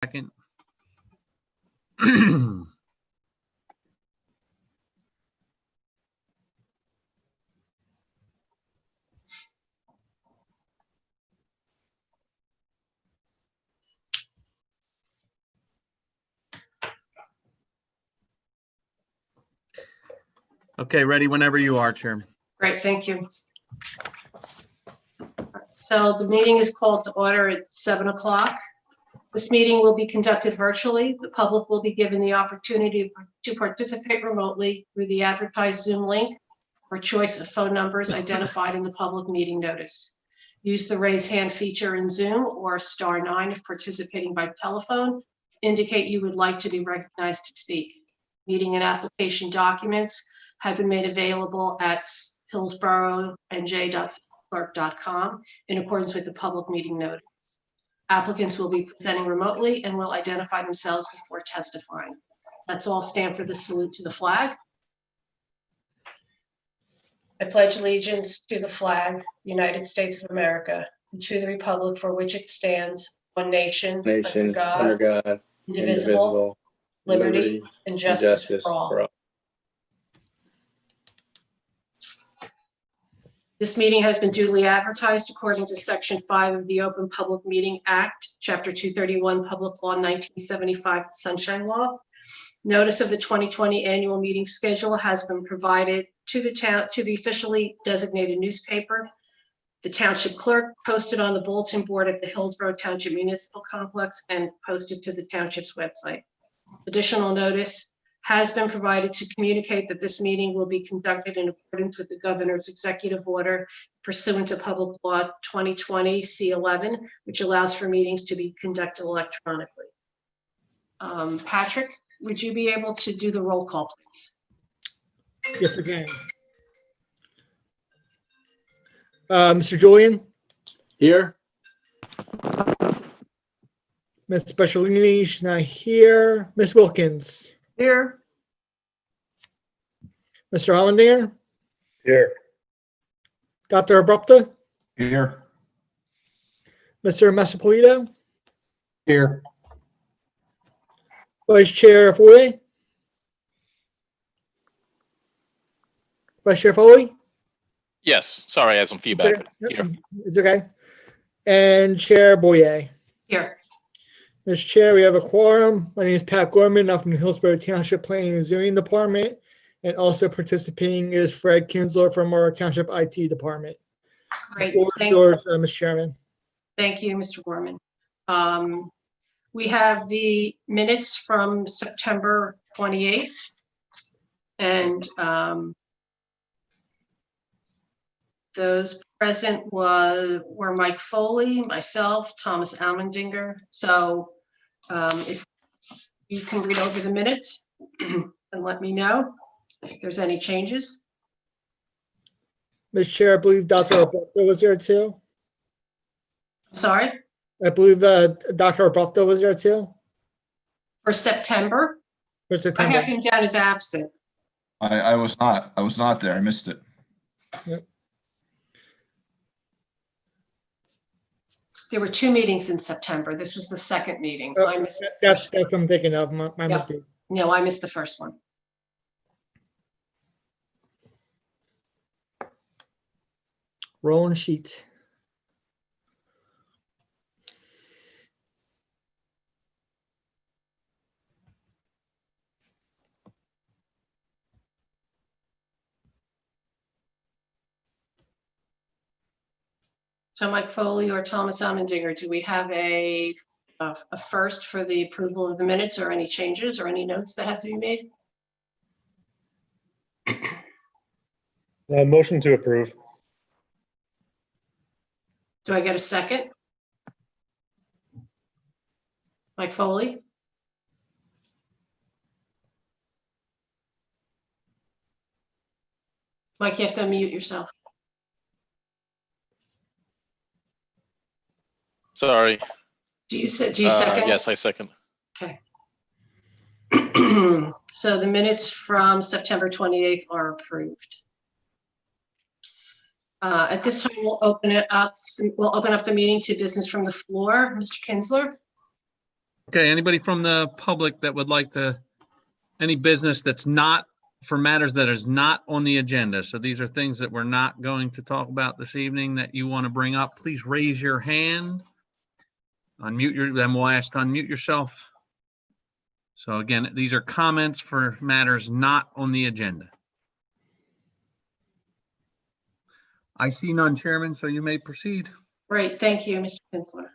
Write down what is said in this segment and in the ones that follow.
Second. Okay, ready whenever you are, Chair. Great, thank you. So the meeting is called to order at 7 o'clock. This meeting will be conducted virtually. The public will be given the opportunity to participate remotely through the advertised Zoom link or choice of phone numbers identified in the public meeting notice. Use the raise hand feature in Zoom or *9 if participating by telephone. Indicate you would like to be recognized to speak. Meeting and application documents have been made available at hillsboroughNJ.clerk.com in accordance with the public meeting notice. Applicants will be presenting remotely and will identify themselves before testifying. Let's all stand for the salute to the flag. I pledge allegiance to the flag, United States of America, and to the republic for which it stands, one nation, under God, indivisible, liberty and justice for all. This meeting has been duly advertised according to Section 5 of the Open Public Meeting Act, Chapter 231, Public Law 1975, Sunshine Law. Notice of the 2020 annual meeting schedule has been provided to the officially designated newspaper, the township clerk, posted on the bulletin board at the Hillsborough Township Municipal Complex, and posted to the township's website. Additional notice has been provided to communicate that this meeting will be conducted in accordance with the governor's executive order pursuant to Public Law 2020 C11, which allows for meetings to be conducted electronically. Patrick, would you be able to do the roll call, please? Yes, I can. Mr. Julian? Here. Ms. Specialini, she's not here. Ms. Wilkins? Here. Mr. Hollandinger? Here. Dr. Abrupta? Here. Mr. Massapolito? Here. Vice Chair Foley? Vice Chair Foley? Yes, sorry, I had some feedback. Here. It's okay. And Chair Boyer? Here. Mr. Chair, we have a quorum. My name is Pat Gorman. I'm from the Hillsborough Township Planning and Zoning Department. And also participating is Fred Kinsler from our Township IT Department. Great. The floor is yours, Mr. Chairman. Thank you, Mr. Gorman. We have the minutes from September 28th. And those present were Mike Foley, myself, Thomas Almendinger. So if you can read over the minutes and let me know if there's any changes. Mr. Chair, I believe Dr. Abrupta was there too. Sorry? I believe Dr. Abrupta was there too. For September? For I September. have him down as absent. I was not there. I missed it. Yep. There were 2 meetings in September. This was the second meeting. Oh, I missed, that's what I'm thinking of. My mistake. no, I missed the first one. Rolling sheet. So Mike Foley or Thomas Almendinger, do we have a first for the approval of the minutes or any changes or any notes that have to be made? Motion to approve. Do I get a second? Mike Foley? Mike, you have to unmute yourself. Sorry. Do you second? Yes, I second. Okay. So the minutes from September 28th are approved. At this time, we'll open it up. We'll open up the meeting to business from the floor. Mr. Kinsler? Okay, anybody from the public that would like to, any business that's not, for matters that is not on the agenda. So these are things that we're not going to talk about this evening that you want to bring up. Please raise your hand. Then we'll ask to unmute yourself. So again, these are comments for matters not on the agenda. I see none, Chairman, so you may proceed. Great, thank you, Mr. Kinsler.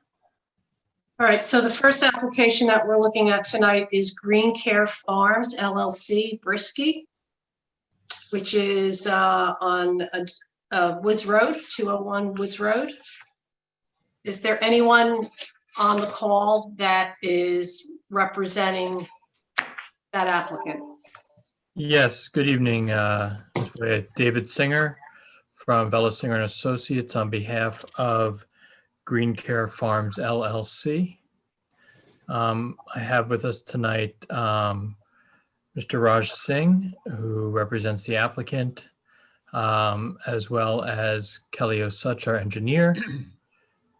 All right, so the first application that we're looking at tonight is Green Care Farms LLC, Brisky, which is on Woods Road, 201 Woods Road. Is there anyone on the call that is representing that applicant? Yes, good evening. David Singer from Vela Singer and Associates on behalf of Green Care Farms LLC. I have with us tonight Mr. Raj Singh, who represents the applicant, as well as Kelly Osuch, our engineer.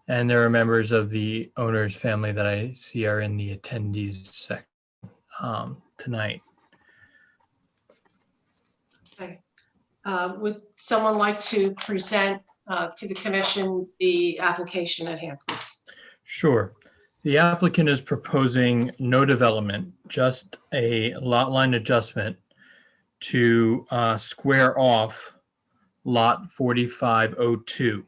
And there are members of the owner's family that I see are in the attendees section tonight. Okay. Would someone like to present to the commission the application at hand, please? Sure. The applicant is proposing no development, just a lot line adjustment to square off lot 4502.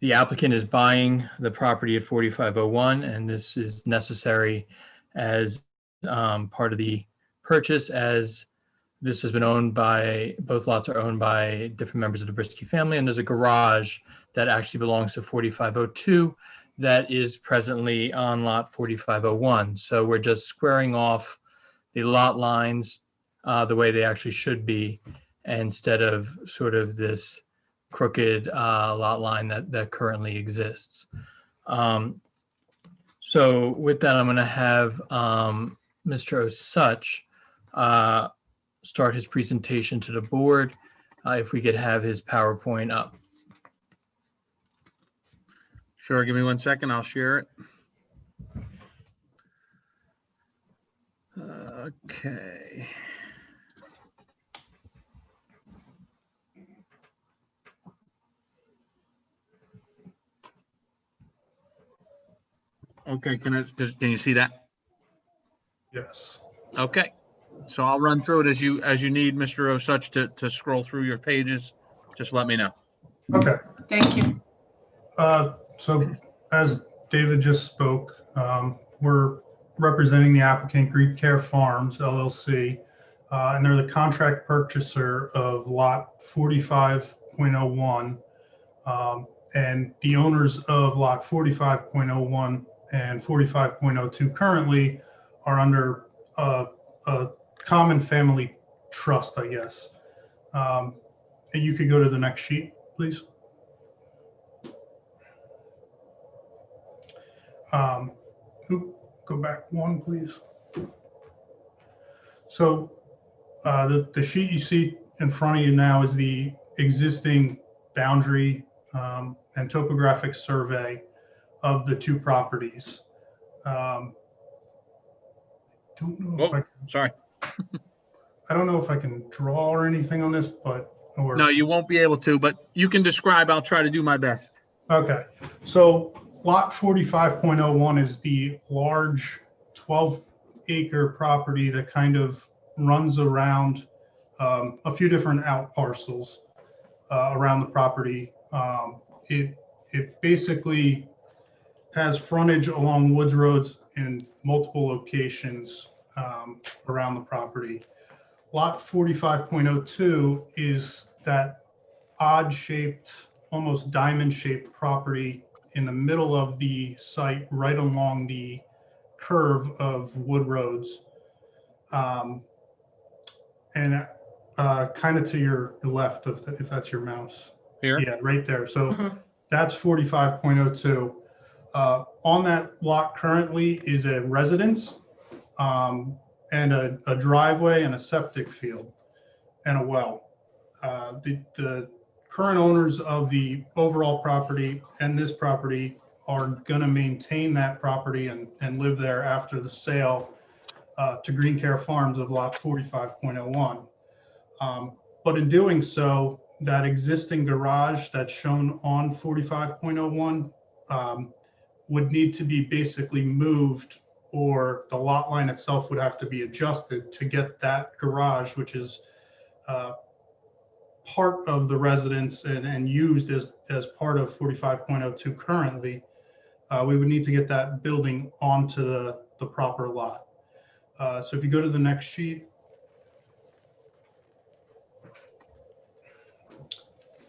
The applicant is buying the property at 4501, and this is necessary as part of the purchase, as this has been owned by, both lots are owned by different members of the Brisky family, and there's a garage that actually belongs to 4502 that is presently on lot 4501. So we're just squaring off the lot lines the way they actually should be, instead of sort of this crooked lot line that currently exists. So with that, I'm going to have Mr. Osuch start his presentation to the board. If we could have his PowerPoint up. Sure, give me 1 second, I'll share it. Okay. Okay, can you see that? Yes. Okay, so I'll run through it as you need, Mr. Osuch, to scroll through your pages. Just let me know. Okay. Thank you. So as David just spoke, we're representing the applicant Green Care Farms LLC, and they're the contract purchaser of lot 45.01. And the owners of lot 45.01 and 45.02 currently are under a common family trust, I guess. And you could go to the next sheet, please. Go back one, please. So the sheet you see in front of you now is the existing boundary and topographic survey of the two properties. Don't know if Sorry. I don't know if I can draw or anything on this, but or No, you won't be able to, but you can describe. I'll try to do my best. okay. So lot 45.01 is the large 12-acre property that kind of runs around a few different out parcels around the property. It basically has frontage along Woods Roads in multiple locations around the property. Lot 45.02 is that odd-shaped, almost diamond-shaped property in the middle of the site, right along the curve of Wood Roads, and kind of to your left, if that's your mouse. Here? Yeah, right there. So that's 45.02. On that lot currently is a residence and a driveway and a septic field and a well. The current owners of the overall property and this property are going to maintain that property and live there after the sale to Green Care Farms of lot 45.01. But in doing so, that existing garage that's shown on 45.01 would need to be basically moved, or the lot line itself would have to be adjusted to get that garage, which is part of the residence and used as part of 45.02 currently. We would need to get that building onto the proper lot. So if you go to the next sheet,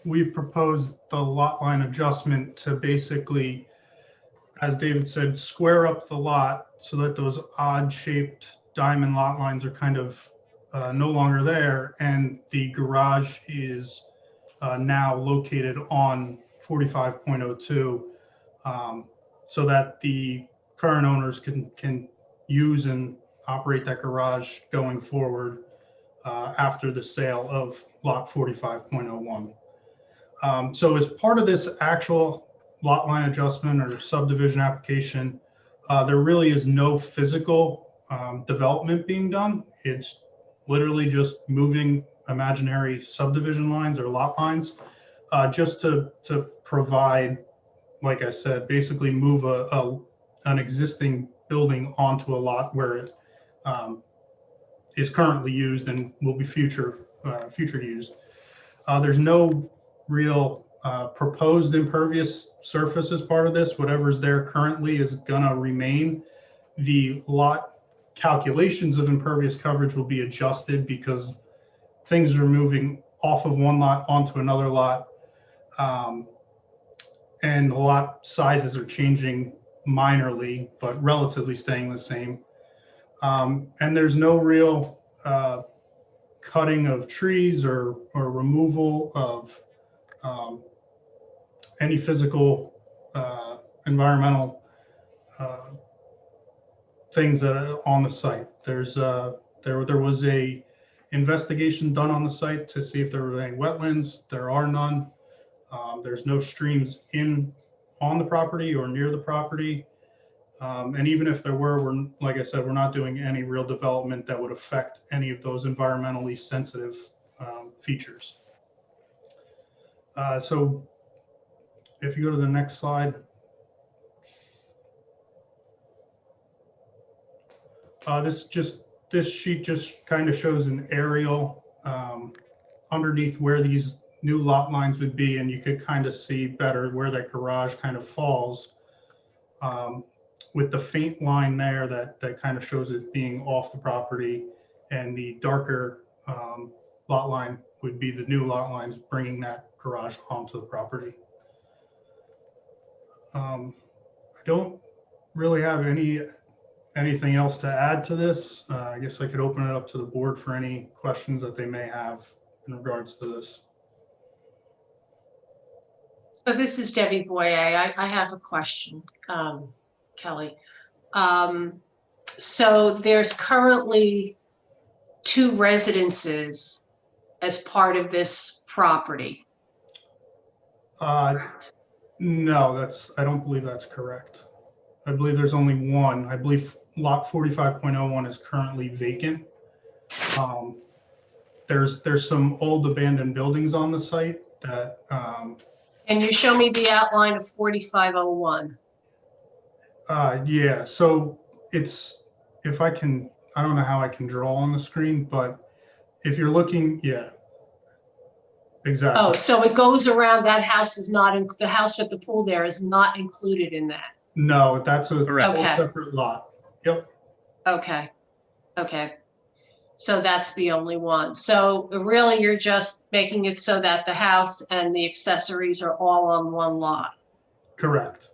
we've proposed the lot line adjustment to basically, as David said, square up the lot so that those odd shaped diamond lot lines are kind of no longer there, and the garage is now located on 45.02, so that the current owners can use and operate that garage going forward after the sale of lot 45.01. So as part of this actual lot line adjustment or subdivision application, there really is no physical development being done. It's literally just moving imaginary subdivision lines or lot lines just to provide, like I said, basically move an existing building onto a lot where it is currently used and will be future used. There's no real proposed impervious surface as part of this. Whatever's there currently is gonna remain. The lot calculations of impervious coverage will be adjusted because things are moving off of one lot onto another lot, and the lot sizes are changing minorly, but relatively staying the same. And there's no real cutting of trees or removal of any physical environmental things that are on the site. There was a investigation done on the site to see if there were any wetlands. There are none. There's no streams on the property or near the property. And even if there were, like I said, we're not doing any real development that would affect any of those environmentally sensitive features. So if you go to the next slide. This sheet just kind of shows an aerial underneath where these new lot lines would be, and you could kind of see better where that garage kind of falls with the faint line there that kind of shows it being off the property, and the darker lot line would be the new lot lines bringing that garage onto the property. I don't really have anything else to add to this. I guess I could open it up to the board for any questions that they may have in regards to this. So this is Debbie Boyer. I have a question, Kelly. So there's currently 2 residences as part of this property. No, I don't believe that's correct. I believe there's only one. I believe lot 45.01 is currently vacant. There's some old abandoned buildings on the site that. Can you show me the outline of 4501? Yeah, so if I can, I don't know how I can draw on the screen, but if you're looking, yeah, exactly. Oh, so it goes around, that house is not, the house with the pool there is not included in that? No, that's a Correct. whole Okay. separate lot. Yep. Okay, okay. So that's the only one. So really, you're just making it so that the house and the accessories are all on one lot? Correct.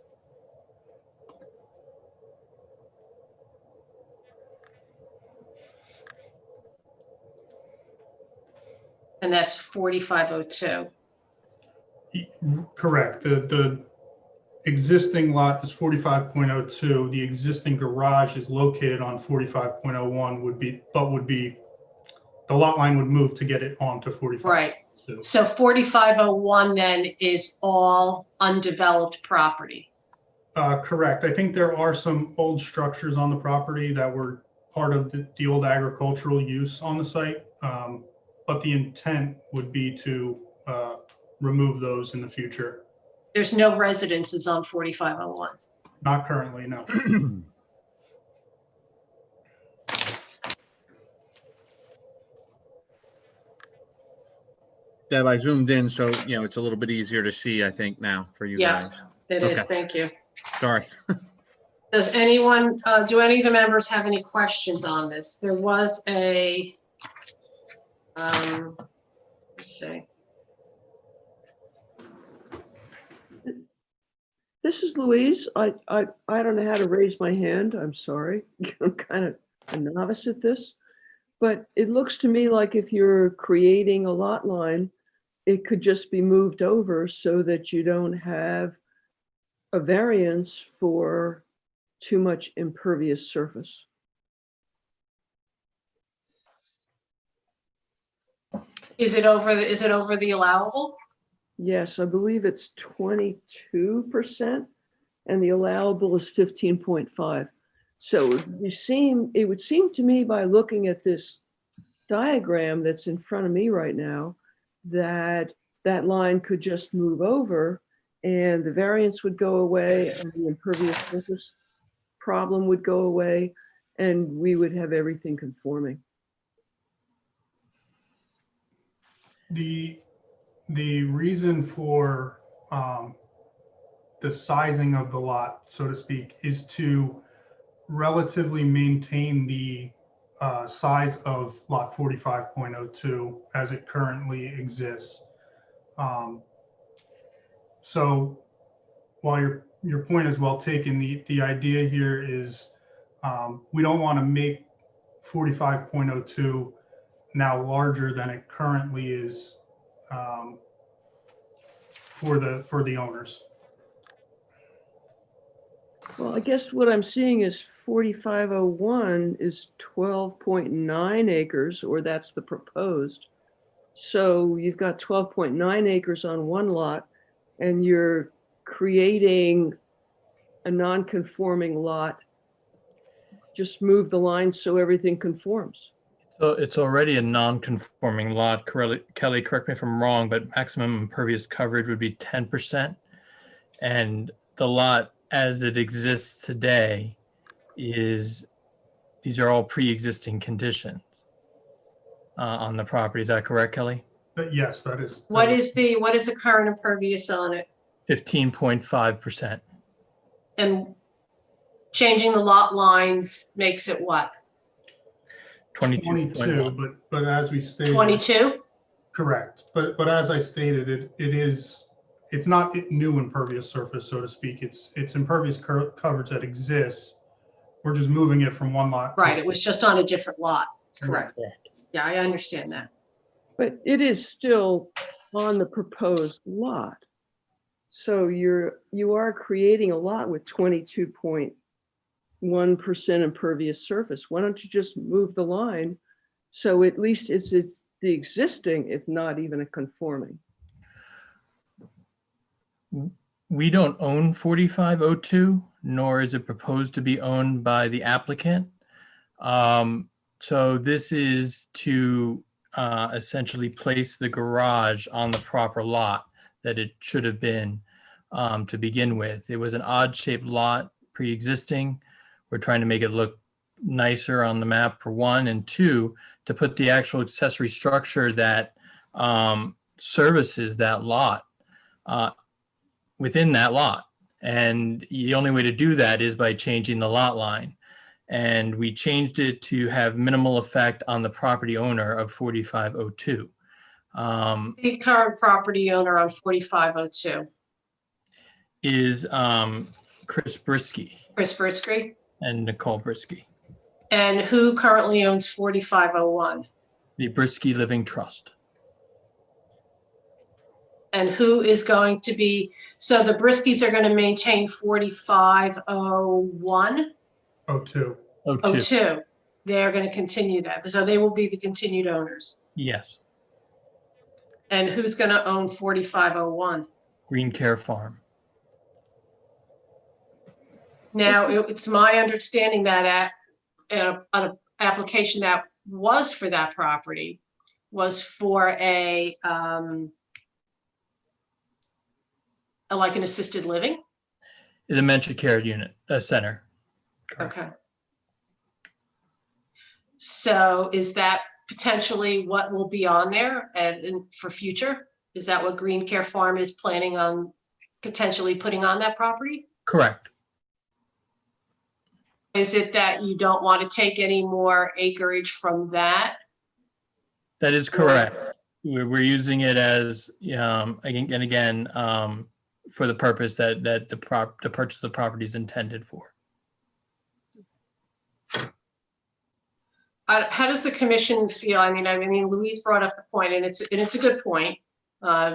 And that's 4502? Correct. The existing lot is 45.02. The existing garage is located on 45.01 the lot line would move to get it onto 45. Right. So 4501 then is all undeveloped property? Correct. I think there are some old structures on the property that were part of the old agricultural use on the site. But the intent would be to remove those in the future. There's no residences on 4501. Not currently, no. Deb, I zoomed in, so, you know, it's a little bit easier to see, I think, now for you Yeah, guys. it is. Okay. Thank you. Sorry. Does anyone, do any of the members have any questions on this? There was a, let's see. This is Louise. I don't know how to raise my hand. I'm sorry. I'm kind of a novice at this. But it looks to me like if you're creating a lot line, it could just be moved over so that you don't have a variance for too much impervious surface. Is it over the allowable? Yes, I believe it's 22% and the allowable is 15.5. So it would seem to me by looking at this diagram that's in front of me right now, that that line could just move over and the variance would go away and the impervious surface problem would go away and we would have everything conforming. The reason for the sizing of the lot, so to speak, is to relatively maintain the size of lot 45.02 as it currently exists. So while your point is well taken, the idea here is we don't want to make 45.02 now larger than it currently is for the owners. Well, I guess what I'm seeing is 4501 is 12.9 acres, or that's the proposed. So you've got 12.9 acres on one lot, and you're creating a non-conforming lot. Just move the line so everything conforms. So it's already a non-conforming lot. Kelly, correct me if I'm wrong, but maximum impervious coverage would be 10%. And the lot as it exists today these are all pre-existing conditions on the property. Is that correct, Kelly? But yes, that is. What is the current impervious on it? 15.5%. And changing the lot lines makes it what? 22.1. But as we stated. 22? Correct. But as I stated, it's not new impervious surface, so to speak. It's impervious coverage that exists. We're just moving it from one lot. Right, it was just on a different lot. Correct. Correct. Yeah, I understand that. But it is still on the proposed lot. So you are creating a lot with 22.1% impervious surface. Why don't you just move the line so at least it's the existing, if not even a conforming? We don't own 4502, nor is it proposed to be owned by the applicant. So this is to essentially place the garage on the proper lot that it should have been to begin with. It was an odd shaped lot pre-existing. We're trying to make it look nicer on the map for one, and two, to put the actual accessory structure that services that lot within that lot. And the only way to do that is by changing the lot line. And we changed it to have minimal effect on the property owner of 4502. The current property owner on 4502, Is Chris Brisky Chris Britsky. and Nicole Brisky, And who currently owns 4501? the Brisky Living Trust. And who is going to be, so the Briskys are going to maintain 4501? 02. 02. 02. They're going to continue that. So they will be the continued owners. Yes. And who's going to own 4501? Green Care Farm. Now, it's my understanding that an application that was for that property was for like an assisted living? The dementia care unit, center. Correct. Okay. So is that potentially what will be on there and for future? Is that what Green Care Farm is planning on potentially putting on that property? Correct. Is it that you don't want to take any more acreage from that? That is correct. We're using it as, again, for the purpose that the purchase of the property is intended for. How does the commission feel? I mean, Louise brought up the point, and it's a good point,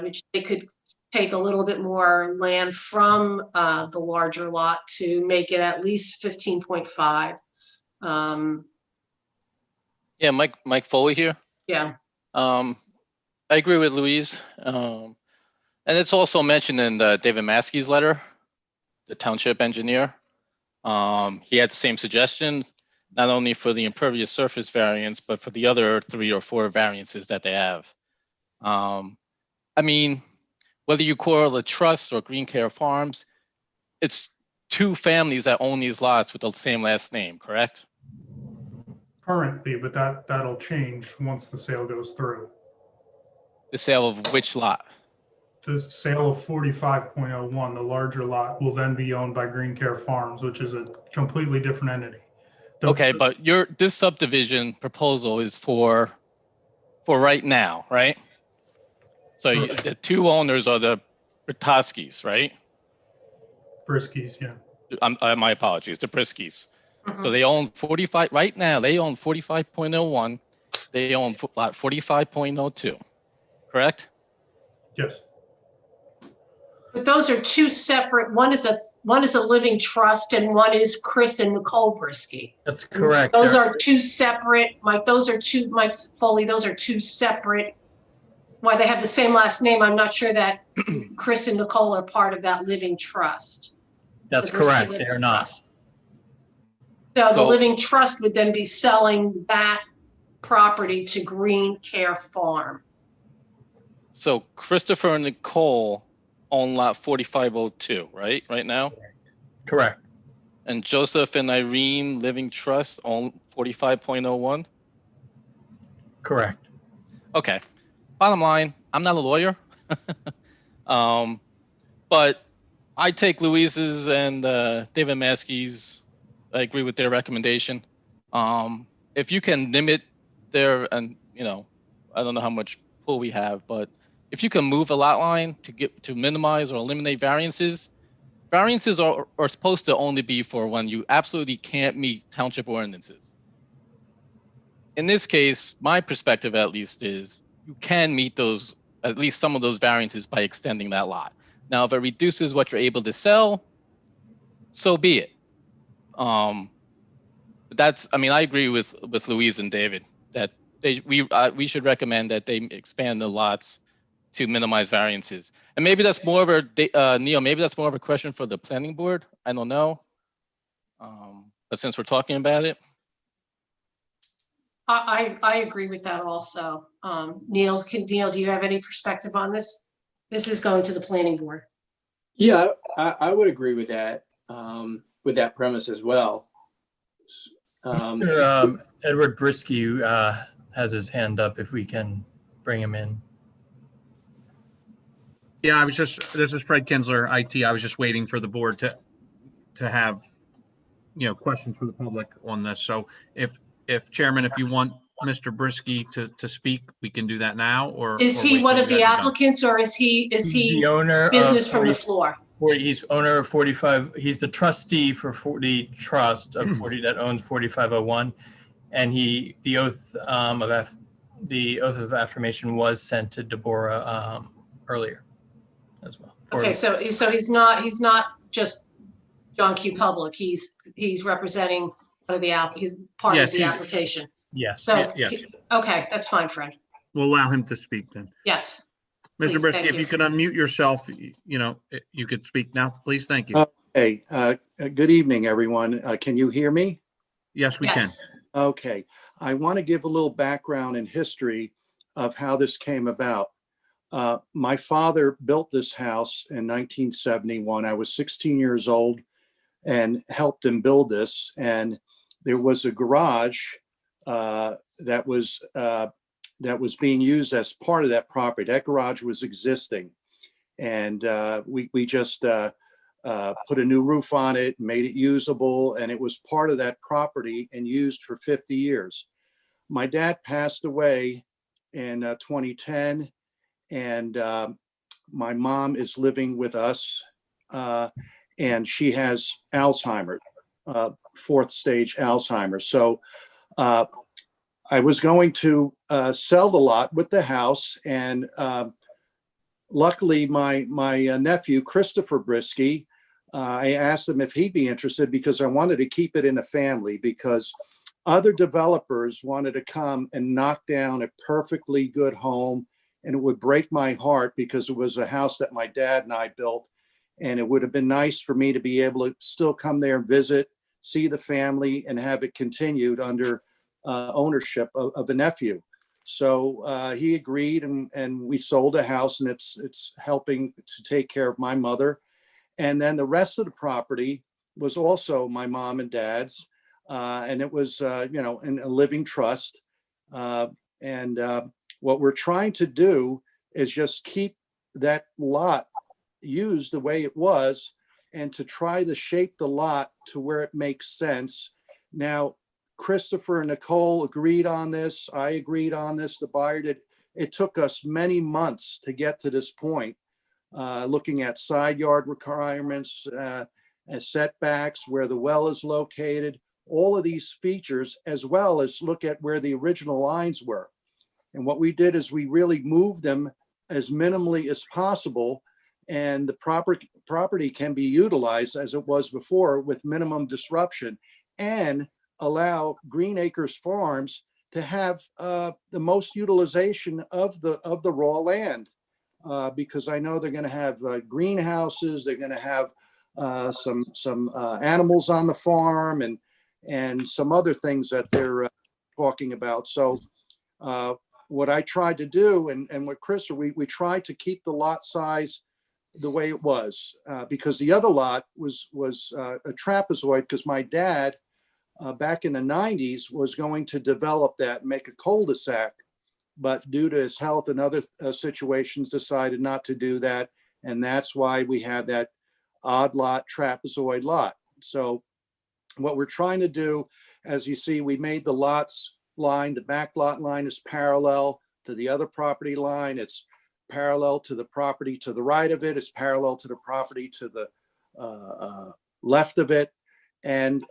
which they could take a little bit more land from the larger lot to make it at least 15.5. Yeah, Mike Foley here. Yeah. I agree with Louise. And it's also mentioned in David Maskey's letter, the township engineer. He had the same suggestion, not only for the impervious surface variance, but for the other 3 or 4 variances that they have. I mean, whether you call it a trust or Green Care Farms, it's 2 families that own these lots with the same last name, correct? Currently, but that'll change once the sale goes through. The sale of which lot? The sale of 45.01, the larger lot, will then be owned by Green Care Farms, which is a completely different entity. Okay, but this subdivision proposal is for right now, right? So the 2 owners are the Britoskis, right? Briskies, yeah. My apologies, the Briskis. So they own 45, right now, they own 45.01. They own lot 45.02, correct? Yes. But those are 2 separate, one is a living trust and one is Chris and Nicole Brisky. That's correct. Those are 2 separate, Mike Foley, those are 2 separate. Why they have the same last name, I'm not sure that Chris and Nicole are part of that living trust. That's The Brisky correct. Living They are not. Trust. So the So- living trust would then be selling that property to Green Care Farm. So Christopher and Nicole own lot 4502, right now? Correct. And Joseph and Irene Living Trust own 45.01? Correct. Okay. Bottom line, I'm not a lawyer. But I take Louise's and David Maskey's, I agree with their recommendation. If you can limit their, and I don't know how much pool we have, but if you can move a lot line to minimize or eliminate variances are supposed to only be for when you absolutely can't meet township ordinances. In this case, my perspective at least is you can meet those, at least some of those variances by extending that lot. Now, if it reduces what you're able to sell, so be it. But I agree with Louise and David that we should recommend that they expand the lots to minimize variances. And maybe that's more of a, Neil, maybe that's more of a question for the planning board. I don't know. But since we're talking about it. I agree with that also. Neil, do you have any perspective on this? This is going to the planning board. Yeah, I would agree with that premise as well. Edward Brisky has his hand up if we can bring him in. Yeah, this is Fred Kinsler, IT. I was just waiting for the board to have, questions from the public on this. So if Chairman, if you want Mr. Brisky to speak, we can do that now, or Is he wait one till of you the guys are done. applicants, or is he The owner business of from the floor? He's owner of 45. He's the trustee for 40 trust of 40 that owns 4501, and the oath of affirmation was sent to Deborah earlier as well. Okay, so he's not just John Q. Public. He's representing one of he's part Yes, of the application. Yes. So Yes. Okay, that's fine, Fred. We'll allow him to speak then. Yes. Mr. Please, Brisky, thank if you. you could unmute yourself, you could speak now, please. Thank you. Hey, good evening, everyone. Can you hear me? Yes, we can. Yes. Okay. I want to give a little background and history of how this came about. My father built this house in 1971. I was 16 years old and helped him build this. And there was a garage that was being used as part of that property. That garage was existing, and we just put a new roof on it, made it usable, and it was part of that property and used for 50 years. My dad passed away in 2010, and my mom is living with us, and she has Alzheimer's, fourth stage Alzheimer's. So I was going to sell the lot with the house, and luckily my nephew, Christopher Brisky, I asked him if he'd be interested because I wanted to keep it in the family, because other developers wanted to come and knock down a perfectly good home, and it would break my heart because it was a house that my dad and I built, and it would have been nice for me to be able to still come there and visit, see the family, and have it continued under ownership of the nephew. So he agreed, and we sold the house, and it's helping to take care of my mother. And then the rest of the property was also my mom and dad's, and it was in a living trust. And what we're trying to do is just keep that lot used the way it was, and to try to shape the lot to where it makes sense. Now, Christopher and Nicole agreed on this. I agreed on this. The buyer did. It took us many months to get to this point, looking at side yard requirements, and setbacks, where the well is located, all of these features, as well as look at where the original lines were. And what we did is we really moved them as minimally as possible, and the property can be utilized as it was before with minimum disruption, and allow Green Acres Farms to have the most utilization of the raw land, because I know they're going to have greenhouses, they're going to have some animals on the farm, and some other things that they're talking about. So what I tried to do, and what Chris, we tried to keep the lot size the way it was, because the other lot was a trapezoid, because my dad back in the 90s was going to develop that and make a cul-de-sac, but due to his health and other situations decided not to do that. And that's why we have that odd lot, trapezoid lot. So what we're trying to do, as you see, we made the lots line, the back lot line is parallel to the other property line. It's parallel to the property to the right of it. It's parallel to the property to the left of it. And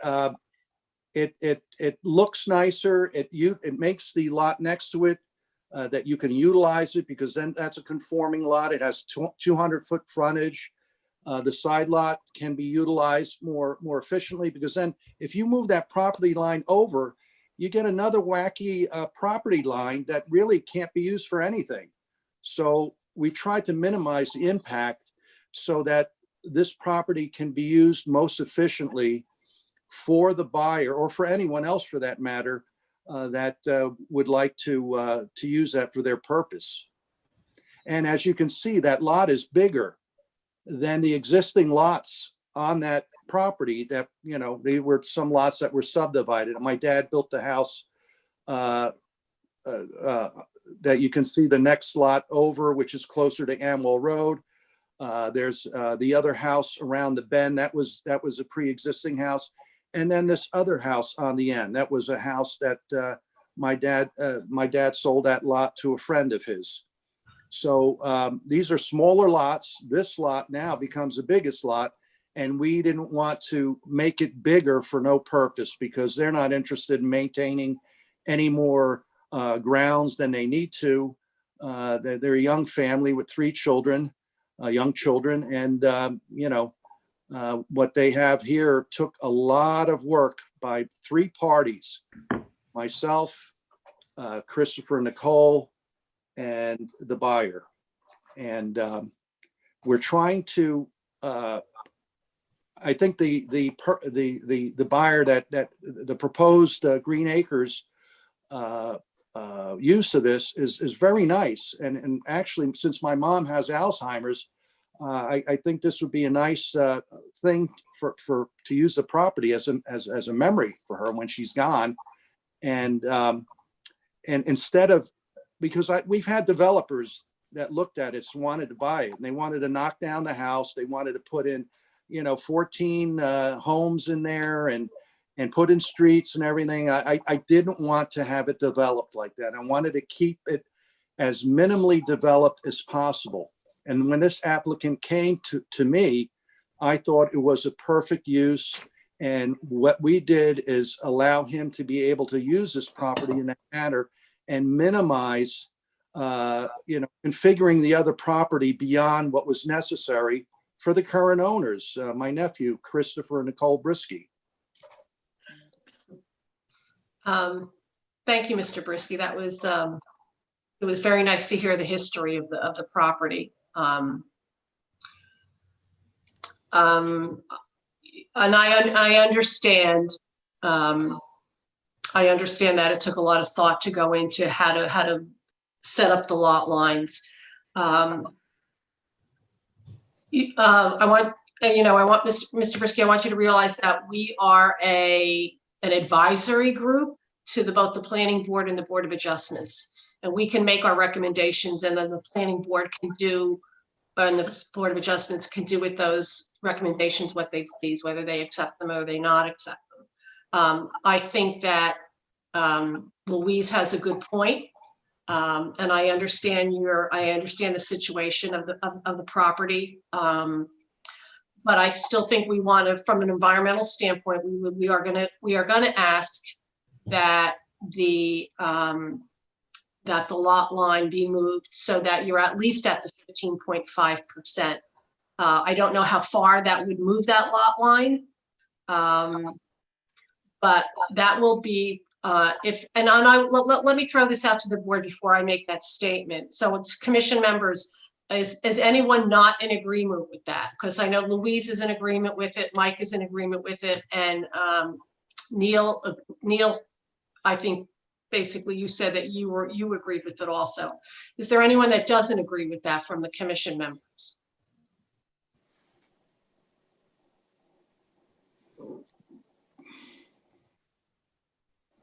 it looks nicer. It makes the lot next to it that you can utilize it, because then that's a conforming lot. It has 200-foot frontage. The side lot can be utilized more efficiently, because then if you move that property line over, you get another wacky property line that really can't be used for anything. So we tried to minimize the impact so that this property can be used most efficiently for the buyer, or for anyone else for that matter, that would like to use that for their purpose. And as you can see, that lot is bigger than the existing lots on that property. That, they were some lots that were subdivided. My dad built the house that you can see the next lot over, which is closer to Amwell Road. There's the other house around the bend. That was a pre-existing house. And then this other house on the end, that was a house that my dad sold that lot to a friend of his. So these are smaller lots. This lot now becomes the biggest lot, and we didn't want to make it bigger for no purpose, because they're not interested in maintaining any more grounds than they need to. They're a young family with 3 children, young children, and what they have here took a lot of work by 3 parties: myself, Christopher, Nicole, and the buyer. And we're trying to I think the buyer that the proposed Green Acres use of this is very nice. And actually, since my mom has Alzheimer's, I think this would be a nice thing to use the property as a memory for her when she's gone. And instead of, because we've had developers that looked at it, wanted to buy it, and they wanted to knock down the house. They wanted to put in, 14 homes in there and put in streets and everything. I didn't want to have it developed like that. I wanted to keep it as minimally developed as possible. And when this applicant came to me, I thought it was a perfect use. And what we did is allow him to be able to use this property in that manner and minimize, configuring the other property beyond what was necessary for the current owners, my nephew, Christopher and Nicole Brisky. Thank you, Mr. Brisky. That was, it was very nice to hear the history of the property. And I understand. I understand that it took a lot of thought to go into how to set up the lot lines. I want Mr. Brisky, I want you to realize that we are an advisory group to both the planning board and the Board of Adjustments. And we can make our recommendations, and then the planning board can do, and the Board of Adjustments can do with those recommendations what they please, whether they accept them or they not accept them. I think that Louise has a good point. And I understand the situation of the property. But I still think we want to, from an environmental standpoint, we are going to ask that the lot line be moved so that you're at least at the 15.5%. I don't know how far that would move that lot line. But that will be, let me throw this out to the board before I make that statement. So it's commission members, is anyone not in agreement with that? Because I know Louise is in agreement with it, Mike is in agreement with it, and Neil, I think basically you said that you agreed with it also. Is there anyone that doesn't agree with that from the commission members?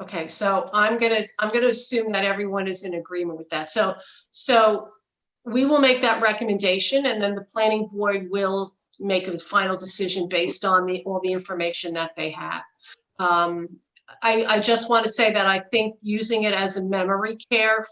Okay, so I'm gonna assume that everyone is in agreement with that. So we will make that recommendation, and then the planning board will make a final decision based on all the information that they have. I just want to say that I think using it as a memory care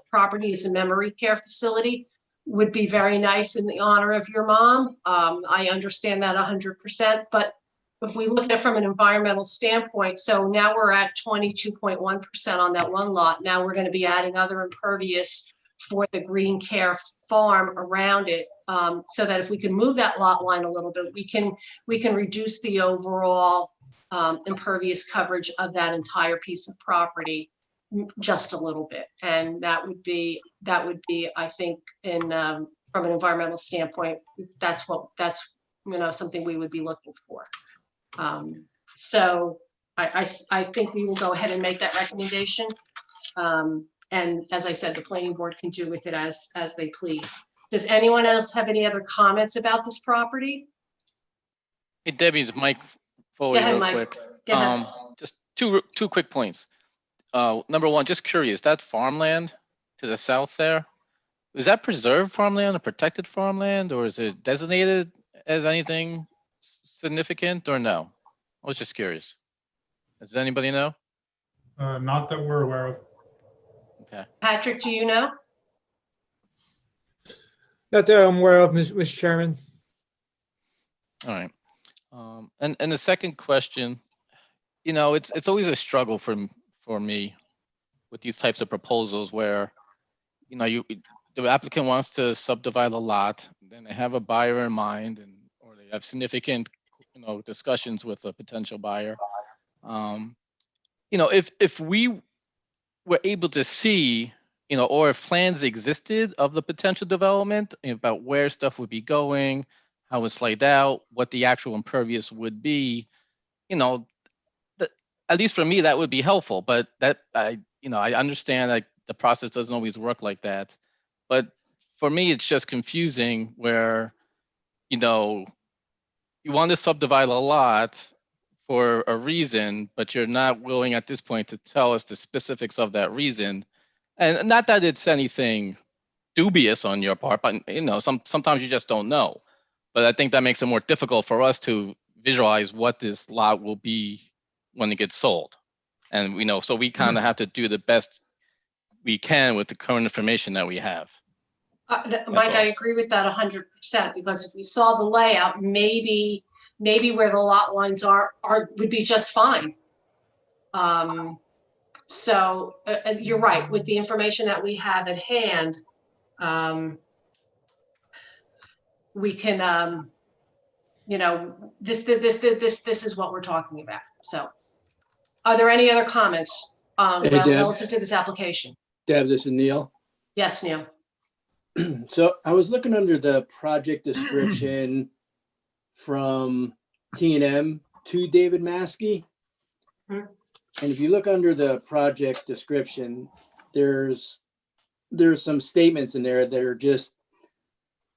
property, as a memory care facility, would be very nice in the honor of your mom. I understand that 100%, but if we look at it from an environmental standpoint, so now we're at 22.1% on that one lot. Now we're going to be adding other impervious for the green care farm around it, so that if we can move that lot line a little bit, we can reduce the overall impervious coverage of that entire piece of property just a little bit. And that would be, I think, from an environmental standpoint, that's something we would be looking for. So I think we will go ahead and make that recommendation. And as I said, the planning board can do with it as they please. Does anyone else have any other comments about this property? Hey, Debbie, it's Mike Foley. Go ahead, real Mike. quick. Go ahead. Just two quick points. Number one, just curious, that farmland to the south there, is that preserved farmland or protected farmland, or is it designated as anything significant, or no? I was just curious. Does anybody know? Not that we're aware of. Okay. Patrick, do you know? Not that I'm aware of, Mr. Chairman. All right. And the second question, it's always a struggle for me with these types of proposals where, the applicant wants to subdivide a lot, then they have a buyer in mind, or they have significant, discussions with a potential buyer. If we were able to see, or if plans existed of the potential development about where stuff would be going, how it's laid out, what the actual impervious would be, you know, at least for me, that would be helpful. But that I understand that the process doesn't always work like that. But for me, it's just confusing where, you want to subdivide a lot for a reason, but you're not willing at this point to tell us the specifics of that reason. And not that it's anything dubious on your part, but sometimes you just don't know. But I think that makes it more difficult for us to visualize what this lot will be when it gets sold. And so we kind of have to do the best we can with the current information that we have. Mike, all. I agree with that 100%, because if we saw the layout, maybe where the lot lines are would be just fine. So you're right, with the information that we have at hand, we can, this is what we're talking about. So are there any other comments Hey, Deb. relative to this application? Deb, this is Neil. Yes, Neil. So I was looking under the project description from T&M to David Maskey. Mhm. And if you look under the project description, there's some statements in there that are just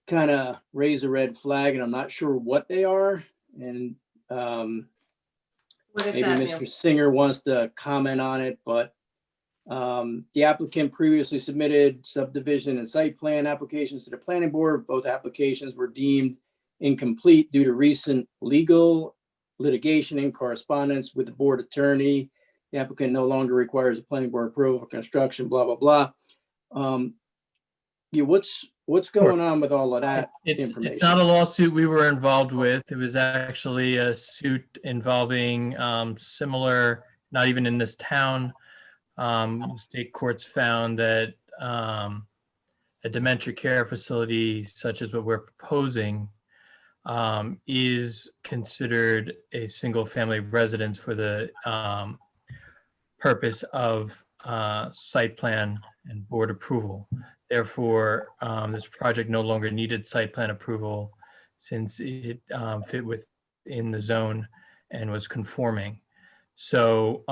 kind of raise a red flag, and I'm not sure what they are. And What is maybe that, Mr. Neil? Singer wants to comment on it, but the applicant previously submitted subdivision and site plan applications to the planning board. Both applications were deemed incomplete due to recent legal litigation and correspondence with the board attorney. The applicant no longer requires a planning board approval for construction, blah, blah, blah. What's going on with all of that information? It's not a lawsuit we were involved with. It was actually a suit involving similar, not even in this town. State courts found that a dementia care facility such as what we're proposing is considered a single family residence for the purpose of site plan and board approval. Therefore, this project no longer needed site plan approval since it fit within the zone and was conforming. So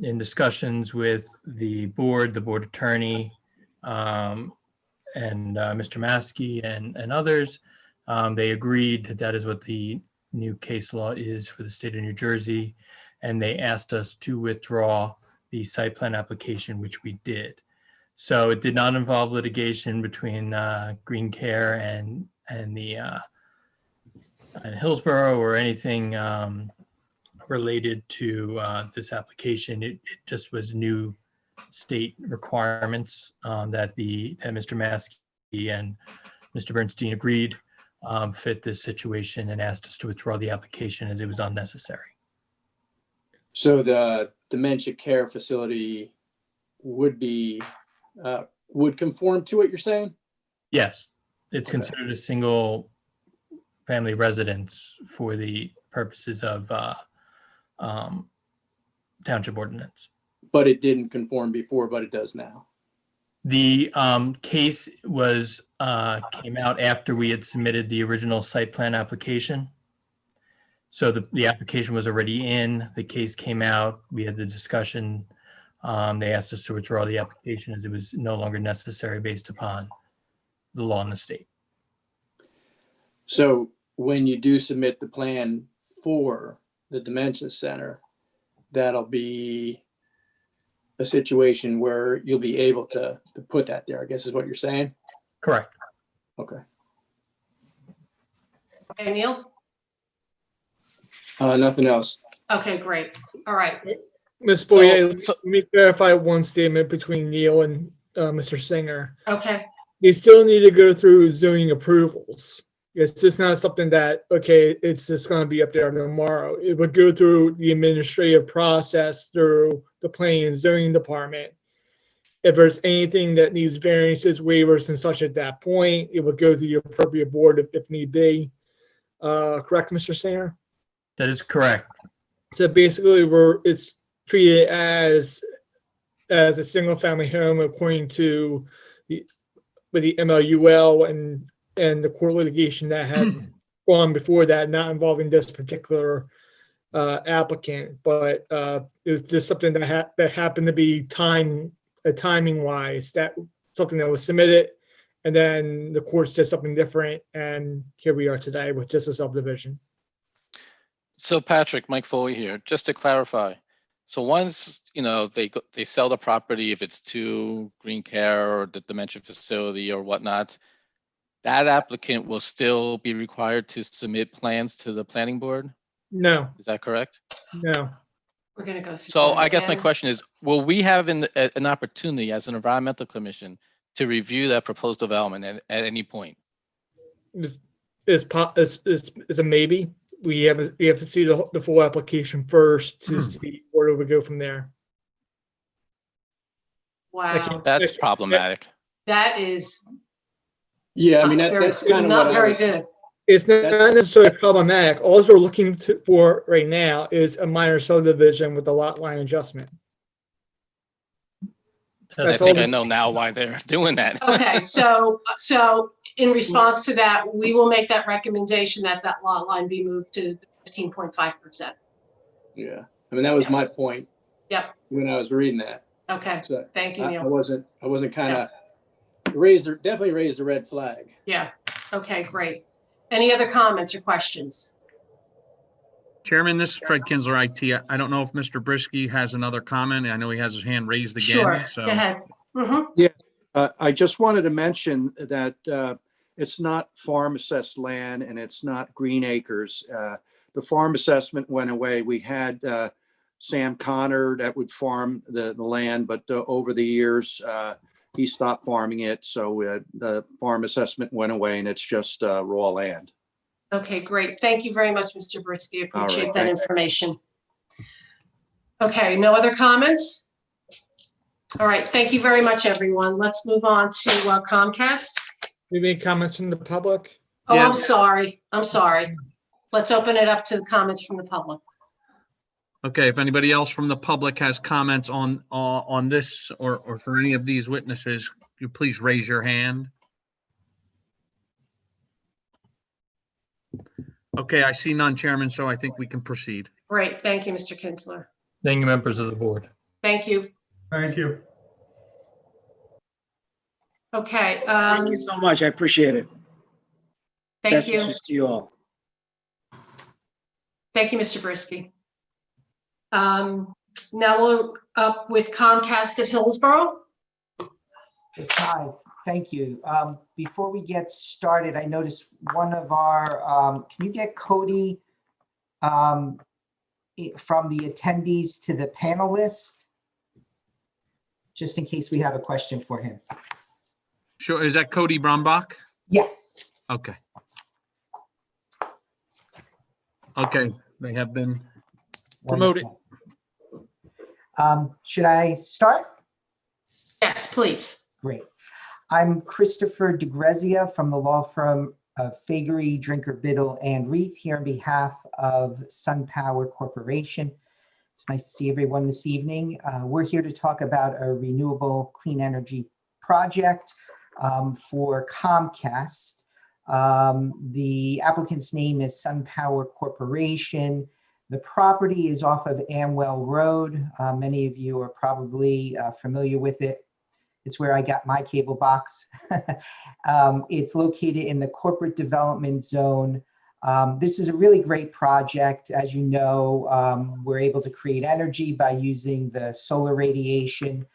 in discussions with the board attorney, and Mr. Maskey and others, they agreed that is what the new case law is for the state of New Jersey. And they asked us to withdraw the site plan application, which we did. So it did not involve litigation between Green Care and Hillsborough or anything related to this application. It just was new state requirements that Mr. Maskey and Mr. Bernstein agreed fit this situation and asked us to withdraw the application as it was unnecessary. So the dementia care facility would conform to what you're saying? Yes, it's Okay. considered a single family residence for the purposes of township ordinance. But it didn't conform before, but it does now. The case was came out after we had submitted the original site plan application. So the application was already in, the case came out, we had the discussion. They asked us to withdraw the application as it was no longer necessary based upon the law in the state. So when you do submit the plan for the dementia center, that'll be a situation where you'll be able to put that there, I guess is what you're saying? Correct. Okay. Okay, Neil? Nothing else. Okay, great. All right. Ms. Boyer, So- let me clarify one statement between Neil and Mr. Singer. Okay. They still need to go through zoning approvals. It's just not something that, okay, it's just going to be up there tomorrow. It would go through the administrative process through the planning and zoning department. If there's anything that needs variances, waivers and such at that point, it would go to the appropriate board if need be. Correct, Mr. Singer? That is correct. So basically, it's treated as a single family home according to the MLUL and the court litigation that had gone before that, not involving this particular applicant, but it was just something that happened to be timing wise, that something that was submitted, and then the court said something different, and here we are today with just a subdivision. So Patrick, Mike Foley here, just to clarify. So once, they sell the property, if it's to Green Care or the dementia facility or whatnot, that applicant will still be required to submit plans to the planning board? No, Is that correct? no, We're gonna go through. So that I guess my again. question is, will we have an opportunity as an environmental commission to review that proposed development at any point? it's a maybe. We have to see the full application first to see where we go from there. Wow, That's problematic. that is Yeah, I mean, very- that's kind of not what I very was. good. It's not That's- necessarily problematic. All we're looking for right now is a minor subdivision with a lot line adjustment. I That's think all I this- know now why they're doing that. Okay, so in response to that, we will make that recommendation that lot line be moved to 15.5%. Yeah, I mean, that was my point. Yep. When I was reading that. Okay, So thank you, I Neil. wasn't kind of definitely raised a red flag. Yeah, okay, great. Any other comments or questions? Chairman, this is Fred Kinsler, IT. I don't know if Mr. Brisky has another comment. I know he has his hand raised again. Sure, So go ahead. Mhm. I just wanted to mention that it's not farm assessed land and it's not green acres. The farm assessment went away. We had Sam Connor that would farm the land, but over the years, he stopped farming it. So the farm assessment went away and it's just raw land. Okay, great. Thank you very much, Mr. Brisky. All right, Appreciate that thanks. information. Okay, no other comments? All right, thank you very much, everyone. Let's move on to Comcast. Any comments from the public? Oh, Yeah. I'm sorry. Let's open it up to the comments from the public. okay, if anybody else from the public has comments on this or for any of these witnesses, you please raise your hand. Okay, I see none, Chairman, so I think we can proceed. Great, thank you, Mr. Kinsler. Thank you, members of the board. Thank you. Thank you. Okay, Thank you so much. I appreciate it. thank Best you. wishes to you all. Thank you, Mr. Brisky. Now we're up with Comcast of Hillsborough. Yes, hi, thank you. Before we get started, I noticed one of our, can you get Cody from the attendees to the panel list? Just in case we have a question for him. Sure, is that Cody Brombach? Yes. Okay. Okay, they have been promoted. Wonderful. Should I start? Yes, please. Great. I'm Christopher DeGrazia from the law firm of Fagery, Drinker, Biddle, and Reith here on behalf of SunPower Corporation. It's nice to see everyone this evening. We're here to talk about a renewable clean energy project for Comcast. The applicant's name is SunPower Corporation. The property is off of Amwell Road. Many of you are probably familiar with it. It's where I got my cable box. It's located in the corporate development zone. This is a really great project. As you know, we're able to create energy by using the solar radiation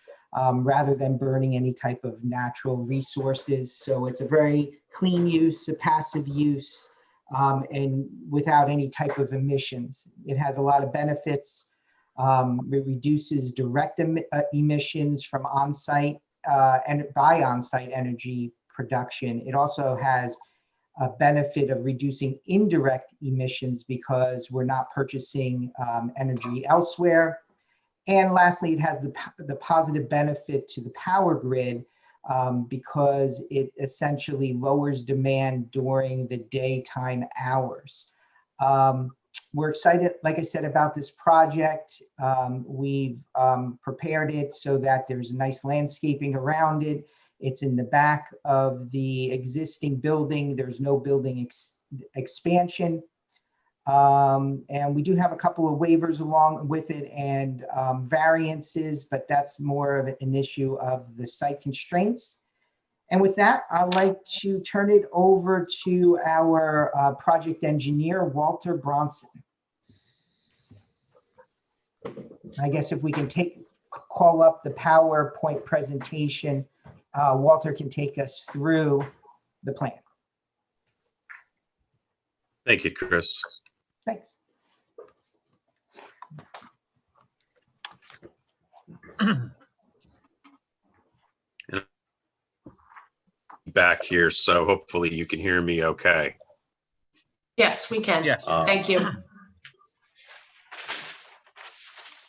rather than burning any type of natural resources. So it's a very clean use, a passive use, and without any type of emissions. It has a lot of benefits. It reduces direct emissions from on-site and by on-site energy production. It also has a benefit of reducing indirect emissions because we're not purchasing energy elsewhere. And lastly, it has the positive benefit to the power grid because it essentially lowers demand during the daytime hours. We're excited, like I said, about this project. We've prepared it so that there's nice landscaping around it. It's in the back of the existing building. There's no building expansion. And we do have a couple of waivers along with it and variances, but that's more of an issue of the site constraints. And with that, I'd like to turn it over to our project engineer, Walter Bronson. I guess if we can call up the PowerPoint presentation, Walter can take us through the plan. Thank you, Chris. Thanks. Back here, so hopefully you can hear me okay. Yes, we can. Yes. Thank you.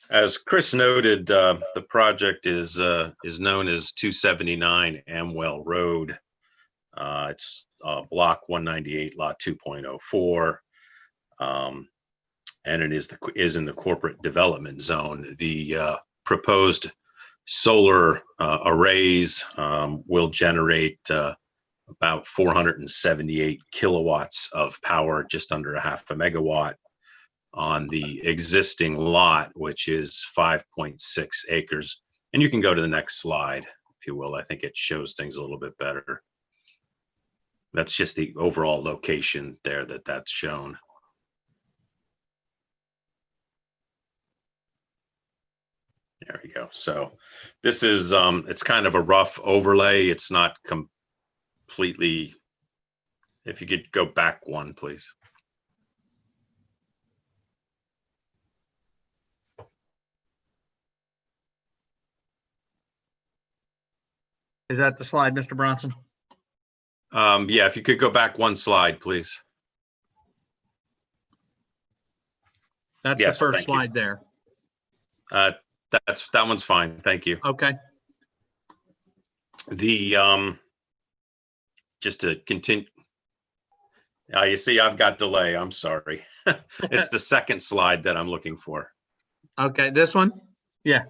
As Chris noted, the project is known as 279 Amwell Road. It's block 198, lot 2.04, and it is in the corporate development zone. The proposed solar arrays will generate about 478 kilowatts of power, just under a half a megawatt, on the existing lot, which is 5.6 acres. And you can go to the next slide, if you will. I think it shows things a little bit better. That's just the overall location there that's shown. There we go. So this is, it's kind of a rough overlay. It's not completely, if you could go back one, please. Is that the slide, Mr. Bronson? Yeah, if you could go back one slide, please. That's Yes, the first thank you. slide there. That one's fine. Thank you. Okay. The just to continue. You see, I've got delay. I'm sorry. It's the second slide that I'm looking for. Okay, this one? Yeah.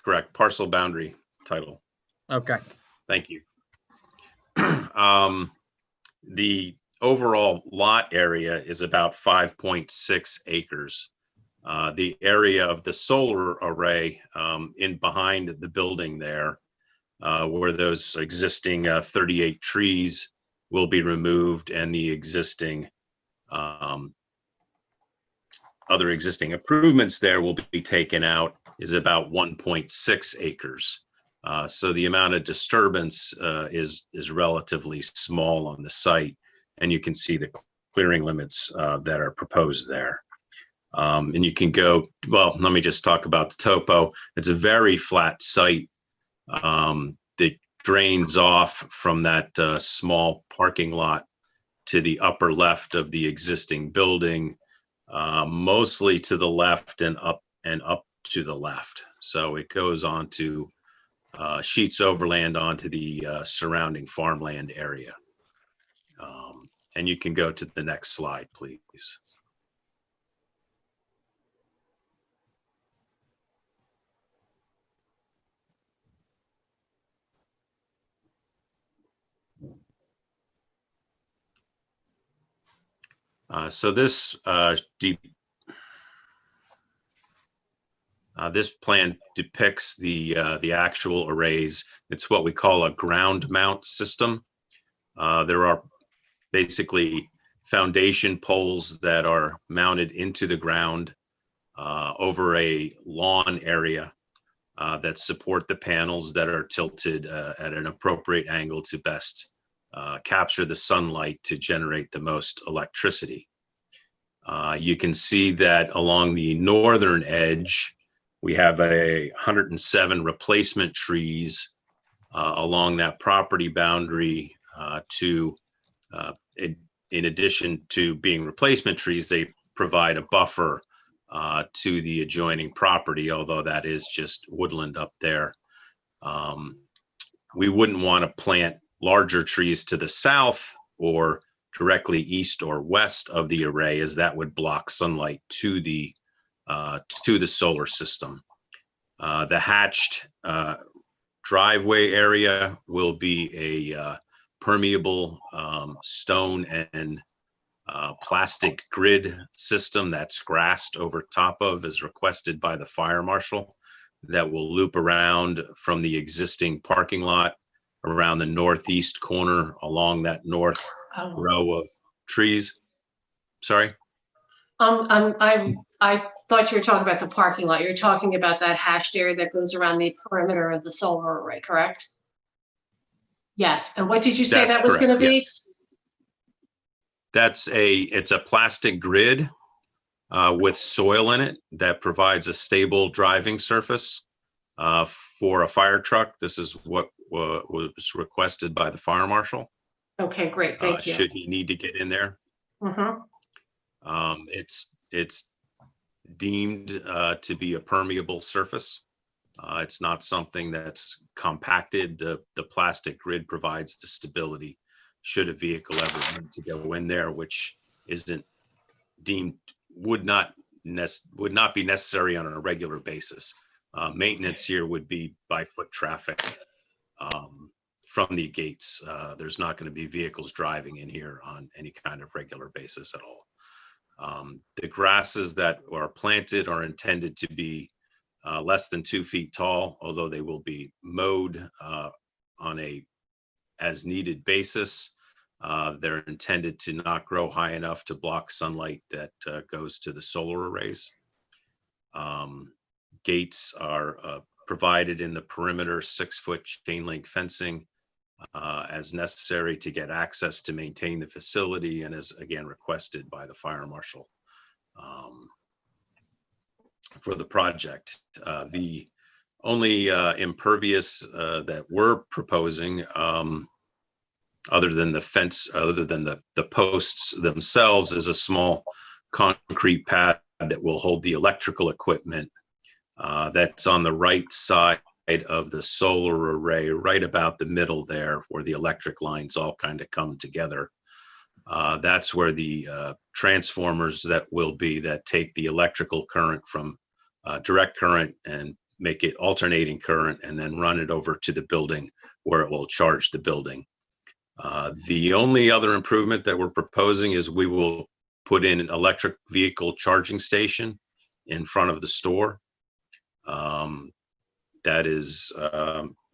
Correct. Parcel boundary title. Okay. Thank you. The overall lot area is about 5.6 acres. The area of the solar array in behind the building there, where those existing 38 trees will be removed and the existing other existing improvements there will be taken out, is about 1.6 acres. So the amount of disturbance is relatively small on the site, and you can see the clearing limits that are proposed there. And you can go, well, let me just talk about the topo. It's a very flat site that drains off from that small parking lot to the upper left of the existing building, mostly to the left and up to the left. So it goes on to sheets overland onto the surrounding farmland area. And you can go to the next slide, please. So this this plan depicts the actual arrays. It's what we call a ground mount system. There are basically foundation poles that are mounted into the ground over a lawn area that support the panels that are tilted at an appropriate angle to best capture the sunlight to generate the most electricity. You can see that along the northern edge, we have 107 replacement trees along that property boundary in addition to being replacement trees, they provide a buffer to the adjoining property, although that is just woodland up there. We wouldn't want to plant larger trees to the south or directly east or west of the array, as that would block sunlight to the solar system. The hatched driveway area will be a permeable stone and plastic grid system that's grassed over top of, as requested by the fire marshal, that will loop around from the existing parking lot around the northeast corner along that north row of trees. Sorry? I thought you were talking about the parking lot. You're talking about that hashed area that goes around the perimeter of the solar array, correct? Yes. And what did you say That's that was going to correct, be? yes. It's a plastic grid with soil in it that provides a stable driving surface for a fire truck. This is what was requested by the fire marshal. Okay, great. Thank you. Should he need to get in there. Mhm. It's deemed to be a permeable surface. It's not something that's compacted. The plastic grid provides the stability should a vehicle ever need to go in there, which isn't deemed, would not be necessary on a regular basis. Maintenance here would be by foot traffic from the gates. There's not going to be vehicles driving in here on any kind of regular basis at all. The grasses that are planted are intended to be less than 2 feet tall, although they will be mowed on a as needed basis. They're intended to not grow high enough to block sunlight that goes to the solar arrays. Gates are provided in the perimeter, 6-foot chain link fencing as necessary to get access to maintain the facility, and as again requested by the fire marshal for the project. The only impervious that we're proposing, other than the fence, other than the posts themselves, is a small concrete pad that will hold the electrical equipment that's on the right side of the solar array, right about the middle there, where the electric lines all kind of come together. That's where the transformers that will be, that take the electrical current from direct current and make it alternating current, and then run it over to the building where it will charge the building. The only other improvement that we're proposing is we will put in an electric vehicle charging station in front of the store. That is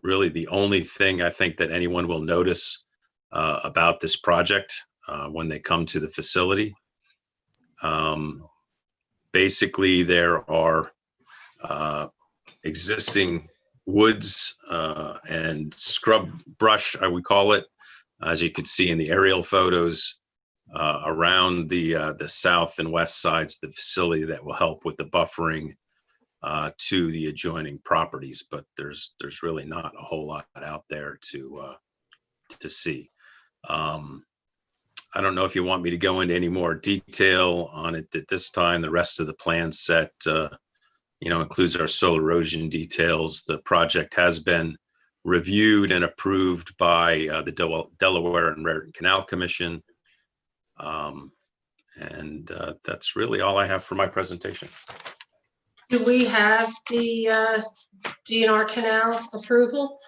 really the only thing I think that anyone will notice about this project when they come to the facility. Basically, there are existing woods and scrub brush, I would call it, as you could see in the aerial photos, around the south and west sides of the facility that will help with the buffering to the adjoining properties. But there's really not a whole lot out there to see. I don't know if you want me to go into any more detail on it at this time. The rest of the plan set, includes our soil erosion details. The project has been reviewed and approved by the Delaware and Raritan Canal Commission. And that's really all I have for my presentation. Do we have the DNR canal approval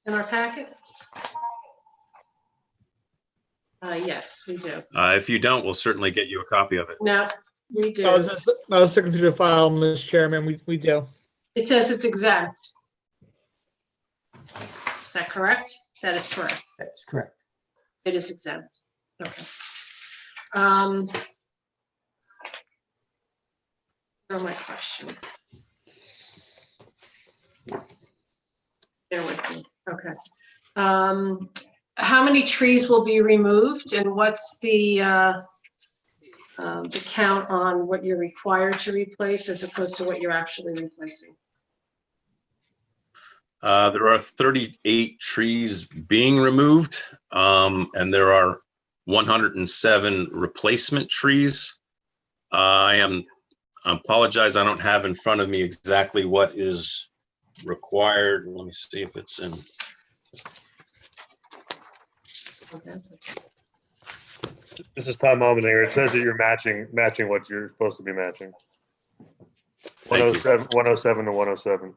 in our packet? Yes, we do. If you don't, we'll certainly get you a copy of it. No, we do. I was looking through the file, Mr. Chairman. We do. It says it's exempt. Is that correct? That is correct. That's correct. It is exempt. Okay. What are my questions? Bear with me. Okay. How many trees will be removed, and what's the count on what you're required to replace as opposed to what you're actually replacing? There are 38 trees being removed, and there are 107 replacement trees. I apologize, I don't have in front of me exactly what is required. Let me see if it's in. Okay. This is Tom Almendinger. It says that you're matching what you're supposed to be matching. Thank you. 107 to 107.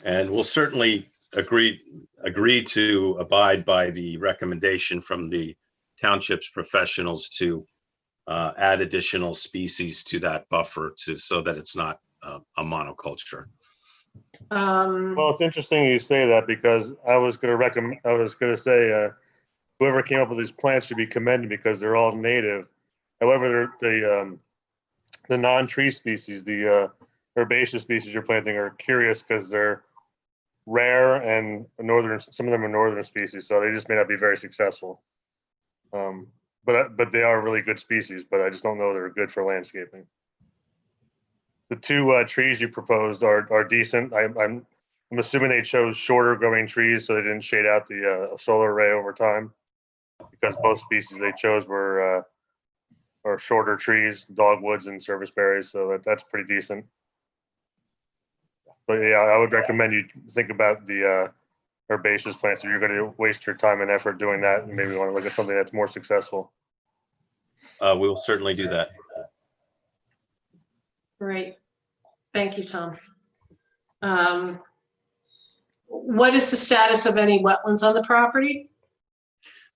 And we'll certainly agree to abide by the recommendation from the township's professionals to add additional species to that buffer so that it's not a monoculture. Well, it's interesting you say that because I was going to say whoever came up with these plants should be commended because they're all native. However, the non-tree species, the herbaceous species you're planting are curious because they're rare and some of them are northern species, so they just may not be very successful. But they are really good species, but I just don't know they're good for landscaping. The two trees you proposed are decent. I'm assuming they chose shorter growing trees so they didn't shade out the solar array over time, because most species they chose were shorter trees, dogwoods and service berries, so that's pretty decent. But yeah, I would recommend you think about the herbaceous plants. If you're going to waste your time and effort doing that, you maybe want to look at something that's more successful. We will certainly do that. Great. Thank you, Tom. What is the status of any wetlands on the property?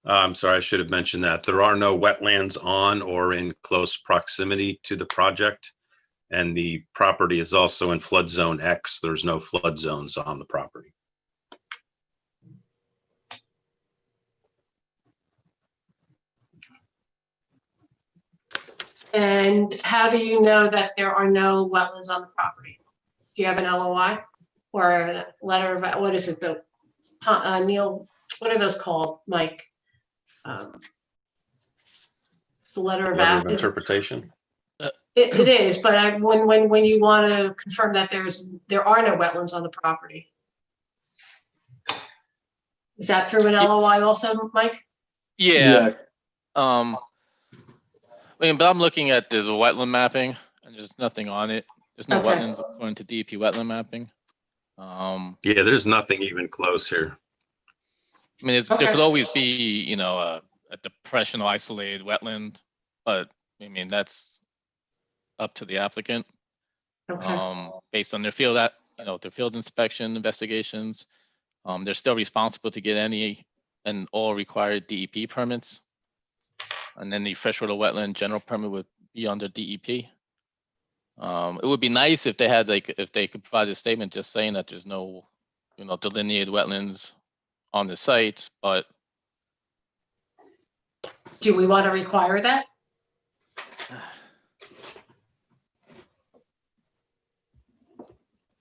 I'm sorry, I should have mentioned that. There are no wetlands on or in close proximity to the project. And the property is also in flood zone X. There's no flood zones on the property. And how do you know that there are no wetlands on the property? Do you have an LOI or a letter of, what is it, Neil, what are those called, Mike? The letter of Interpretation? It is, but when you want to confirm that there are no wetlands on the property. Is that through an LOI also, Mike? Yeah. I mean, but I'm looking at the wetland mapping and there's nothing on it. There's no wetlands according to DEP wetland mapping. Yeah, there's nothing even close here. I mean, there could always be, a depression or isolated wetland, but I mean, that's up to the applicant. Based on their field inspection investigations. They're still responsible to get any and all required DEP permits. And then the freshwater wetland general permit would be under DEP. It would be nice if they had if they could provide a statement just saying that there's no, delineated wetlands on the site, but. Do we want to require that?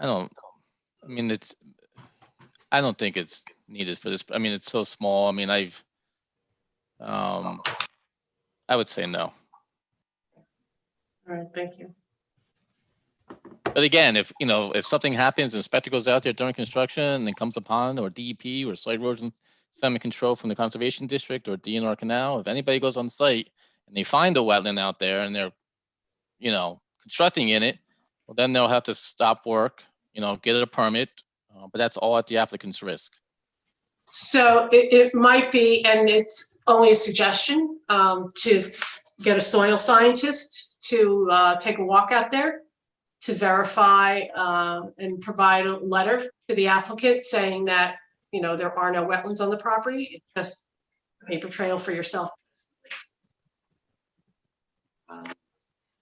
I don't think it's needed for this. I mean, it's so small. I mean, I would say no. All right, thank you. But again, if something happens, and inspector goes out there during construction and then comes upon, or DEP or site erosion sediment control from the conservation district or DNR canal, if anybody goes on site and they find a wetland out there and they're, constructing in it, well, then they'll have to stop work, get a permit, but that's all at the applicant's risk. So it might be, and it's only a suggestion, to get a soil scientist to take a walk out there to verify and provide a letter to the applicant saying that, there are no wetlands on the property. It's just a paper trail for yourself.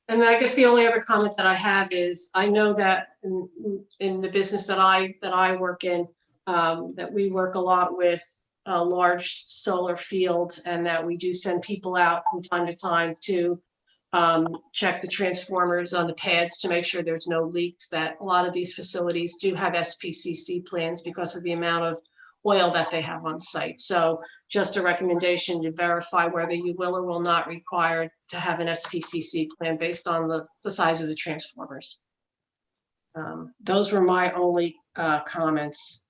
And I guess the only other comment that I have is I know that in the business that I work in, that we work a lot with large solar fields, and that we do send people out from time to time to check the transformers on the pads to make sure there's no leaks. That a lot of these facilities do have SPCC plans because of the amount of oil that they have on site. So just a recommendation to verify whether you will or will not require to have an SPCC plan based on the size of the transformers. Those were my only comments.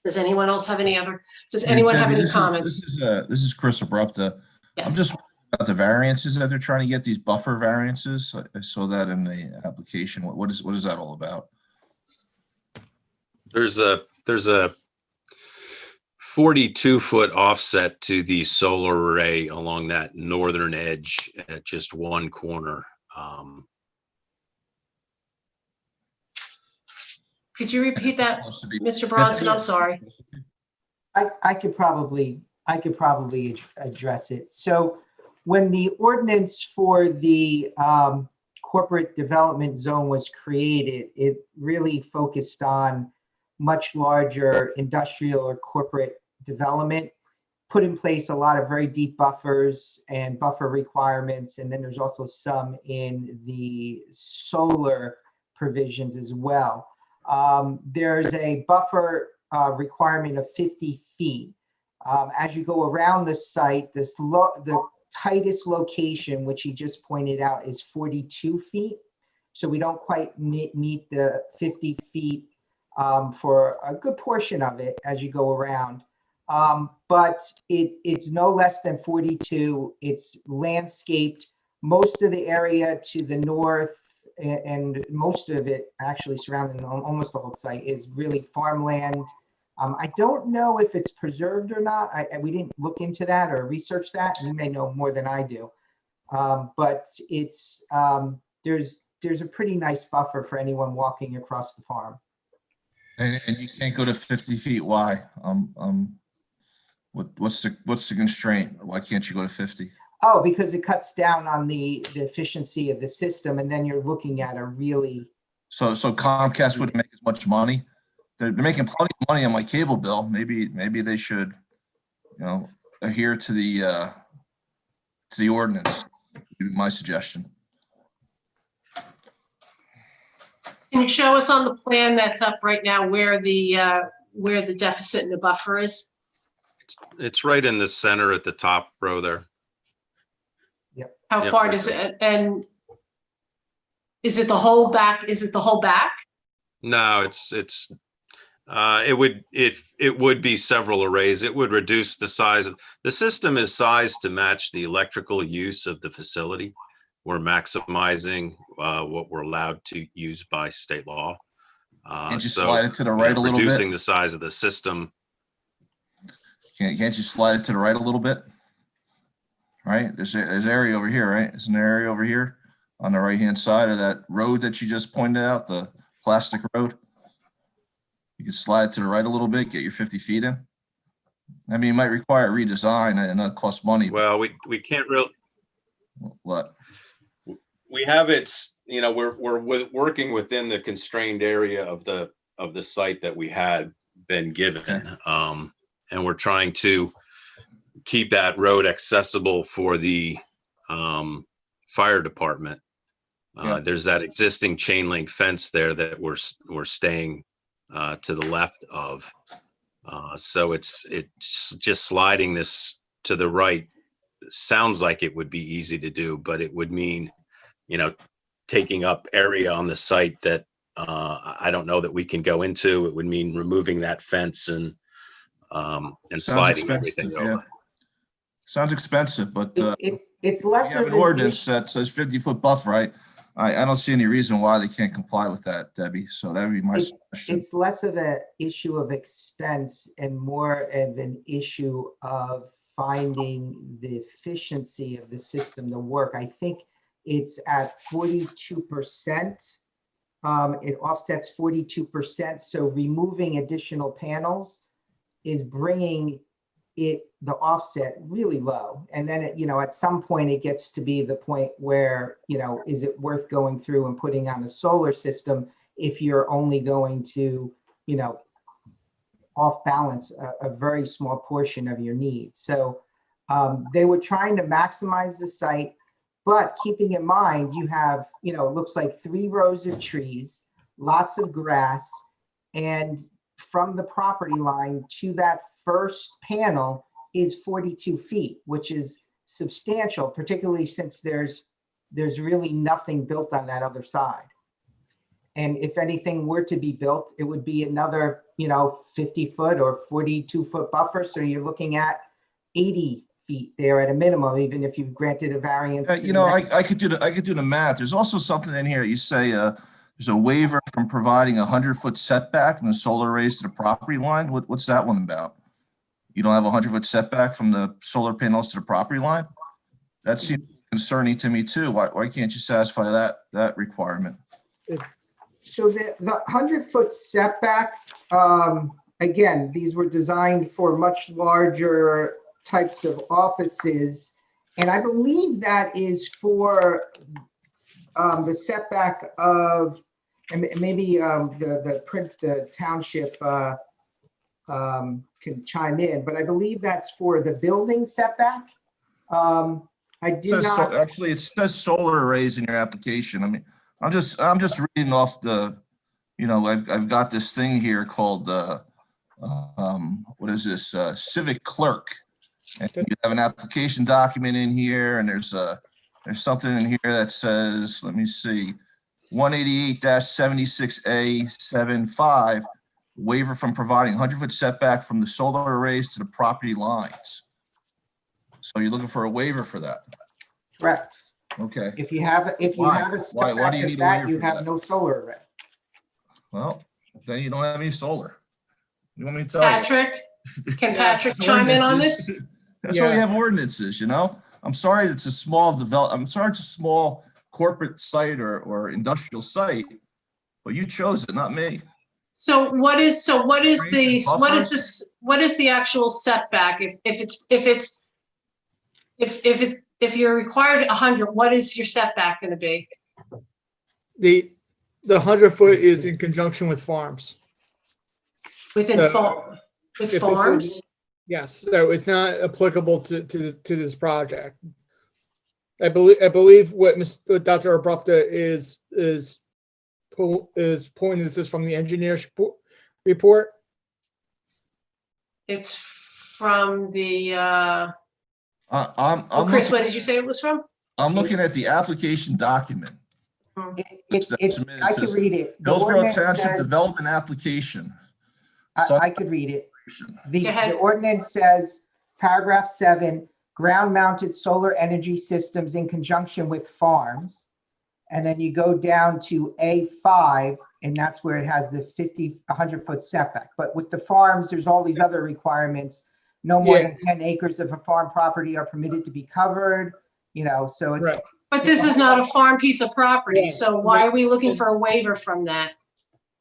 Does anyone else have any other, does anyone have any comments? This is Chris Abrupta. Yes. I'm just about the variances that they're trying to get, these buffer variances. I saw that in the application. What is that all about? There's a 42-foot offset to the solar array along that northern edge at just one corner. Could you repeat that, Supposed to be Mr. Bronson? I'm sorry. I could probably address it. So when the ordinance for the corporate development zone was created, it really focused on much larger industrial or corporate development, put in place a lot of very deep buffers and buffer requirements. And then there's also some in the solar provisions as well. There's a buffer requirement of 50 feet. As you go around the site, the tightest location, which he just pointed out, is 42 feet. So we don't quite meet the 50 feet for a good portion of it as you go around. But it's no less than 42. It's landscaped. Most of the area to the north and most of it actually surrounding almost the whole site is really farmland. I don't know if it's preserved or not. We didn't look into that or research that. You may know more than I do. But it's there's a pretty nice buffer for anyone walking across the farm. And you can't go to 50 feet. Why? What's the constraint? Why can't you go to 50? Oh, because it cuts down on the efficiency of the system, and then you're looking at a really. So Comcast wouldn't make as much money. They're making plenty of money on my cable bill. Maybe they should, adhere to the ordinance. Would be my suggestion. Can you show us on the plan that's up right now where the deficit in the buffer is? It's right in the center at the top row there. Yep. How Yep. far does it, and is it the whole back? Is it the whole back? No, it would be several arrays. It would reduce the size. The system is sized to match the electrical use of the facility. We're maximizing what we're allowed to use by state law. Can't you slide it to the right a little bit? Reducing the size of the system. Can't you slide it to the right a little bit? Right? There's area over here, right? Isn't there area over here on the right-hand side of that road that you just pointed out, the plastic road? You can slide it to the right a little bit, get your 50 feet in. I mean, it might require redesign and that costs money. Well, we can't really. What? We have we're working within the constrained area of the site that we had been given. Okay. And we're trying to keep that road accessible for the fire department. There's that existing chain link fence there that we're staying to the left of. So it's just sliding this to the right sounds like it would be easy to do, but it would mean, taking up area on the site that I don't know that we can go into. It would mean removing that fence and sliding everything over. Yeah. Sounds expensive, but it's less you have of an ordinance that says 50-foot buffer, right? I don't see any reason why they can't comply with that, Debbie. So that would be my suggestion. It's less of an issue of expense and more of an issue of finding the efficiency of the system to work. I think it's at 42%. It offsets 42%. So removing additional panels is bringing the offset really low. And then, at some point it gets to be the point where, is it worth going through and putting on a solar system if you're only going to, off balance a very small portion of your needs. So they were trying to maximize the site, but keeping in mind, you have, it looks like 3 rows of trees, lots of grass, and from the property line to that first panel is 42 feet, which is substantial, particularly since there's really nothing built on that other side. And if anything were to be built, it would be another, 50-foot or 42-foot buffer. So you're looking at 80 feet there at a minimum, even if you've granted a variance. I could do the math. There's also something in here. You say there's a waiver from providing 100-foot setback from the solar arrays to the property line. What's that one about? you don't have a 100-foot setback from the solar panels to the property line? That seems concerning to me too. Why can't you satisfy that requirement? So the 100-foot setback, again, these were designed for much larger types of offices. And I believe that is for the setback of, and maybe the township can chime in, but I believe that's for the building setback. I did not. Actually, it says solar arrays in your application. I mean, I'm just reading off the, I've got this thing here called, what is this? Civic Clerk. And you have an application document in here, and there's something in here that says, let me see, 188-76A75, waiver from providing 100-foot setback from the solar arrays to the property lines. So you're looking for a waiver for that? Correct. Okay. If you have a Why setback do you of need a that, waiver you for have that? no solar array. Well, then you don't have any solar. You want me to tell you? Patrick, can Patrick That's chime in on ordinances. this? That's why we have ordinances, I'm sorry it's a small I'm sorry it's a small corporate site or industrial site, but you chose it, not me. So what is the Buffers? what is the actual setback if you're required 100, what is your setback going to be? The 100-foot is in conjunction with farms. With If farms? Yes, so it's not applicable to this project. I believe what Dr. Abrupta is pointing, this is from the engineer's report. It's from the Chris, Looking, what did you say it was from? I'm looking at the application document. I could read it. The Hillsborough ordinance Township says- Development Application. I could read it. Go ahead. The ordinance says, paragraph 7, ground-mounted solar energy systems in conjunction with farms. And then you go down to A5, and that's where it has the 100-foot setback. But with the farms, there's all these other requirements. No more than 10 acres of a farm property are permitted to be covered, so it's. Right. But this is not a farm piece of property, Yeah. so why are we looking for a waiver from that?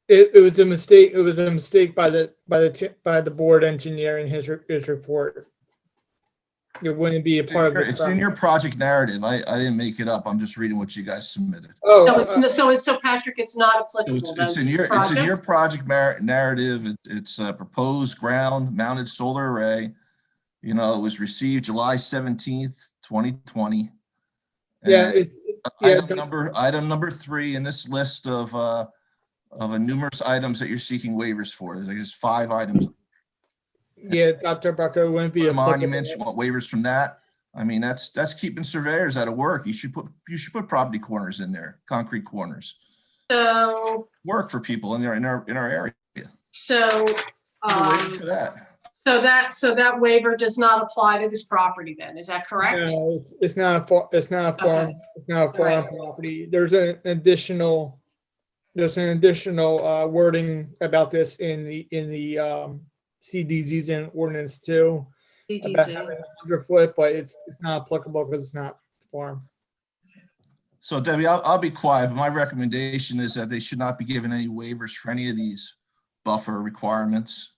It was a mistake. It was a mistake by the board engineer in his report. It wouldn't be a part of It's in your project narrative. I didn't make it up. I'm just reading what you guys submitted. So Patrick, it's not applicable. It's in your project narrative. It's a proposed ground mounted solar array. It was received July 17th, 2020. Yeah. Item number 3 in this list of numerous items that you're seeking waivers for. There's 5 items. Yeah, Dr. Bucko wouldn't be Monuments, you want waivers from that? I mean, that's keeping surveyors out of work. You should put property corners in there, concrete corners. So Work for people in our area. So For that. So that waiver does not apply to this property then, is that correct? No, it's not a farm. It's not a farm Right. property. There's an additional wording about this in the CDZs and ordinance too. About CDZ. having 100-foot, but it's not applicable because it's not farm. So Debbie, I'll be quiet, but my recommendation is that they should not be given any waivers for any of these buffer requirements.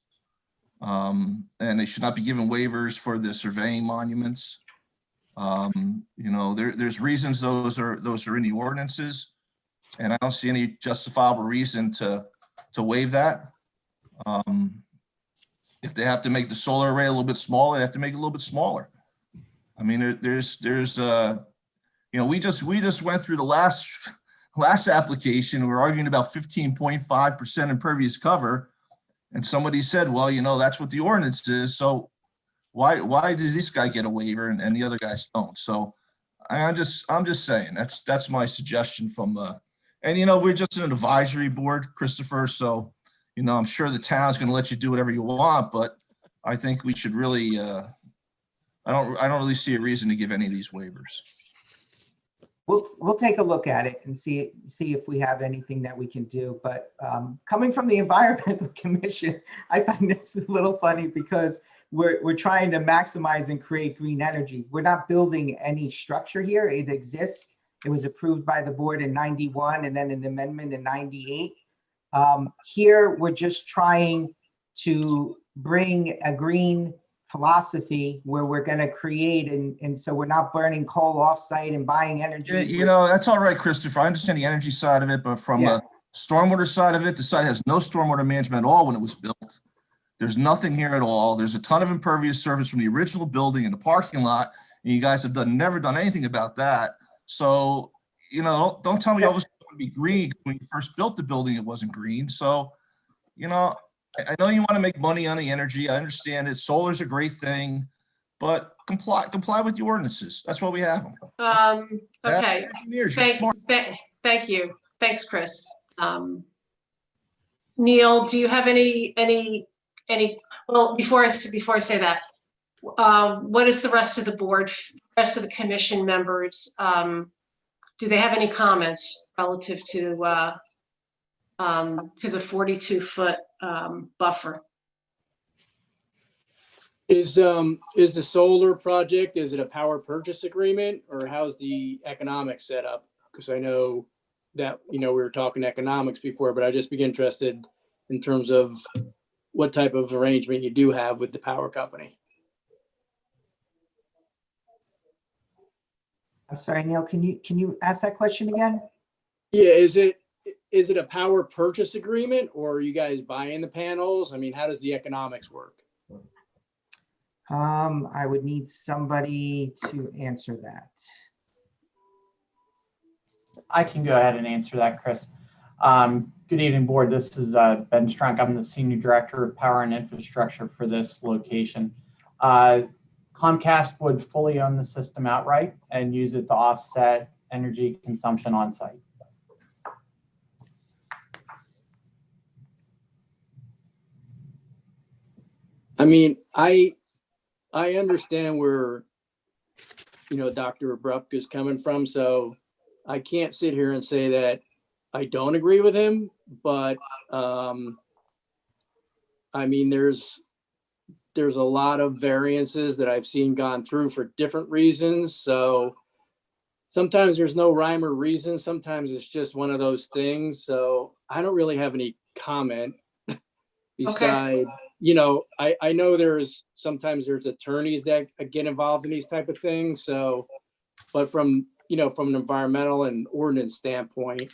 And they should not be given waivers for the surveying monuments. There's reasons those are in the ordinances, and I don't see any justifiable reason to waive that. If they have to make the solar array a little bit smaller, they have to make it a little bit smaller. I mean, we just went through the last application. We're arguing about 15.5% impervious cover. And somebody said, well, that's what the ordinance is. So why does this guy get a waiver and the other guys don't? So I'm just saying that's my suggestion from we're just an advisory board, Christopher. So, I'm sure the town's going to let you do whatever you want, but I think we should really, I don't really see a reason to give any of these waivers. We'll take a look at it and see if we have anything that we can do. But coming from the Environmental Commission, I find this a little funny because we're trying to maximize and create green energy. We're not building any structure here. It exists. It was approved by the board in 91 and then an amendment in 98. Here, we're just trying to bring a green philosophy where we're going to create, and so we're not burning coal offsite and buying energy. Yeah, you know, that's all right, Christopher. I understand the energy side of it, but from Yeah. the stormwater side of it, the site has no stormwater management at all when it was built. There's nothing here at all. There's a ton of impervious surface from the original building in the parking lot, and you guys have never done anything about that. So, you know, don't tell me all this is going to be green. When you first built the building, it wasn't green. So, you know, I know you want to make money on the energy. I understand it. Solar's a great thing, but comply with the ordinances. That's why we have them. Okay, Engineers, you're smart. thank you. Thanks, Chris. Neil, do you have any, well, before I say that, what is the rest of the board, rest of the commission members, do they have any comments relative to the 42-foot buffer? Is the solar project, is it a power purchase agreement, or how's the economics set up? Because I know that, you know, we were talking economics before, but I'd just be interested in terms of what type of arrangement you do have with the power company. I'm sorry, Neil, can you ask that question again? Yeah, is it a power purchase agreement, or are you guys buying the panels? I mean, how does the economics work? I would need somebody to answer that. I can go ahead and answer that, Chris. Good evening, board. This is Ben Strunk. I'm the Senior Director of Power and Infrastructure for this location. Comcast would fully own the system outright and use it to offset energy consumption on site. I mean, I understand where, you know, Dr. Abrupt is coming from, so I can't sit here and say that I don't agree with him, but I mean, there's a lot of variances that I've seen gone through for different reasons. So sometimes there's no rhyme or reason. Sometimes it's just one of those things. So I don't really have any comment beside, you know, I know sometimes there's attorneys that get involved in these type of things. So, but from, you know, from an environmental and ordinance standpoint,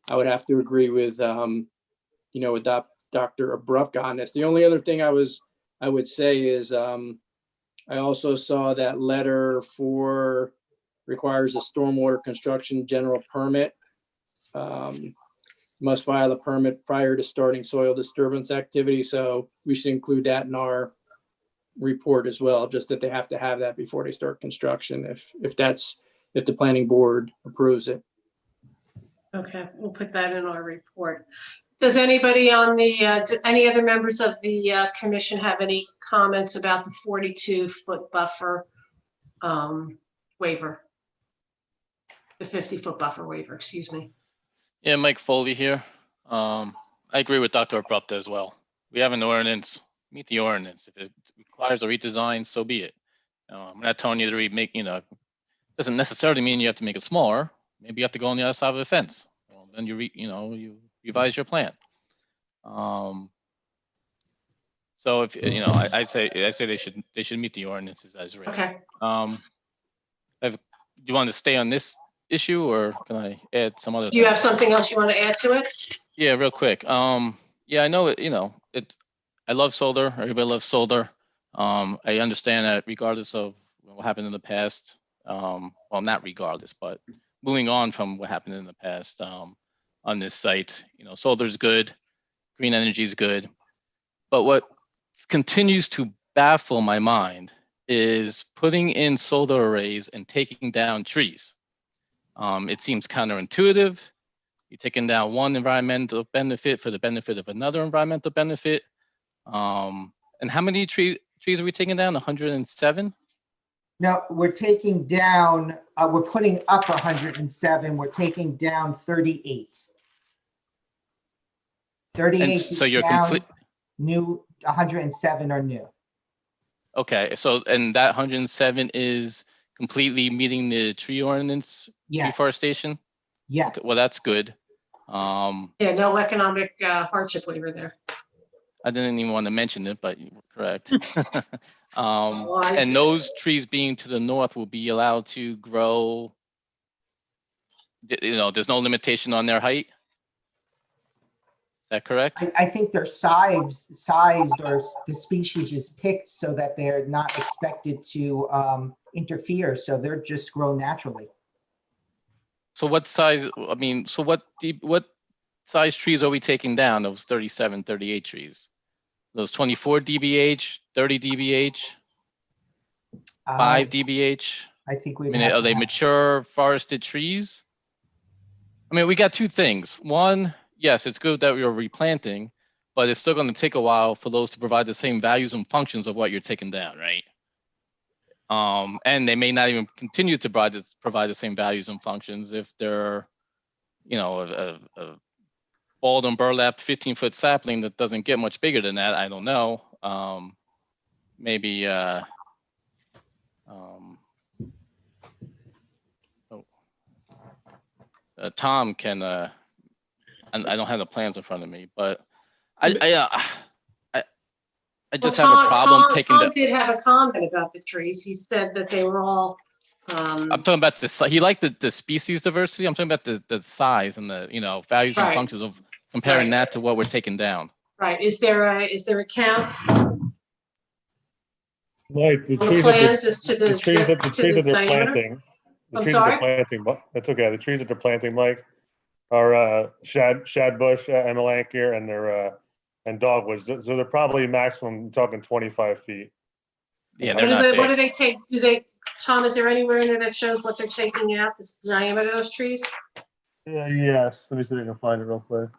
I would have to agree with, you know, with Dr. Abrupt on this. The only other thing I would say is I also saw that letter requires a stormwater construction general permit. Must file a permit prior to starting soil disturbance activity. So we should include that in our report as well, just that they have to have that before they start construction if the planning board approves it. Okay, we'll put that in our report. Does anybody on any other members of the commission have any comments about the 42-foot buffer waiver? The 50-foot buffer waiver, excuse me. Yeah, Mike Foley here. I agree with Dr. Abrupt as well. We have an ordinance, meet the ordinance. If it requires a redesign, so be it. I'm not telling you to remake, you know, doesn't necessarily mean you have to make it smaller. Maybe you have to go on the other side of the fence. Well, then you revise your plan. So if you know, I say they should meet the ordinances as written. Okay. Do you want to stay on this issue, or can I add some other? Do you have something else you want to add to it? Yeah, real quick. Yeah, I know it. You know, I love solar. Everybody loves solar. I understand that regardless of what happened in the past. Well, not regardless, but moving on from what happened in the past on this site, you know, solar's good, green energy is good, but what continues to baffle my mind is putting in solar arrays and taking down trees. It seems counterintuitive. You're taking down one environmental benefit for the benefit of another environmental benefit. And how many trees are we taking down? 107? No, we're taking down, we're putting up 107, we're taking down 38. 38 And so you're down, complete. new, 107 are new. Okay, so, and that 107 is completely meeting the tree ordinance Yes, reforestation? yes. Okay, well, that's good. Yeah, no economic hardship waiver there. I didn't even want to mention it, but you were correct. Well, And those trees being to the north will be allowed to grow, there's no limitation on their height? Is that correct? I think they're sized or the species is picked so that they're not expected to interfere. So they're just grow naturally. So what size, I mean, so what size trees are we taking down? Those 37, 38 trees? Those 24 dBH, 30 dBH, 5 dBH? I think I we mean, are they mature forested trees? I mean, we got two things. One, yes, it's good that we are replanting, but it's still going to take a while for those to provide the same values and functions of what you're taking down, right? And they may not even continue to provide the same values and functions if they're, a bald and burlapped 15-foot sapling that doesn't get much bigger than that. I don't know. Maybe. Tom can. I don't have the plans in front of me, but I just have a problem taking Tom did have a comment about the trees. He said that they were all. I'm talking about this. He liked the species diversity. I'm talking about the size and the values and Right. functions of comparing that to what we're taking down. Right. Is there a count? Mike, the On the trees plans as to the trees that to the they're diameter? planting. The I'm trees that sorry? they're planting, that's okay. The trees that they're planting, Mike, are shad bush, amelanchier, and they're and dogwoods. So they're probably maximum talking 25 feet. Yeah, What they're do not they, big. what do they take? Tom, is there anywhere in there that shows what they're taking out, the diameter of those trees? Yes. Let me see if I can find it real quick.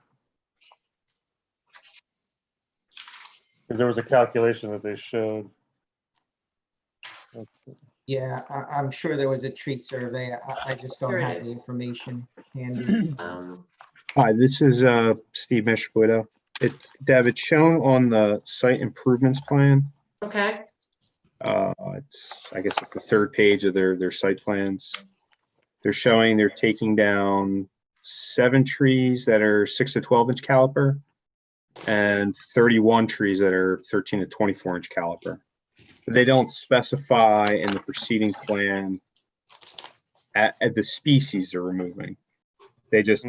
Because there was a calculation that they showed. Yeah, I'm sure there was a tree survey. I just don't Here it have the is. information handy. Hi, this is Steve Mishkwito. Deb, it's shown on the site improvements plan. Okay. I guess it's the third page of their site plans. They're showing they're taking down 7 trees that are 6 to 12 inch caliper and 31 trees that are 13 to 24 inch caliper. They don't specify in the preceding plan at the species they're removing. They just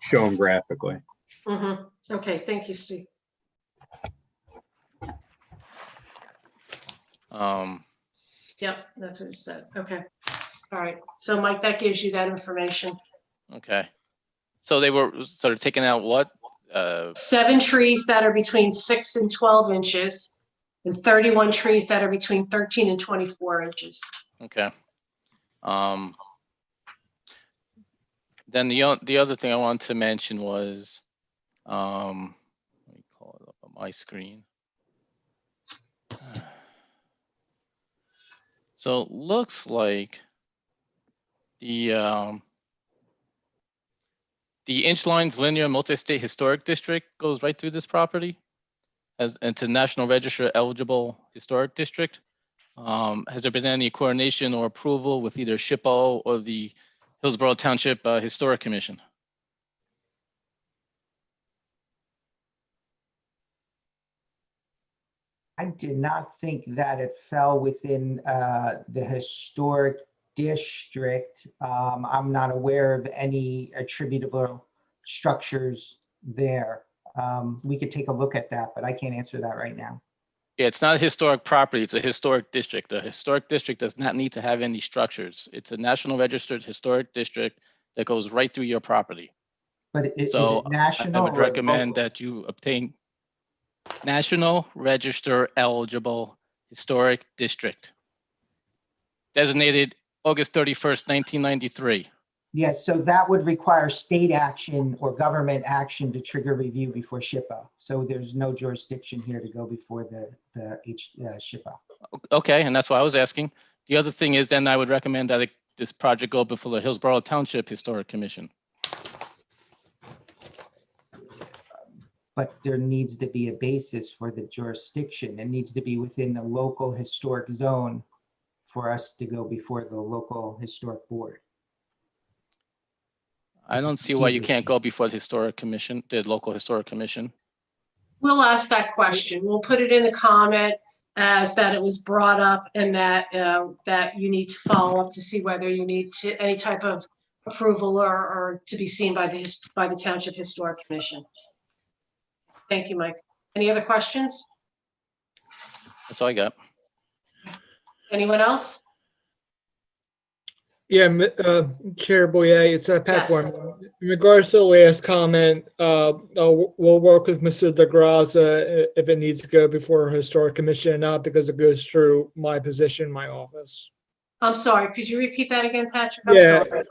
show them graphically. Mm-hmm. Okay, thank you, Steve. Yep, that's what it said. Okay. All right. So Mike, that gives you that information. Okay. So they were sort of taking out what? 7 trees that are between 6 and 12 inches and 31 trees that are between 13 and 24 inches. Okay. Then the other thing I wanted to mention was, let me call it up on my screen. So it looks like the Inch Lines Linear Multi-State Historic District goes right through this property as into National Register eligible historic district. Has there been any coordination or approval with either SHPO or the Hillsborough Township Historic Commission? I did not think that it fell within the historic district. I'm not aware of any attributable structures there. We could take a look at that, but I can't answer that right now. Yeah, it's not a historic property, it's a historic district. A historic district does not need to have any structures. It's a National Registered Historic District that goes right through your property. But is So it national? I would recommend that you obtain National Register Eligible Historic District, designated August 31st, 1993. Yes, so that would require state action or government action to trigger review before SHPO. So there's no jurisdiction here to go before the SHPO. Okay, and that's why I was asking. The other thing is then I would recommend that this project go before the Hillsborough Township Historic Commission. but there needs to be a basis for the jurisdiction. It needs to be within the local historic zone for us to go before the local historic board. I don't see why you can't go before the historic commission, the local historic commission. We'll ask that question. We'll put it in the comment as that it was brought up and that that you need to follow up to see whether you need to any type of approval or to be seen by the Township Historic Commission. Thank you, Mike. Any other questions? That's all I got. Anyone else? Yeah, Chair Boyer, it's Pat Yes. Gorman. In regards to the last comment, we'll work with Mr. DeGraza if it needs to go before a historic commission, not because it goes through my position, my office. I'm sorry, could you repeat that again, Patrick? I'm Yeah, sorry.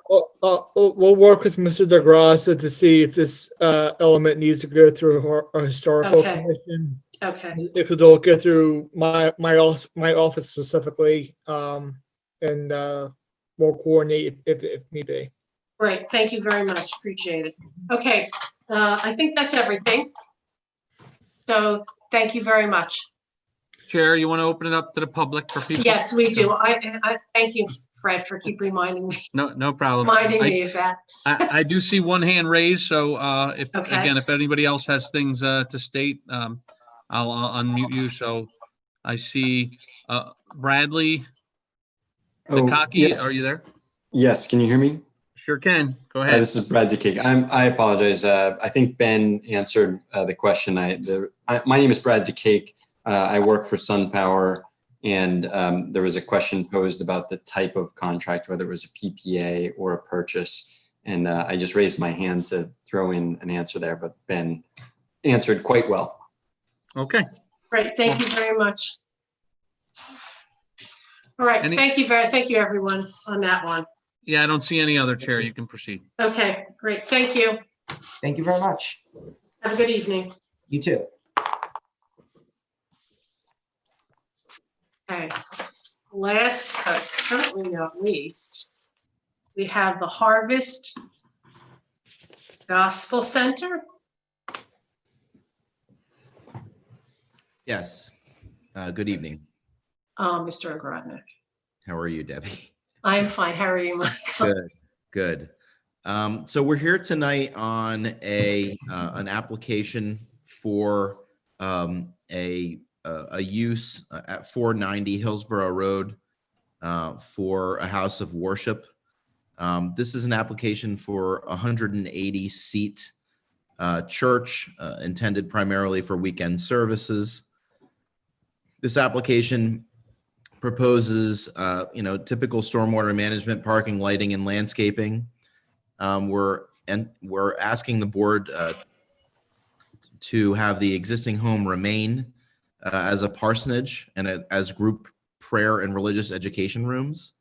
we'll work with Mr. DeGraza to see if this element needs to go through a historical Okay. commission. Okay, If it'll go through my office specifically, and we'll coordinate if need be. great. Thank you very much. Appreciate it. Okay, I think that's everything. So thank you very much. Chair, you want to open it up to the public for people? Yes, we do. I thank you, Fred, for keep reminding me, No problem. reminding me of that. I do see one hand raised, so if, Okay. again, if anybody else has things to state, I'll unmute you. So I see Bradley Dakaki, yes. are you there? Yes, can you hear me? Sure can. Go ahead. This is Brad DeCake. I apologize. I think Ben answered the question. My name is Brad DeCake. I work for SunPower, and there was a question posed about the type of contract, whether it was a PPA or a purchase. And I just raised my hand to throw in an answer there, but Ben answered quite well. Okay. Great, thank you very much. All right, thank you everyone on that one. Yeah, I don't see any other, Chair. You can proceed. Okay, great, thank you. Thank you very much. Have a good evening. You too. Okay, last but certainly not least, we have the Harvest Gospel Center. Yes. Good evening. Mr. Ogrodnik. How are you, Debbie? I'm fine. How are you, Michael? Good. So we're here tonight on an application for a use at 490 Hillsborough Road for a house of worship. This is an application for 180 seat church intended primarily for weekend services. This application proposes, typical stormwater management, parking, lighting, and landscaping. We're asking the board to have the existing home remain as a parsonage and as group prayer and religious education rooms.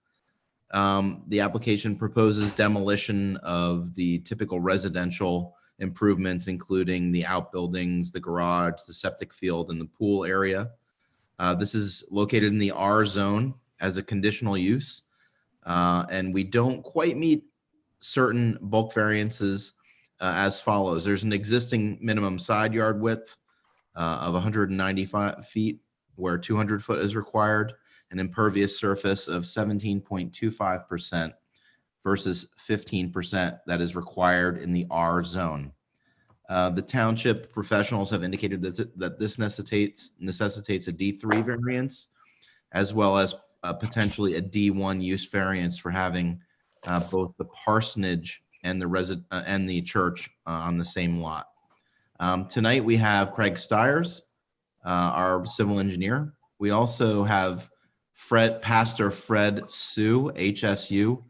The application proposes demolition of the typical residential improvements, including the outbuildings, the garage, the septic field, and the pool area. This is located in the R zone as a conditional use, and we don't quite meet certain bulk variances as follows. There's an existing minimum side yard width of 195 feet where 200 foot is required, an impervious surface of 17.25% versus 15% that is required in the R zone. The township professionals have indicated that this necessitates a D3 variance, as well as potentially a D1 use variance for having both the parsonage and the church on the same lot. Tonight we have Craig Stiers, our civil engineer. We also have Pastor Fred Sue, HSU,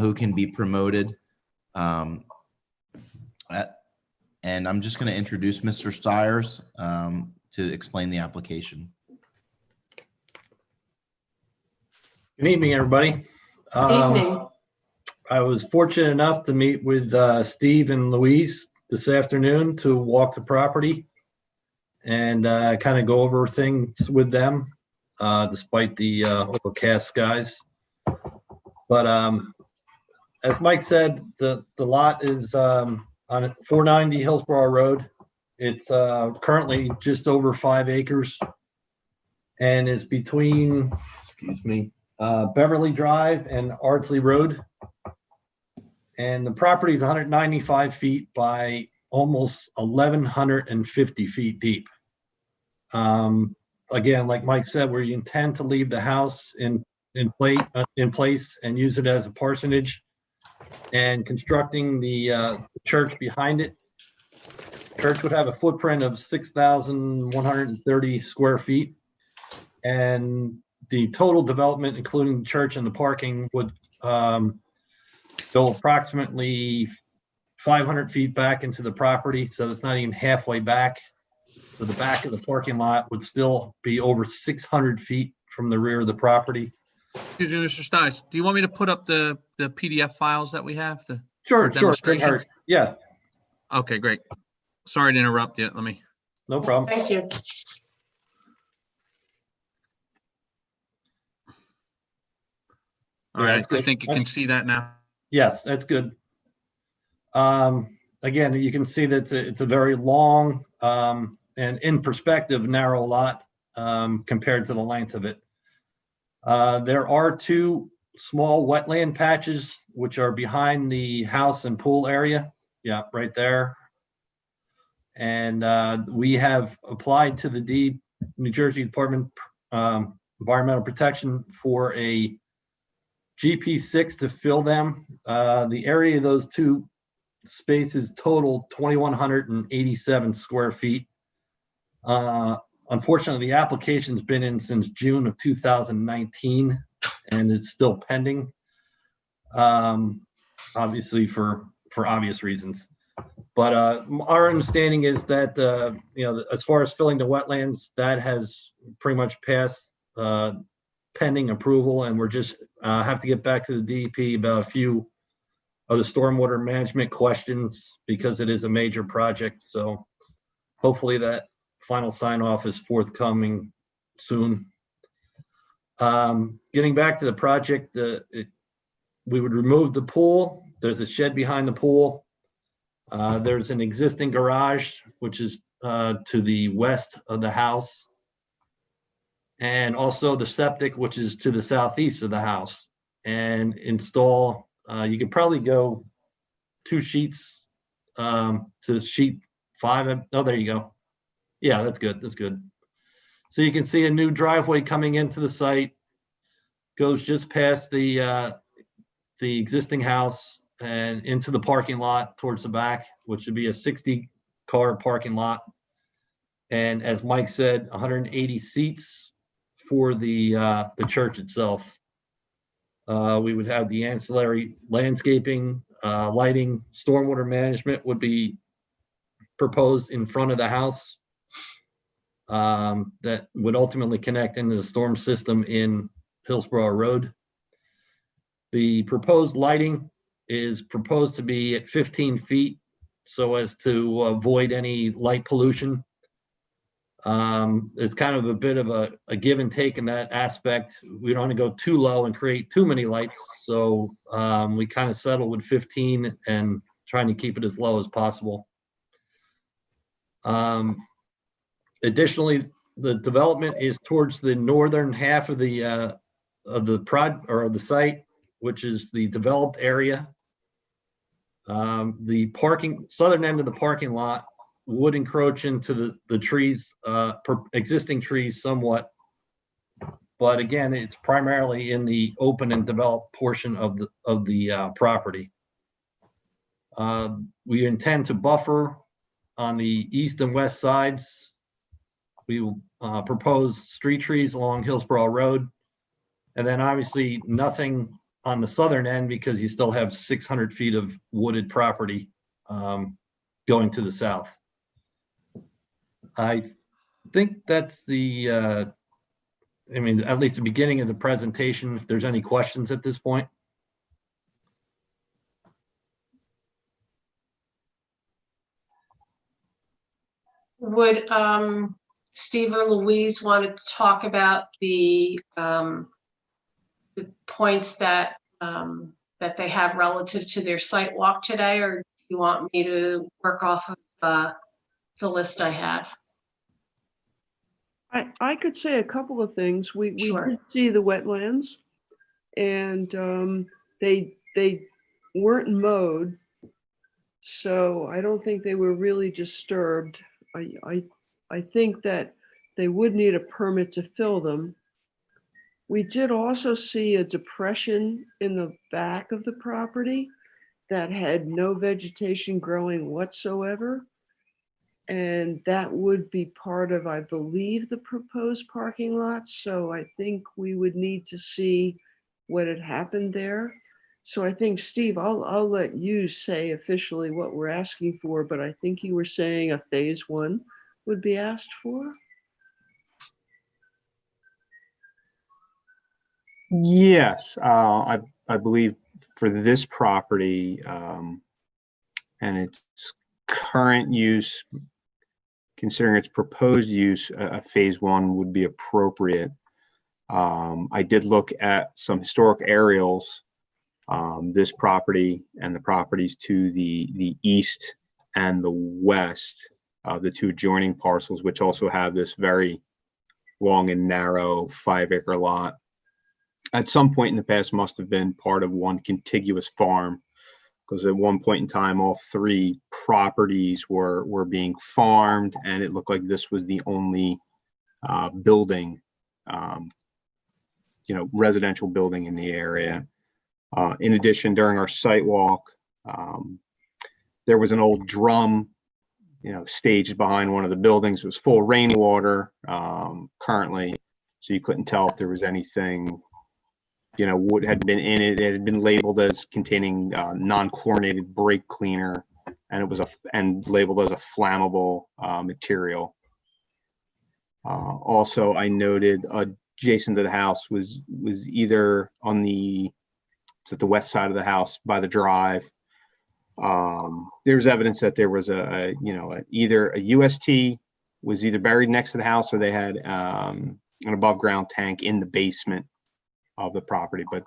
who can be promoted. And I'm just going to introduce Mr. Stiers to explain the application. Good evening, everybody. Evening. I was fortunate enough to meet with Steve and Louise this afternoon to walk the property and kind of go over things with them, despite the overcast skies. But as Mike said, the lot is on 490 Hillsborough Road. It's currently just over 5 acres and is between, excuse me, Beverly Drive and Ardsley Road. And the property is 195 feet by almost 1,150 feet deep. Again, like Mike said, we intend to leave the house in place and use it as a parsonage, and constructing the church behind it. Church would have a footprint of 6,130 square feet, and the total development, including the church and the parking, would go approximately 500 feet back into the property, so it's not even halfway back. So the back of the parking lot would still be over 600 feet from the rear of the property. Excuse me, Mr. Stice, do you want me to put up the PDF files that we have? Sure, demonstration? couldn't hurt. Yeah, Okay, great. Sorry to interrupt you. Let me. no problem. Thank you. All Yeah, right, that's good. I think you can see that now. Yes, that's good. Again, you can see that it's a very long and in perspective narrow lot compared to the length of it. There are 2 small wetland patches which are behind the house and pool area. Yeah, right there. And we have applied to the New Jersey Department Environmental Protection for a GP6 to fill them. The area of those 2 spaces total 2,187 square feet. Unfortunately, the application's been in since June of 2019, and it's still pending. Obviously for obvious reasons. But our understanding is that as far as filling the wetlands, that has pretty much passed pending approval, and we're just have to get back to the DEP about a few of the stormwater management questions because it is a major project. So hopefully that final sign off is forthcoming soon. Getting back to the project, we would remove the pool. There's a shed behind the pool. There's an existing garage, which is to the west of the house. And also the septic, which is to the southeast of the house. And install, you could probably go 2 sheets to sheet 5. Oh, there you go. Yeah, that's good. That's good. So you can see a new driveway coming into the site, goes just past the existing house and into the parking lot towards the back, which would be a 60-car parking lot. And as Mike said, 180 seats for the church itself. We would have the ancillary landscaping, lighting, stormwater management would be proposed in front of the house. That would ultimately connect into the storm system in Hillsborough Road. The proposed lighting is proposed to be at 15 feet so as to avoid any light pollution. It's kind of a bit of a give and take in that aspect. We don't want to go too low and create too many lights. So we kind of settle with 15 and trying to keep it as low as possible. Additionally, the development is towards the northern half of the site, which is the developed area. The southern end of the parking lot would encroach into the trees, existing trees somewhat. But again, it's primarily in the open and developed portion of the property. We intend to buffer on the east and west sides. We will propose street trees along Hillsborough Road. And then obviously nothing on the southern end because you still have 600 feet of wooded property going to the south. I think that's at least the beginning of the presentation. If there's any questions at this point. Would Steve or Louise want to talk about the points that they have relative to their site walk today, or do you want me to work off of the list I have. I could say a couple of things. We Sure. did see the wetlands, and they weren't mowed, so I don't think they were really disturbed. I think that they would need a permit to fill them. We did also see a depression in the back of the property that had no vegetation growing whatsoever. And that would be part of, I believe, the proposed parking lot. So I think we would need to see what had happened there. So I think, Steve, I'll let you say officially what we're asking for, but I think you were saying a phase 1 would be asked for. Yes, I believe for this property and its current use, considering its proposed use, a phase 1 would be appropriate. I did look at some historic aerials, this property and the properties to the east and the west, the two adjoining parcels, which also have this very long and narrow 5-acre lot. At some point in the past must have been part of one contiguous farm, because at one point in time, all 3 properties were being farmed, and it looked like this was the only building, residential building in the area. In addition, during our site walk, there was an old drum, staged behind one of the buildings. It was full of rainwater currently, so you couldn't tell if there was anything, what had been in it. It had been labeled as containing non-chlorinated brake cleaner, and it was and labeled as a flammable material. Also, I noted adjacent to the house was either on it's at the west side of the house by the drive. There's evidence that there was either a UST was either buried next to the house, or they had an above ground tank in the basement of the property, but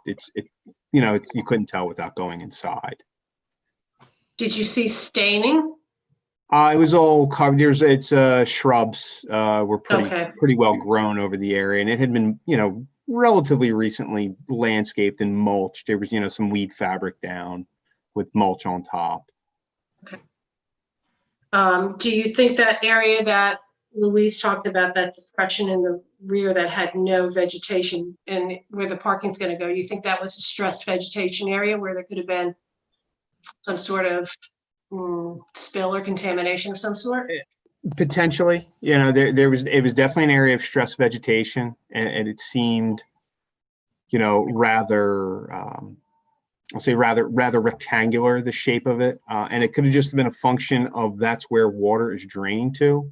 you couldn't tell without going inside. Did you see staining? It was all covered. It's shrubs were pretty well grown over the area, and it had been relatively recently landscaped and mulched. There was some weed fabric down with mulch on top. Okay. Do you think that area that Louise talked about, that depression in the rear that had no vegetation and where the parking's going to go, you think that was a stressed vegetation area where there could have been some sort of spill or contamination of some sort? Potentially, it was definitely an area of stressed vegetation, and it seemed, rather, I'll say rather rectangular, the shape of it, and it could have just been a function of that's where water is draining to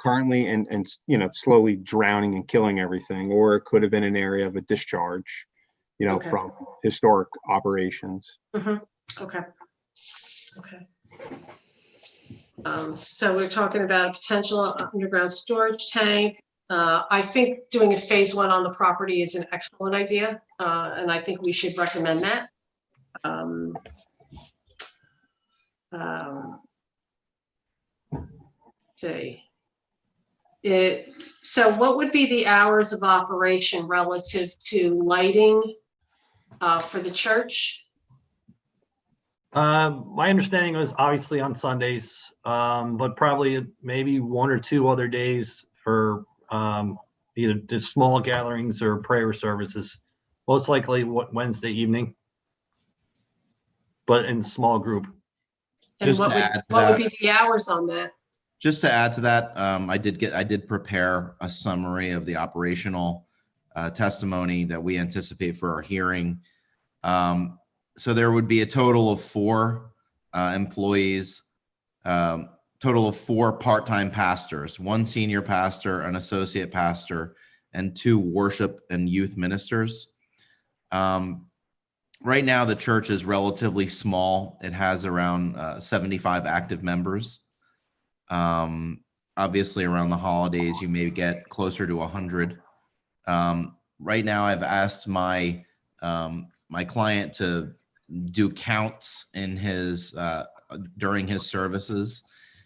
currently, and slowly drowning and killing everything, or it could have been an area of a discharge, from historic operations. Okay. So we're talking about a potential underground storage tank. I think doing a phase 1 on the property is an excellent idea, and I think we should recommend that. So what would be the hours of operation relative to lighting for the church? My understanding was obviously on Sundays, but probably maybe 1 or 2 other days for either just small gatherings or prayer services. Most likely Wednesday evening, but in small group. And what would be the hours on that? Just to add to that, I did prepare a summary of the operational testimony that we anticipate for our hearing. So there would be a total of 4 employees, total of 4 part-time pastors, 1 senior pastor, an associate pastor, and 2 worship and youth ministers. Right now, the church is relatively small. It has around 75 active members. Obviously, around the holidays, you may get closer to 100. Right now, I've asked my client to do counts in his during his services,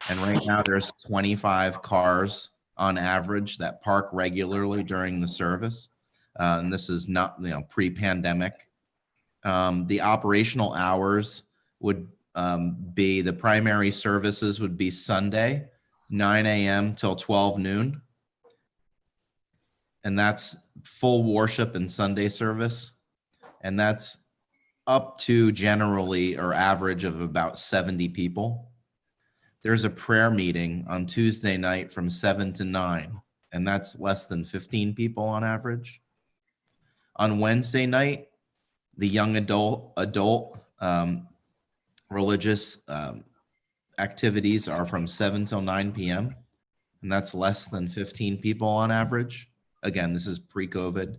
And right now there's 25 cars on average that park regularly during the service. And this is not, pre-pandemic. The operational hours would be, the primary services would be Sunday, 9 a.m. till 12 noon. And that's full worship and Sunday service. And that's up to generally or average of about 70 people. There's a prayer meeting on Tuesday night from 7 to 9, and that's less than 15 people on average. On Wednesday night, the young adult religious activities are from 7 till 9 p.m., and that's less than 15 people on average. Again, this is pre-COVID.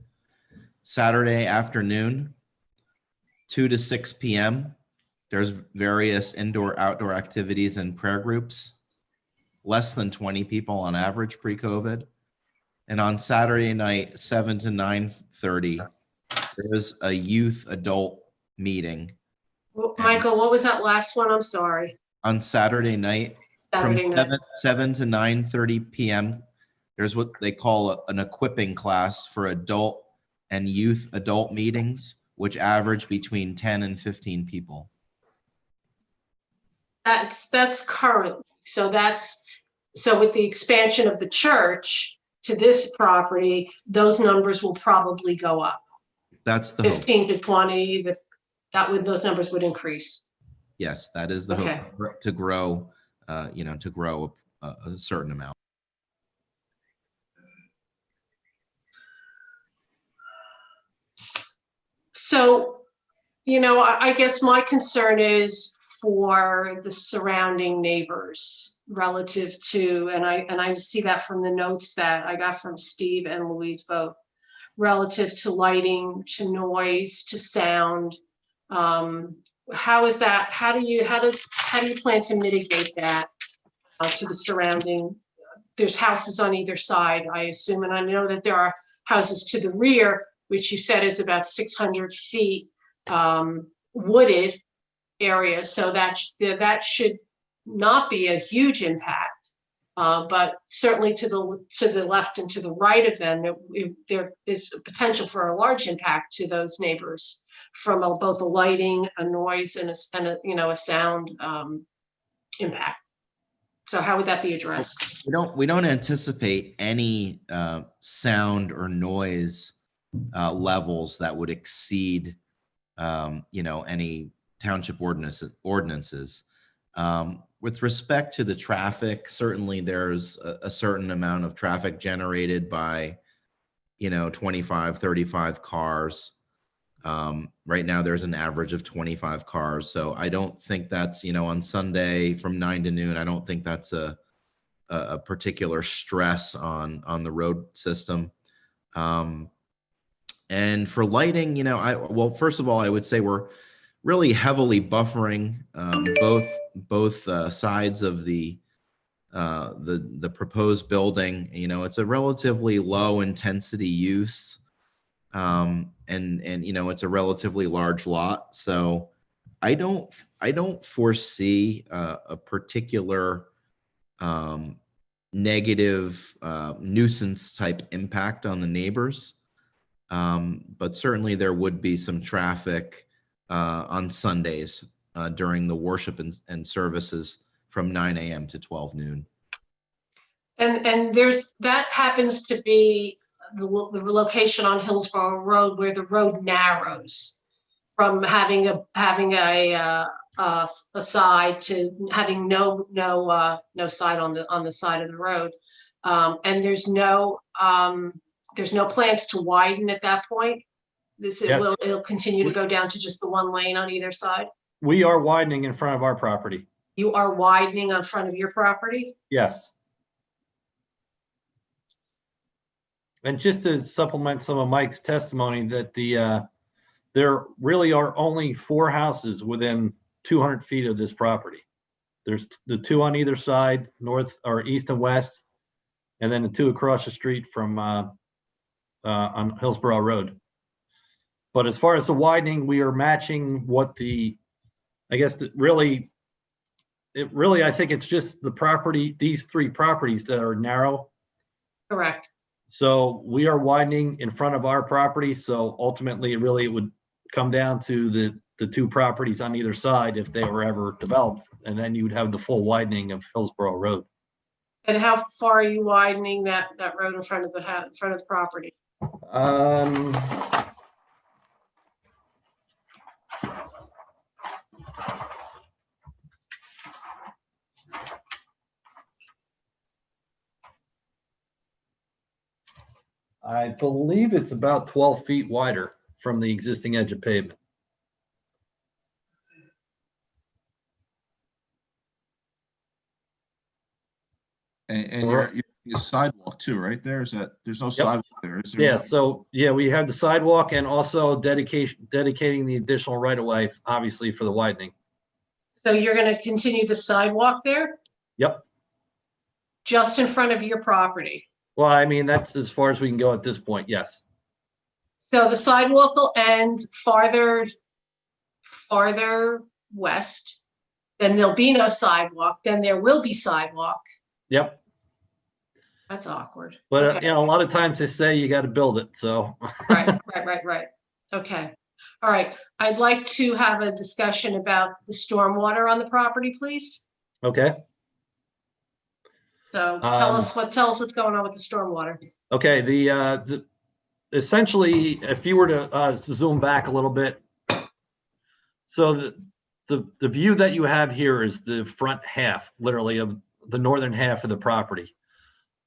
Saturday afternoon, 2 to 6 p.m., there's various indoor-outdoor activities and prayer groups, less than 20 people on average pre-COVID. And on Saturday night, 7 to 9:30, there's a youth adult meeting. Michael, what was that last one? I'm sorry. On Saturday night, Saturday from night. 7 to 9:30 p.m., there's what they call an equipping class for adult and youth adult meetings, which average between 10 and 15 people. That's current. So with the expansion of the church to this property, those numbers will probably go up. That's the hope. 15 to 20, those numbers would increase. Yes, that is the Okay. hope, to grow, to grow a certain amount. So, I guess my concern is for the surrounding neighbors relative to, and I see that from the notes that I got from Steve and Louise both, relative to lighting, to noise, to sound. How is that? How do you plan to mitigate that to the surrounding? There's houses on either side, I assume, and I know that there are houses to the rear, which you said is about 600 feet wooded area, so that should not be a huge impact. But certainly to the left and to the right of them, there is a potential for a large impact to those neighbors from both a lighting, a noise, and a sound impact. So how would that be addressed? We don't anticipate any sound or noise levels that would exceed any township ordinances. With respect to the traffic, certainly there's a certain amount of traffic generated by 25, 35 cars. Right now there's an average of 25 cars, so I don't think that's on Sunday from 9 to noon. I don't think that's a particular stress on the road system. And for lighting, well, first of all, I would say we're really heavily buffering both sides of the proposed building. It's a relatively low intensity use, and it's a relatively large lot. So I don't foresee a particular negative nuisance type impact on the neighbors. But certainly there would be some traffic on Sundays during the worship and services from 9 a.m. to 12 noon. And that happens to be the location on Hillsborough Road where the road narrows from having a side to having no side on the side of the road, and there's no plans to widen at that point. It'll continue to go down to just the one lane on either side. We are widening in front of our property. You are widening on front of your property? Yes. And just to supplement some of Mike's testimony, that there really are only 4 houses within 200 feet of this property. There's the 2 on either side, north or east and west, and then the 2 across the street from on Hillsborough Road. But as far as the widening, we are matching what really it really, I think it's just the property, these three properties that are narrow. Correct. So we are widening in front of our property. So ultimately, really, it would come down to the two properties on either side if they were ever developed. And then you would have the full widening of Hillsborough Road. And how far are you widening that road in front of the in front of the property? I believe it's about 12 feet wider from the existing edge of pavement. And your sidewalk too, right there? Is that, there's no sidewalk there, is there? Yeah, so, yeah, we have the sidewalk and also dedicating the additional right of way, obviously, for the widening. So you're going to continue the sidewalk there, Yep. just in front of your property? Well, I mean, that's as far as we can go at this point, yes. So the sidewalk will end farther west, then there'll be no sidewalk, then there will be sidewalk. Yep. That's awkward. But, Okay. you know, a lot of times they say you got to build it, so. Right. Okay. All right. I'd like to have a discussion about the stormwater on the property, please. Okay. So tell us what's going on with the stormwater. Okay, the essentially, if you were to zoom back a little bit, so the view that you have here is the front half, literally, of the northern half of the property.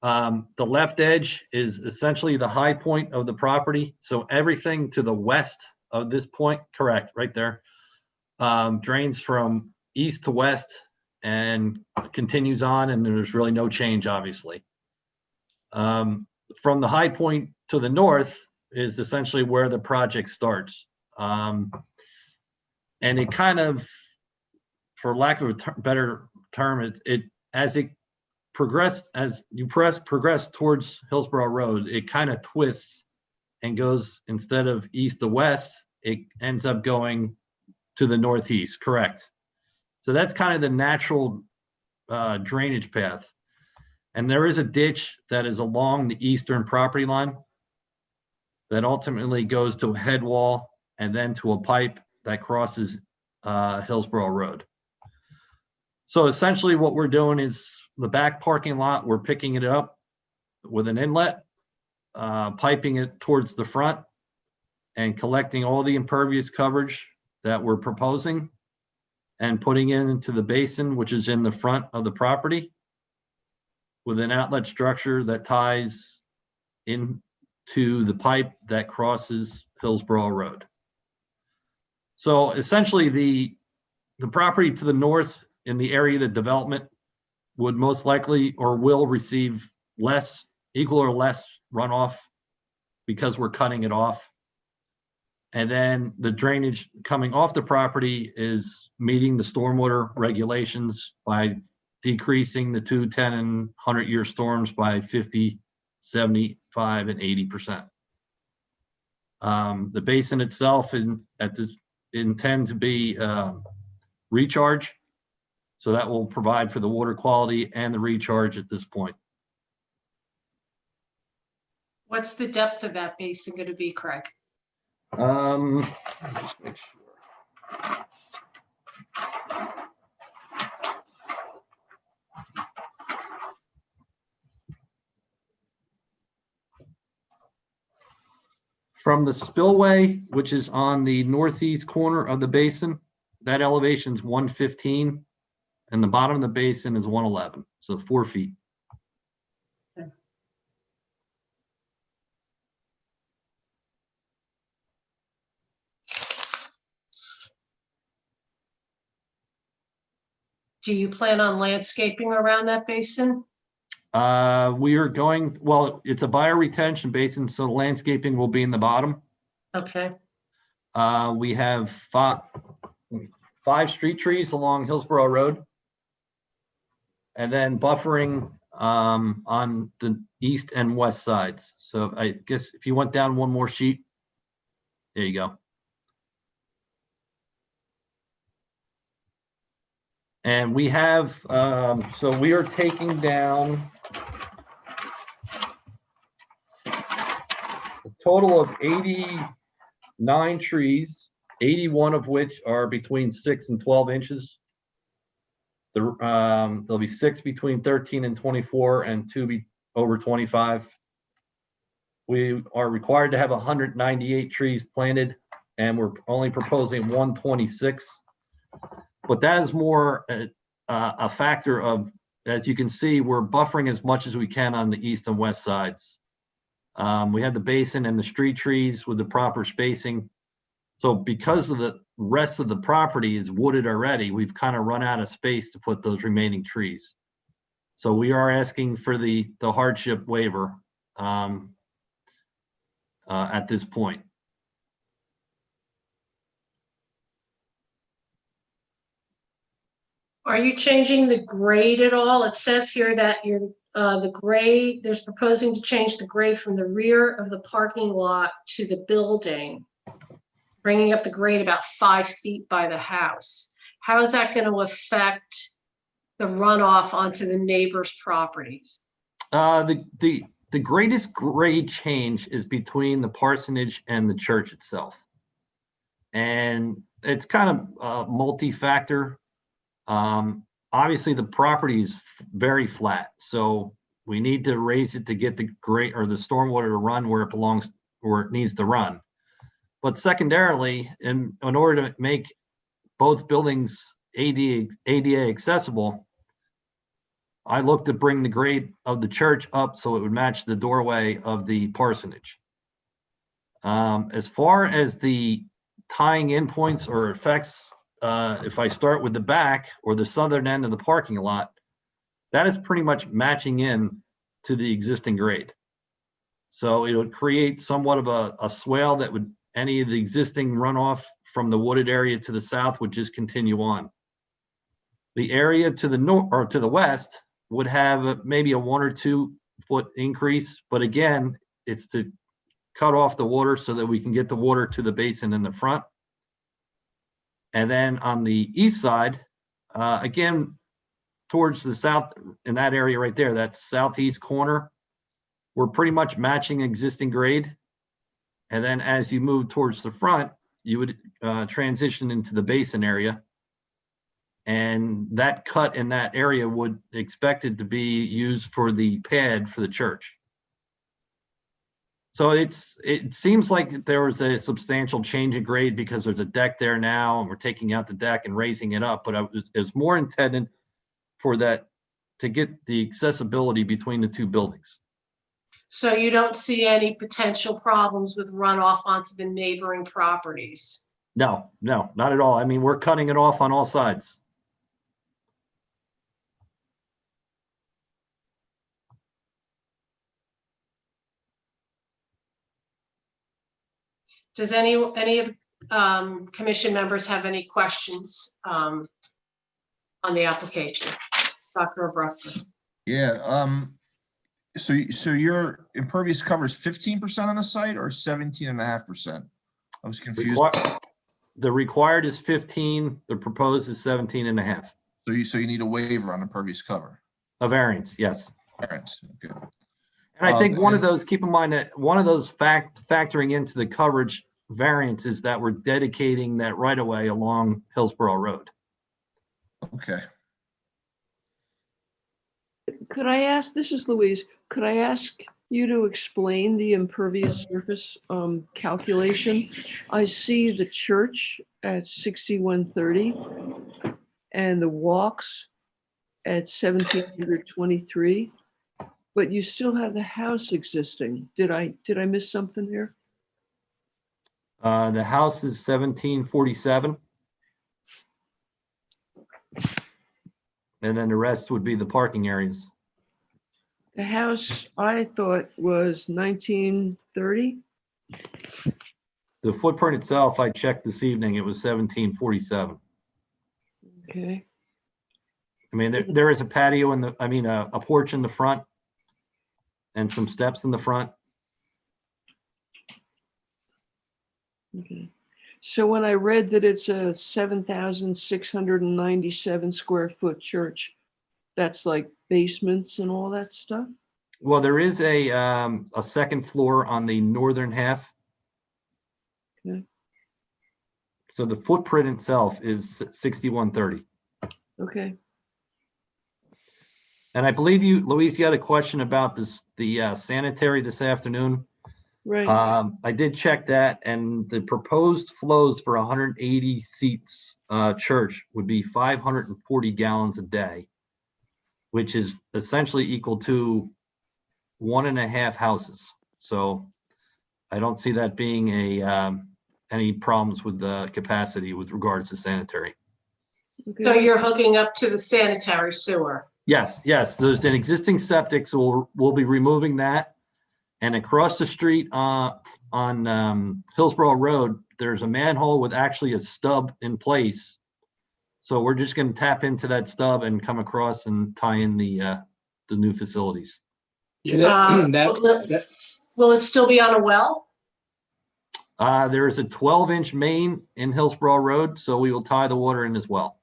The left edge is essentially the high point of the property. So everything to the west of this point, correct, right there, drains from east to west and continues on, and there's really no change, obviously. From the high point to the north is essentially where the project starts. And it kind of, for lack of a better term, as you progress towards Hillsborough Road, it kind of twists and goes, instead of east to west, it ends up going to the northeast, correct? So that's kind of the natural drainage path. And there is a ditch that is along the eastern property line that ultimately goes to a head wall and then to a pipe that crosses Hillsborough Road. So essentially what we're doing is the back parking lot, we're picking it up with an inlet, piping it towards the front and collecting all the impervious coverage that we're proposing and putting it into the basin, which is in the front of the property, with an outlet structure that ties into the pipe that crosses Hillsborough Road. So essentially the property to the north in the area of the development would most likely or will receive equal or less runoff because we're cutting it off. And then the drainage coming off the property is meeting the stormwater regulations by decreasing the 2, 10, and 100-year storms by 50, 75, and 80%. The basin itself intend to be recharge. So that will provide for the water quality and the recharge at this point. What's the depth of that basin going to be, Craig? Just make sure. From the spillway, which is on the northeast corner of the basin, that elevation is 115, and the bottom of the basin is 111, so 4 feet. Do you plan on landscaping around that basin? We are going, well, it's a bioretention basin, so the landscaping will be in the bottom. Okay. We have five street trees along Hillsborough Road. And then buffering on the east and west sides. So I guess if you went down one more sheet, there you go. And we have, so we are taking down a total of 89 trees, 81 of which are between 6 and 12 inches. There'll be 6 between 13 and 24 and 2 over 25. We are required to have 198 trees planted, and we're only proposing 126. But that is more a factor of, as you can see, we're buffering as much as we can on the east and west sides. We have the basin and the street trees with the proper spacing. So because of the rest of the property is wooded already, we've kind of run out of space to put those remaining trees. So we are asking for the hardship waiver at this point. Are you changing the grade at all? It says here that you're the grade, there's proposing to change the grade from the rear of the parking lot to the building, bringing up the grade about 5 feet by the house. How is that going to affect the runoff onto the neighbors' properties? The greatest grade change is between the parsonage and the church itself. And it's kind of multi-factor. Obviously the property is very flat, so we need to raise it to get the grade or the stormwater to run where it belongs, where it needs to run. But secondarily, in order to make both buildings ADA accessible, I looked to bring the grade of the church up so it would match the doorway of the parsonage. As far as the tying in points or effects, if I start with the back or the southern end of the parking lot, that is pretty much matching in to the existing grade. So it would create somewhat of a swale that would, any of the existing runoff from the wooded area to the south would just continue on. The area to the north or to the west would have maybe a 1 or 2 foot increase, but again, it's to cut off the water so that we can get the water to the basin in the front. And then on the east side, again, towards the south, in that area right there, that southeast corner, we're pretty much matching existing grade. And then as you move towards the front, you would transition into the basin area. And that cut in that area would expected to be used for the pad for the church. So it seems like there was a substantial change in grade because there's a deck there now and we're taking out the deck and raising it up, but it was more intended for that to get the accessibility between the two buildings. So you don't see any potential problems with runoff onto the neighboring properties? No, not at all. I mean, we're cutting it off on all sides. Does any of commission members have any questions on the application? Dr. Abruptly. Yeah, so your impervious covers 15% on the site or 17.5%? I was confused. The required is 15, the proposed is 17.5. So you need a waiver on impervious cover? A variance, yes. Variance, okay. And I think one of those, keep in mind that one of those factoring into the coverage variance is that we're dedicating that right of way along Hillsborough Road. Okay. Could I ask, this is Louise, could I ask you to explain the impervious surface calculation? I see the church at 6130 and the walks at 1723, but you still have the house existing. Did I miss something here? The house is 1747. And then the rest would be the parking areas. The house I thought was 1930. The footprint itself, I checked this evening, it was 1747. Okay. I mean, there is a patio in the, I mean, a porch in the front and some steps in the front. Okay. So when I read that it's a 7,697 square foot church, that's like basements and all that stuff? Well, there is a second floor on the northern half. Okay. So the footprint itself is 6130. Okay. And I believe you, Louise, you had a question about the sanitary this afternoon. Right. I did check that, and the proposed flows for 180 seats church would be 540 gallons a day, which is essentially equal to 1.5 houses. So I don't see that being any problems with the capacity with regards to sanitary. So you're hooking up to the sanitary sewer? Yes, yes. There's an existing septic, so we'll be removing that. And across the street on Hillsborough Road, there's a manhole with actually a stub in place. So we're just going to tap into that stub and come across and tie in the new facilities. Yeah, Will it still be on a well? There is a 12-inch main in Hillsborough Road, so we will tie the water in as well.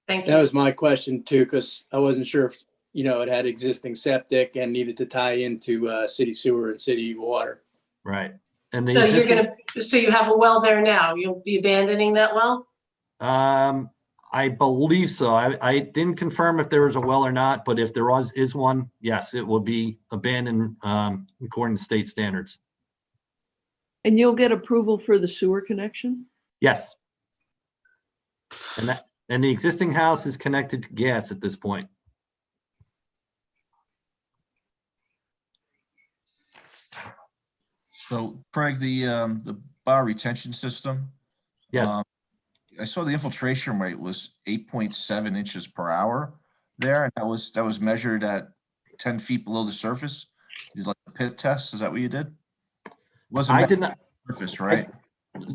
Thank you. That was my question too, because I wasn't sure if, it had existing septic and needed to tie into city sewer and city water. Right. And So so you have a well there now. You'll be abandoning that well? I believe so. I didn't confirm if there was a well or not, but if there is one, yes, it will be abandoned according to state standards. And you'll get approval for the sewer connection? Yes. And the existing house is connected to gas at this point. So Craig, the bioretention system. Yes. I saw the infiltration rate was 8.7 inches per hour there, and that was measured at 10 feet below the surface. You did like a pit test. Is that what you did? I did not. Surface, right?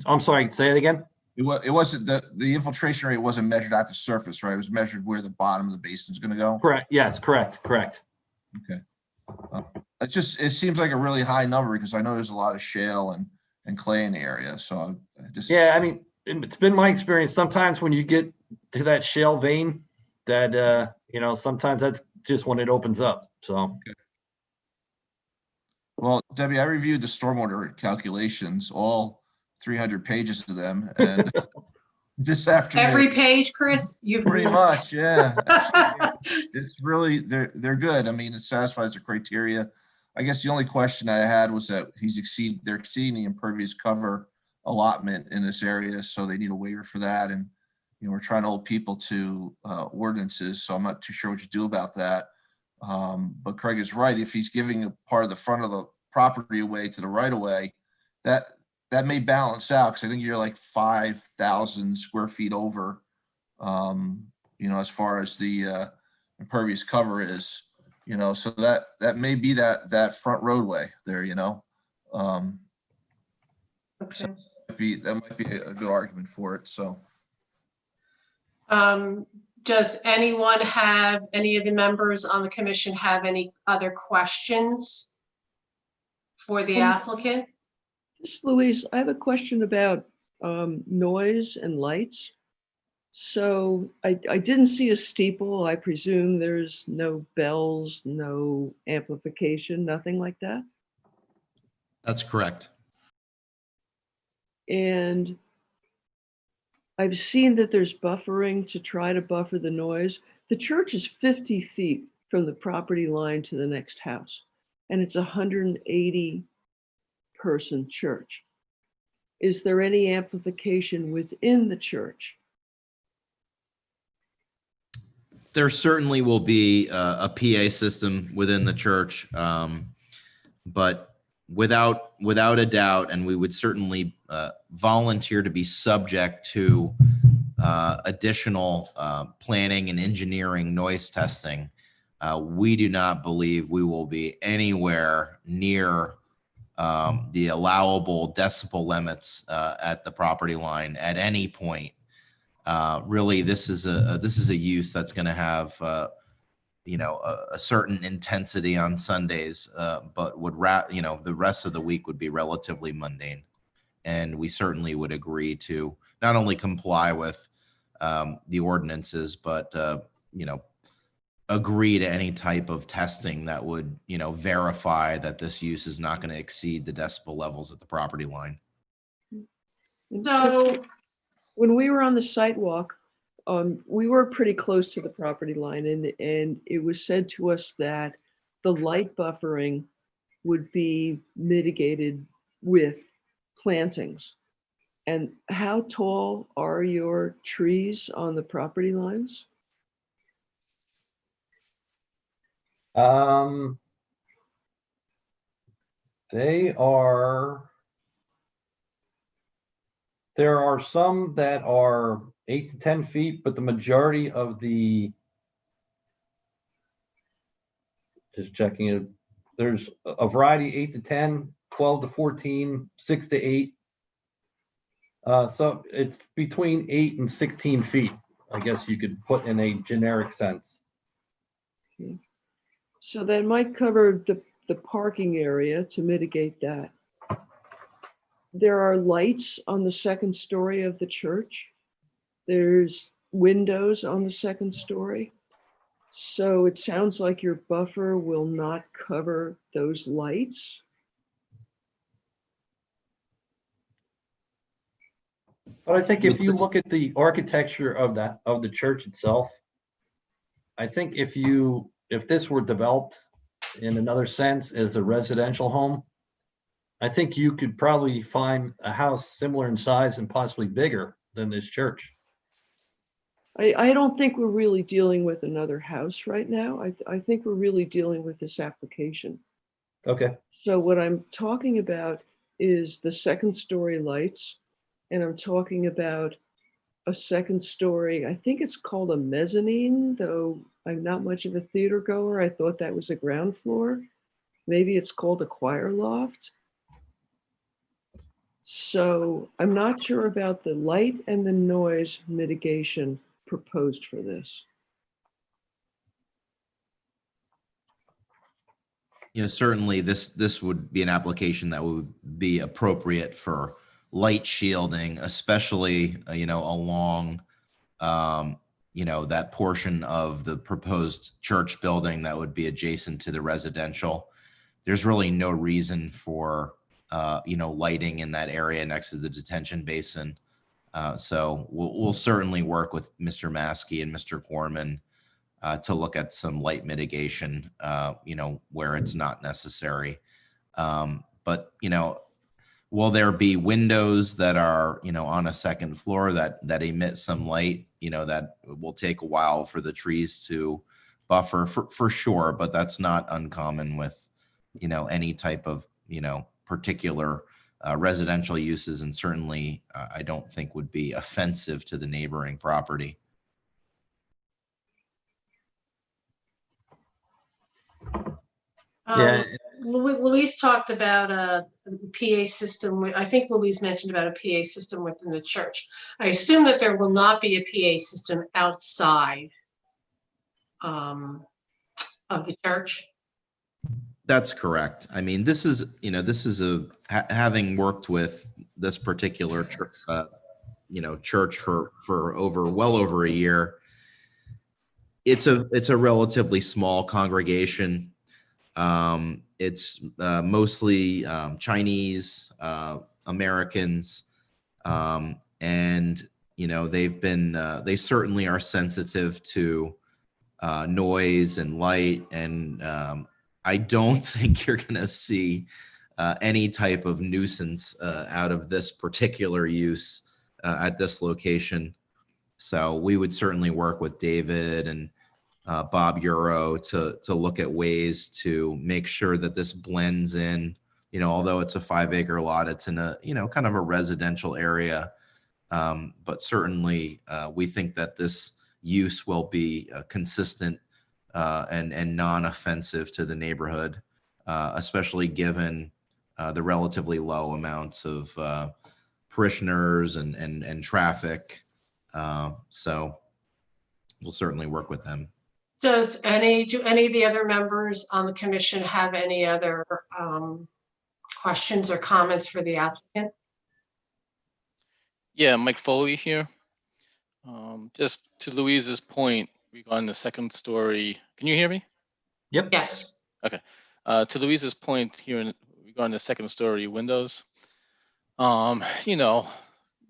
I'm sorry. Say it again. It wasn't the infiltration rate wasn't measured at the surface, right? It was measured where the bottom of the basin is going to go. Correct. Yes. Correct. Okay. It seems like a really high number because I know there's a lot of shale and clay in the area. So yeah, I mean, it's been my experience. Sometimes when you get to that shale vein, that sometimes that's just when it opens up. So. Okay. Well, Debbie, I reviewed the stormwater calculations, all 300 pages of them, and this afternoon. Every page, Chris? Pretty much, yeah. Actually, it's really they're good. I mean, it satisfies the criteria. I guess the only question I had was that they're exceeding the impervious cover allotment in this area, so they need a waiver for that. And we're trying to hold people to ordinances, so I'm not too sure what you do about that. But Craig is right. If he's giving a part of the front of the property away to the right of way, that may balance out, because I think you're like 5,000 square feet over, as far as the impervious cover is, so that may be that front roadway there, Okay. So that might be a good argument for it. So. Does any of the members on the commission have any other questions for the applicant? Louise, I have a question about noise and lights. So I didn't see a steeple. I presume there's no bells, no amplification, nothing like that? That's correct. And I've seen that there's buffering to try to buffer the noise. The church is 50 feet from the property line to the next house, and it's a 180 person church. Is there any amplification within the church? There certainly will be a PA system within the church, but without a doubt, and we would certainly volunteer to be subject to additional planning and engineering noise testing. We do not believe we will be anywhere near the allowable decibel limits at the property line at any point. Really, this is a use that's going to have a certain intensity on Sundays, but the rest of the week would be relatively mundane. and we certainly would agree to not only comply with the ordinances, but agree to any type of testing that would, verify that this use is not going to exceed the decibel levels at the property line. So, when we were on the sidewalk, we were pretty close to the property line, and it was said to us that the light buffering would be mitigated with plantings. And how tall are your trees on the property lines? There are some that are 8 to 10 feet, but the majority of just checking it, there's a variety, 8 to 10, 12 to 14, 6 to 8. So it's between 8 and 16 feet, I guess you could put in a generic sense. So that might cover the parking area to mitigate that. There are lights on the second story of the church. There's windows on the second story. So it sounds like your buffer will not cover those lights. But I think if you look at the architecture of the church itself, I think if this were developed in another sense as a residential home, I think you could probably find a house similar in size and possibly bigger than this church. I don't think we're really dealing with another house right now. I think we're really dealing with this application. Okay. So what I'm talking about is the second story lights, and I'm talking about a second story, I think it's called a mezzanine, though I'm not much of a theater goer. I thought that was a ground floor. Maybe it's called a choir loft. So I'm not sure about the light and the noise mitigation proposed for this. Certainly this would be an application that would be appropriate for light shielding, especially, along, that portion of the proposed church building that would be adjacent to the residential. There's really no reason for, lighting in that area next to the detention basin. So we'll certainly work with Mr. Maskey and Mr. Gorman to look at some light mitigation, where it's not necessary. But, will there be windows that are, on a second floor that emit some light, that will take a while for the trees to buffer for sure, but that's not uncommon with, any type of, particular residential uses, and certainly I don't think would be offensive to the neighboring property. Yeah. Louise talked about the PA system. I think Louise mentioned about a PA system within the church. I assume that there will not be a PA system outside of the church. That's correct. I mean, this is having worked with this particular church for well over a year. It's a relatively small congregation. It's mostly Chinese Americans, and they certainly are sensitive to noise and light, and I don't think you're going to see any type of nuisance out of this particular use at this location. So we would certainly work with David and Bob Euro to look at ways to make sure that this blends in, although it's a 5-acre lot, it's in a, kind of a residential area. But certainly we think that this use will be consistent and non-offensive to the neighborhood, especially given the relatively low amounts of parishioners and traffic. So we'll certainly work with them. Do any of the other members on the commission have any other questions or comments for the applicant? Yeah, Mike Foley here. Just to Louise's point regarding the second story. Can you hear me? Yep. Yes. Okay. To Louise's point here regarding the second story windows, you know,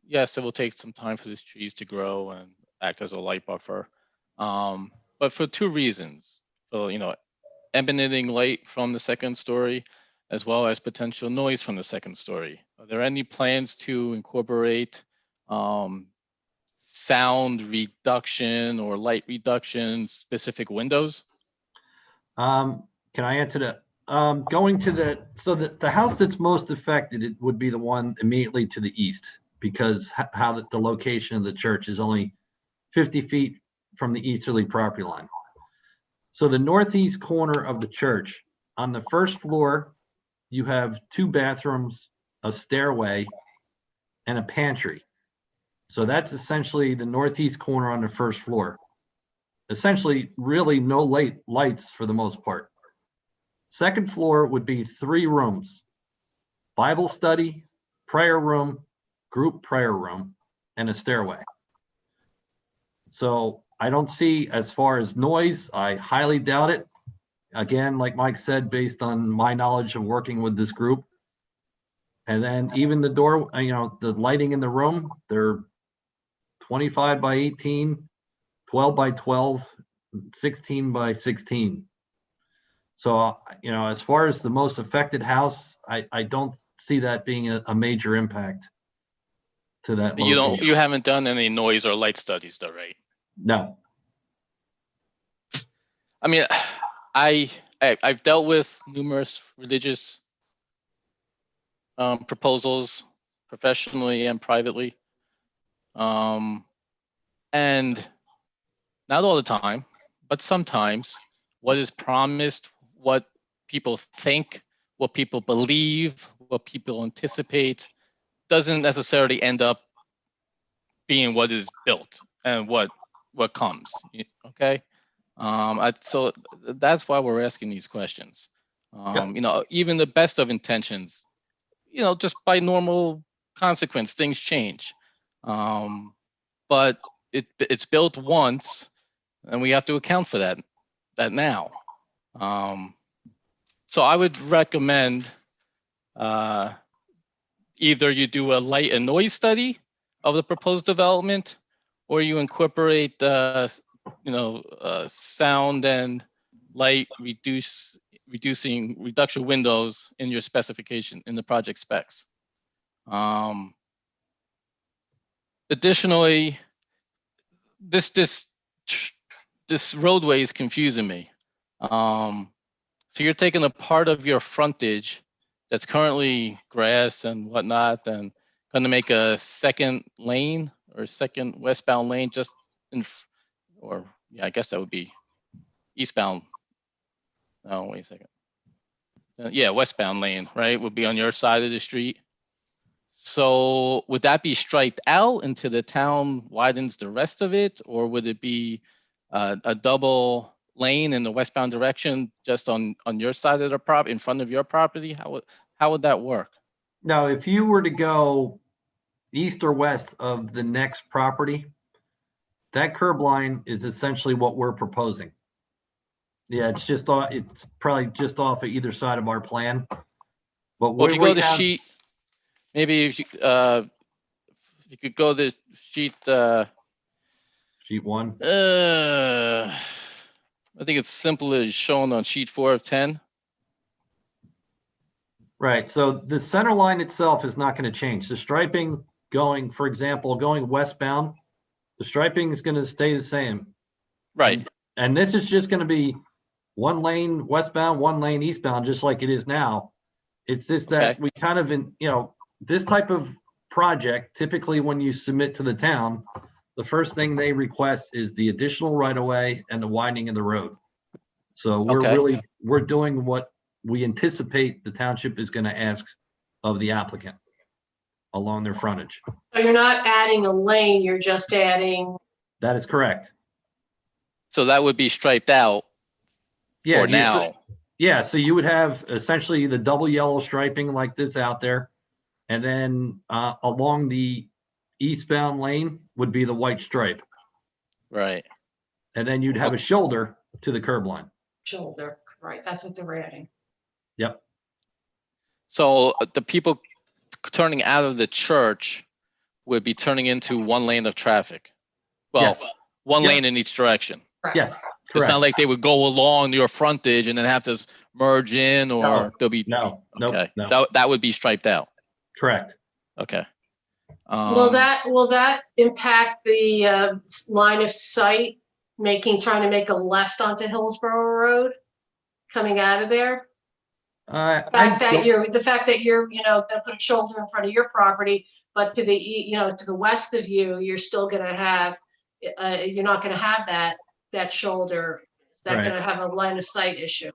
yes, it will take some time for these trees to grow and act as a light buffer. But for two reasons. So, you know, emanating light from the second story, as well as potential noise from the second story. Are there any plans to incorporate sound reduction or light reduction specific windows? Can I answer that? Going to the house that's most affected, it would be the one immediately to the east, because how the location of the church is only 50 feet from the easterly property line. So the northeast corner of the church, on the first floor, you have 2 bathrooms, a stairway, and a pantry. So that's essentially the northeast corner on the first floor. Essentially, really no lights for the most part. Second floor would be 3 rooms: Bible study, prayer room, group prayer room, and a stairway. So I don't see, as far as noise, I highly doubt it. Again, like Mike said, based on my knowledge of working with this group. And then even the door, you know, the lighting in the room, they're 25 by 18, 12 by 12, 16 by 16. So, you know, as far as the most affected house, I don't see that being a major impact to that location. You haven't done any noise or light studies though, right? No. I mean, I've dealt with numerous religious proposals professionally and privately. And not all the time, but sometimes what is promised, what people think, what people believe, what people anticipate doesn't necessarily end up being what is built and what comes. Okay. So that's why we're asking these questions. You know, even the best of intentions, you know, just by normal consequence, things change. But it's built once, and we have to account for that now. So I would recommend either you do a light and noise study of the proposed development, or you incorporate you know, sound and light reduction windows in your specification in the project specs. Additionally, this roadway is confusing me. So you're taking a part of your frontage that's currently grass and whatnot, and going to make a second lane or second westbound lane just in, or yeah, I guess that would be eastbound. Oh, wait a second. Yeah, westbound lane, right, would be on your side of the street. So would that be striped out until the town widens the rest of it, or would it be a double lane in the westbound direction just on your side of the prop in front of your property? How would that work? Now, if you were to go east or west of the next property, that curb line is essentially what we're proposing. Yeah, it's probably just off of either side of our plan. But Well, if you go to sheet, maybe if you could go to sheet sheet 1. I think it's simple as shown on sheet 4 of 10. Right. So the center line itself is not going to change. The striping going, for example, going westbound, the striping is going to stay the same. Right. And this is just going to be 1 lane westbound, 1 lane eastbound, just like it is now. It's just that we kind of, you know, this type of project, typically when you submit to the town, the first thing they request is the additional right-of-way and the widening of the road. So we're doing what we anticipate the township is going to ask of the applicant along their frontage. So you're not adding a lane, you're just adding. That is correct. So that would be striped out Yeah, for now. Yeah, so you would have essentially the double yellow striping like this out there. And then along the eastbound lane would be the white stripe. Right. And then you'd have a shoulder to the curb line. Shoulder, right, that's what they're adding. Yep. So the people turning out of the church would be turning into one lane of traffic. Well, Yes. one Yep. lane in each direction. Yes, It's correct. not like they would go along your frontage and then have to merge in, or No, they'll be. No, nope, Okay, no, that would be striped out. correct. Okay. Will that impact the line of sight, trying to make a left onto Hillsborough Road, coming out of there? The fact that you're, gonna put a shoulder in front of your property, but to the, to the west of you, you're still gonna have, you're not gonna have that shoulder. Is that Right. gonna have a line of sight issue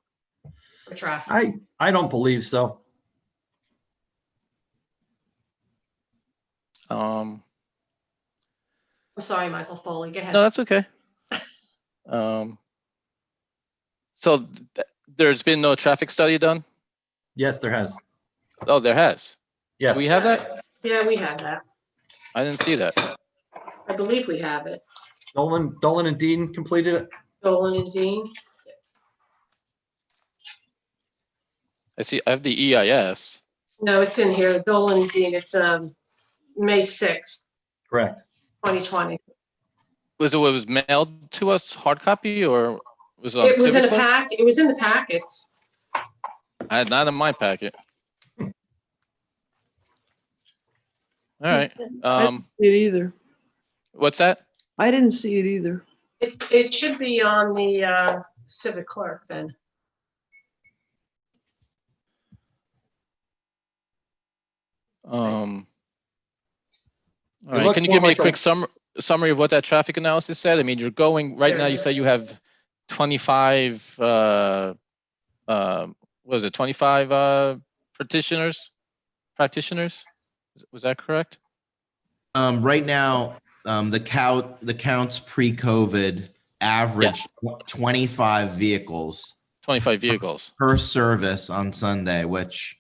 for traffic? I don't believe so. I'm sorry, Michael Foley, go ahead. No, that's okay. So there's been no traffic study done? Yes, there has. Oh, there has. Yes. Do we have that? Yeah, we have that. I didn't see that. I believe we have it. Dolan and Dean completed it. Dolan and Dean. I have the EIS. No, it's in here. Dolan and Dean, it's May 6th, Correct. 2020. Was it what was mailed to us, hard copy, or was it on It was in Civic a Clerk? pack, it was in the packets. I had not in my packet. All right. I didn't see it either. What's that? I didn't see it either. It should be on the Civic Clerk then. All It right. looks Can you more give me a like quick summary of what that traffic analysis said? I mean, you're going right There now. it You say is. you have 25. What was it? 25 practitioners. Was that correct? Right now, the counts pre-COVID averaged 25 vehicles 25 vehicles. per service on Sunday, which,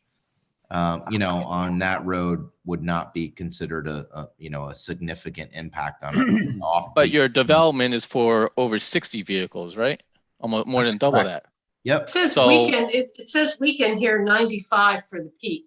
on that road would not be considered a significant impact on it. But your development is for over 60 vehicles, right? Almost more than double that. Yep. It says So- weekend, it says weekend here, 95 for the peak,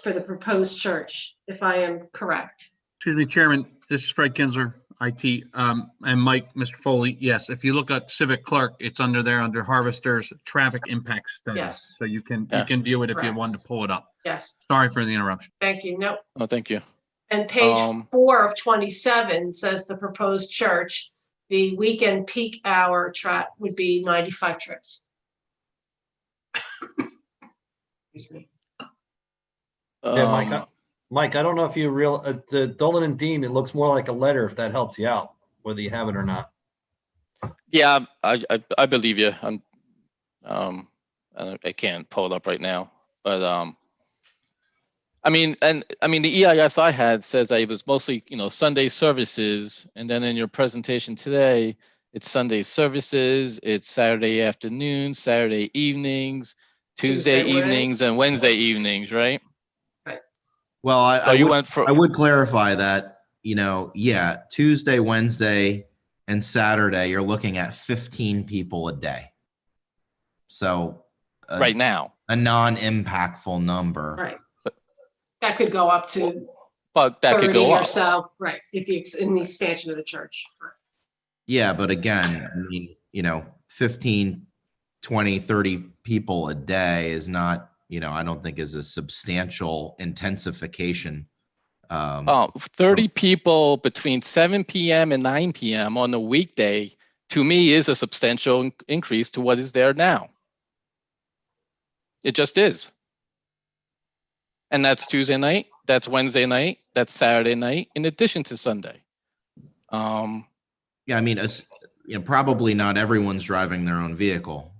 for the proposed church, if I am correct. Excuse me, Chairman, this is Fred Kinsler, IT, and Mike, Mr. Foley. Yes, if you look at Civic Clerk, it's under there under Harvester's traffic impact study. Yes. So you can Yeah. view it if you Correct. wanted to pull it up. Yes, Sorry for the interruption. thank you. No, Oh, thank you. and page Um, 4 of 27 says the proposed church, the weekend peak hour would be 95 trips. Excuse me. Yeah, Mike, I don't know if you the Dolan and Dean, it looks more like a letter, if that helps you out, whether you have it or not. Yeah, I believe you. I can't pull it up right now, but the EIS I had says that it was mostly Sunday services, and then in your presentation today, it's Sunday services, it's Saturday afternoons, Saturday evenings, Tuesday Tuesday, evenings, and Wednesday evenings, right? Well, So I would clarify that, Tuesday, Wednesday, and Saturday, you're looking at 15 people a day. So right now, a non-impactful number. Right. That could go up to but that 30 could go or up. so, right, in the expansion of the church. Yeah, but again, 15, 20, 30 people a day is not, I don't think is a substantial intensification. 30 people between 7 p.m. and 9 p.m. on a weekday, to me, is a substantial increase to what is there now. It just is. And that's Tuesday night, that's Wednesday night, that's Saturday night, in addition to Sunday. Probably not everyone's driving their own vehicle,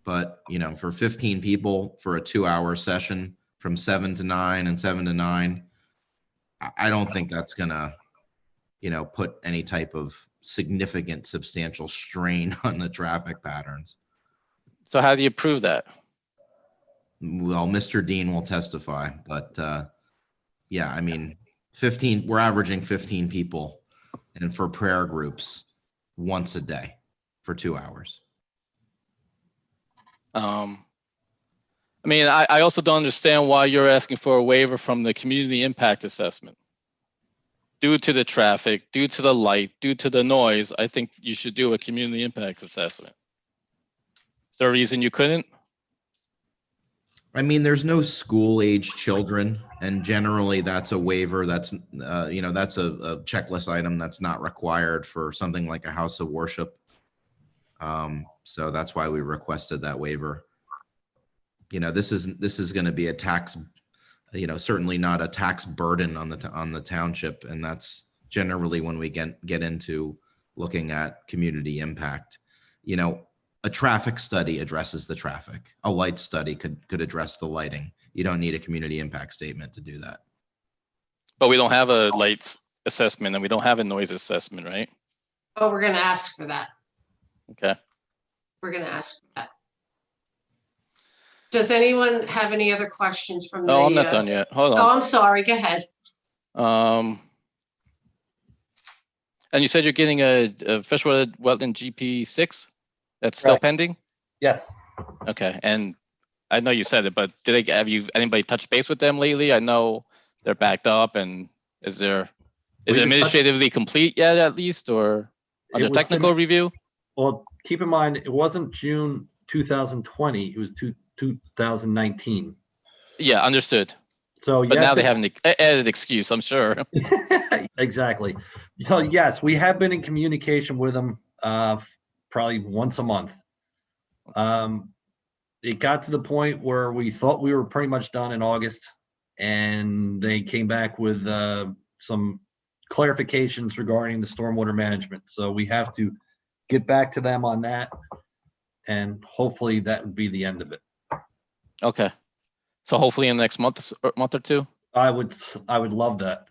but for 15 people for a 2-hour session from 7 to 9 and 7 to 9, I don't think that's gonna, put any type of significant, substantial strain on the traffic patterns. So how do you prove that? Well, Mr. Dean will testify, but 15, we're averaging 15 people, and for prayer groups once a day for 2 hours. I mean, I also don't understand why you're asking for a waiver from the community impact assessment. Due to the traffic, due to the light, due to the noise, I think you should do a community impact assessment. Is there a reason you couldn't? I mean, there's no school age children, and generally that's a waiver. That's, that's a checklist item that's not required for something like a house of worship. So that's why we requested that waiver. This is going to be a tax, certainly not a tax burden on the township. And that's generally when we get into looking at community impact. A traffic study addresses the traffic. A light study could address the lighting. You don't need a community impact statement to do that. But we don't have a lights assessment and we don't have a noise assessment, right? Oh, we're gonna ask for that. Okay. We're gonna ask for that. Does anyone have any other questions from the? No, I'm not done yet. Hold Oh, on. I'm sorry. Go ahead. And you said you're getting a freshwater wetland GP6 that's still Right. pending? Yes. Okay, and I know you said it, but have anybody touched base with them lately? I know they're backed up, and is it administratively complete yet, at least, or under was technical submit- review? Well, keep in mind, it wasn't June 2020, it was 2019. Yeah, understood. So But yes, now they it's- have an added excuse, I'm sure. Exactly. So yes, we have been in communication with them probably once a month. It got to the point where we thought we were pretty much done in August, and they came back with some clarifications regarding the stormwater management. So we have to get back to them on that, and hopefully that would be the end of it. Okay. So hopefully in the next month or two? I would love that.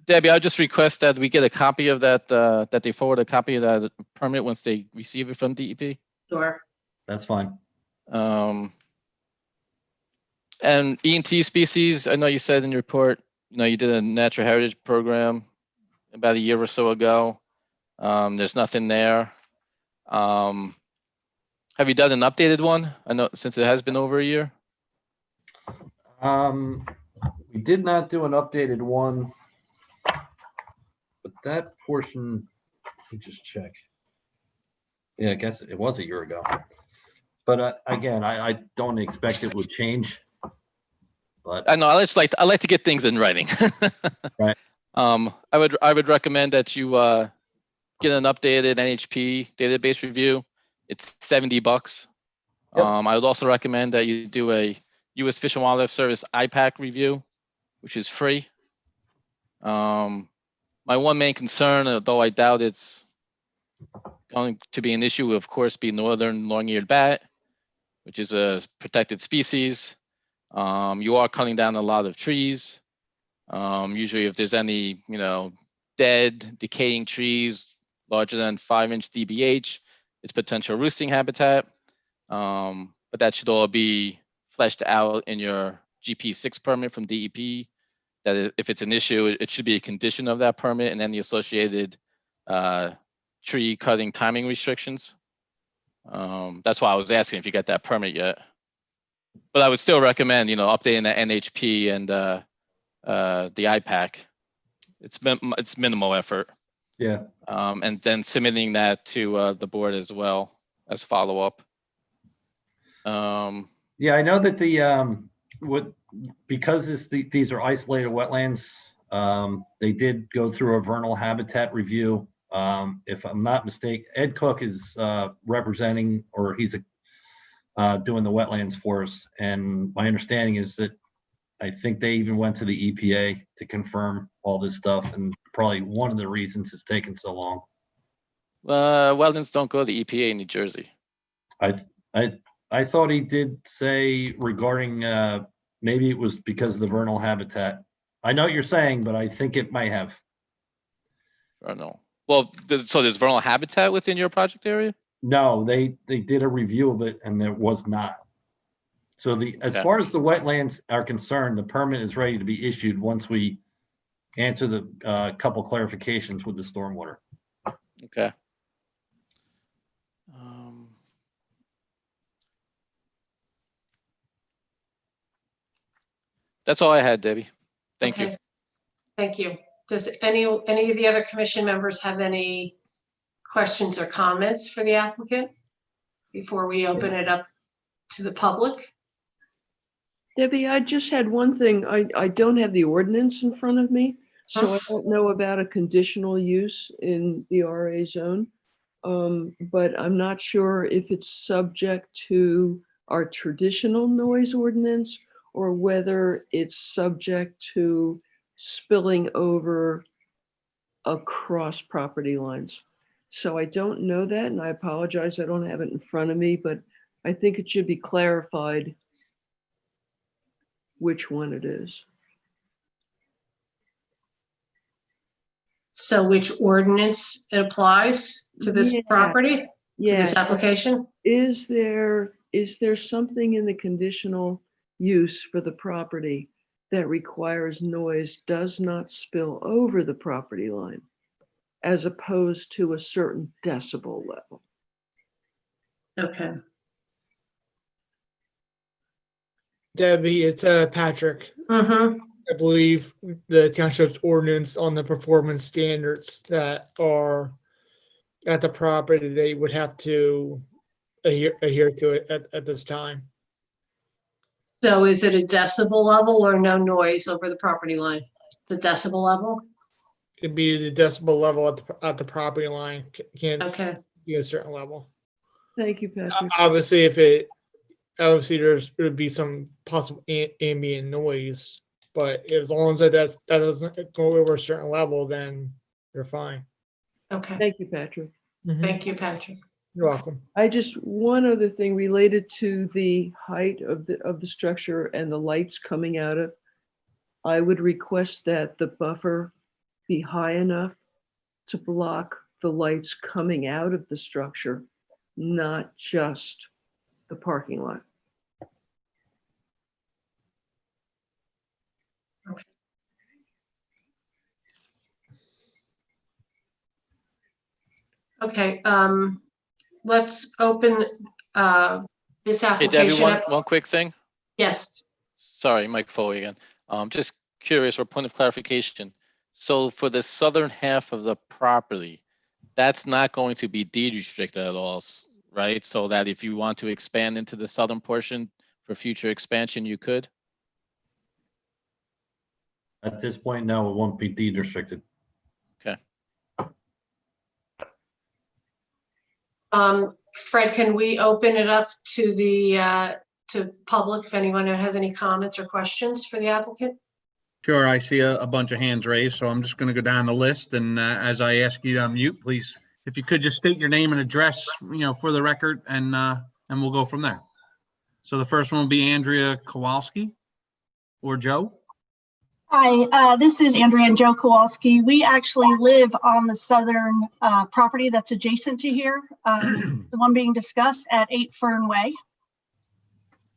Debbie, I'll just request that we get a copy of that, that they forward a copy of that permit once they receive it from DEP. Sure. That's fine. And E&T species, I know you said in your report, you did a natural heritage program about a year or so ago. There's nothing there. Have you done an updated one? I know since it has been over a year. We did not do an updated one, but that portion, let me just check. Yeah, I guess it was a year ago. But again, I don't expect it would change. But I know I like to get things in writing. Right. I would recommend that you get an updated NHP database review. It's $70. Yep. I would also recommend that you do a U.S. Fish and Wildlife Service IPAC review, which is free. My one main concern, although I doubt it's going to be an issue, will of course be northern long-eared bat, which is a protected species. You are cutting down a lot of trees. Usually if there's any, dead, decaying trees larger than 5-inch DBH, it's potential roosting habitat. But that should all be fleshed out in your GP6 permit from DEP. That if it's an issue, it should be a condition of that permit and then the associated tree cutting timing restrictions. That's why I was asking if you got that permit yet. But I would still recommend, updating the NHP and the IPAC. It's minimal effort. Yeah. And then submitting that to the board as well as follow up. yeah, I know that because these are isolated wetlands, they did go through a vernal habitat review. If I'm not mistaken, Ed Cook is representing, or he's doing the wetlands for us. And my understanding is that I think they even went to the EPA to confirm all this stuff, and probably one of the reasons it's taken so long. Wetlands don't go to the EPA in New Jersey. I thought he did say regarding maybe it was because of the vernal habitat. I know what you're saying, but I think it might have. I don't know. Well, so there's vernal habitat within your project area? No, they did a review of it and there was not. So as Okay. far as the wetlands are concerned, the permit is ready to be issued once we answer the couple clarifications with the stormwater. Okay. That's all I had, Debbie. Thank you. Okay. Thank you. Does any of the other commission members have any questions or comments for the applicant before we open it up to the public? Debbie, I just had one thing. I don't have the ordinance in front of me, so I don't know about a conditional use in the RA zone. But I'm not sure if it's subject to our traditional noise ordinance or whether it's subject to spilling over across property lines. So I don't know that, and I apologize, I don't have it in front of me, but I think it should be clarified which one it is. So which ordinance it applies to this Yeah. property, to this Yeah. application? Is there something in the conditional use for the property that requires noise does not spill over the property line as opposed to a certain decibel level? Okay. Debbie, it's Patrick. Mm-hmm. I believe the township's ordinance on the performance standards that are at the property, they would have to adhere to it at this time. So is it a decibel level or no noise over the property line? The decibel level? It'd be the decibel level at the property line. Can't Okay. be a certain level. Thank you, Patrick. Obviously, there would be some possible ambient noise, but as long as that doesn't go over a certain level, then you're fine. Okay. Thank you, Patrick. Thank you, Patrick. You're welcome. One other thing related to the height of the structure and the lights coming out of. I would request that the buffer be high enough to block the lights coming out of the structure, not just the parking lot. Okay, let's open this Hey, Debbie, application up. one quick thing. Yes. Sorry, Mike Foley again. Just curious for point of clarification. So for the southern half of the property, that's not going to be deed restricted at all, right? So that if you want to expand into the southern portion for future expansion, you could? At this point, no, it won't be deed restricted. Okay. Fred, can we open it up to the to public if anyone has any comments or questions for the applicant? Sure, I see a bunch of hands raised, so I'm just going to go down the list. And as I ask you to unmute, please, if you could just state your name and address, for the record, and we'll go from there. So the first one will be Andrea Kowalski or Joe. Hi, this is Andrea and Joe Kowalski. We actually live on the southern property that's adjacent to here, the one being discussed at 8 Fern Way.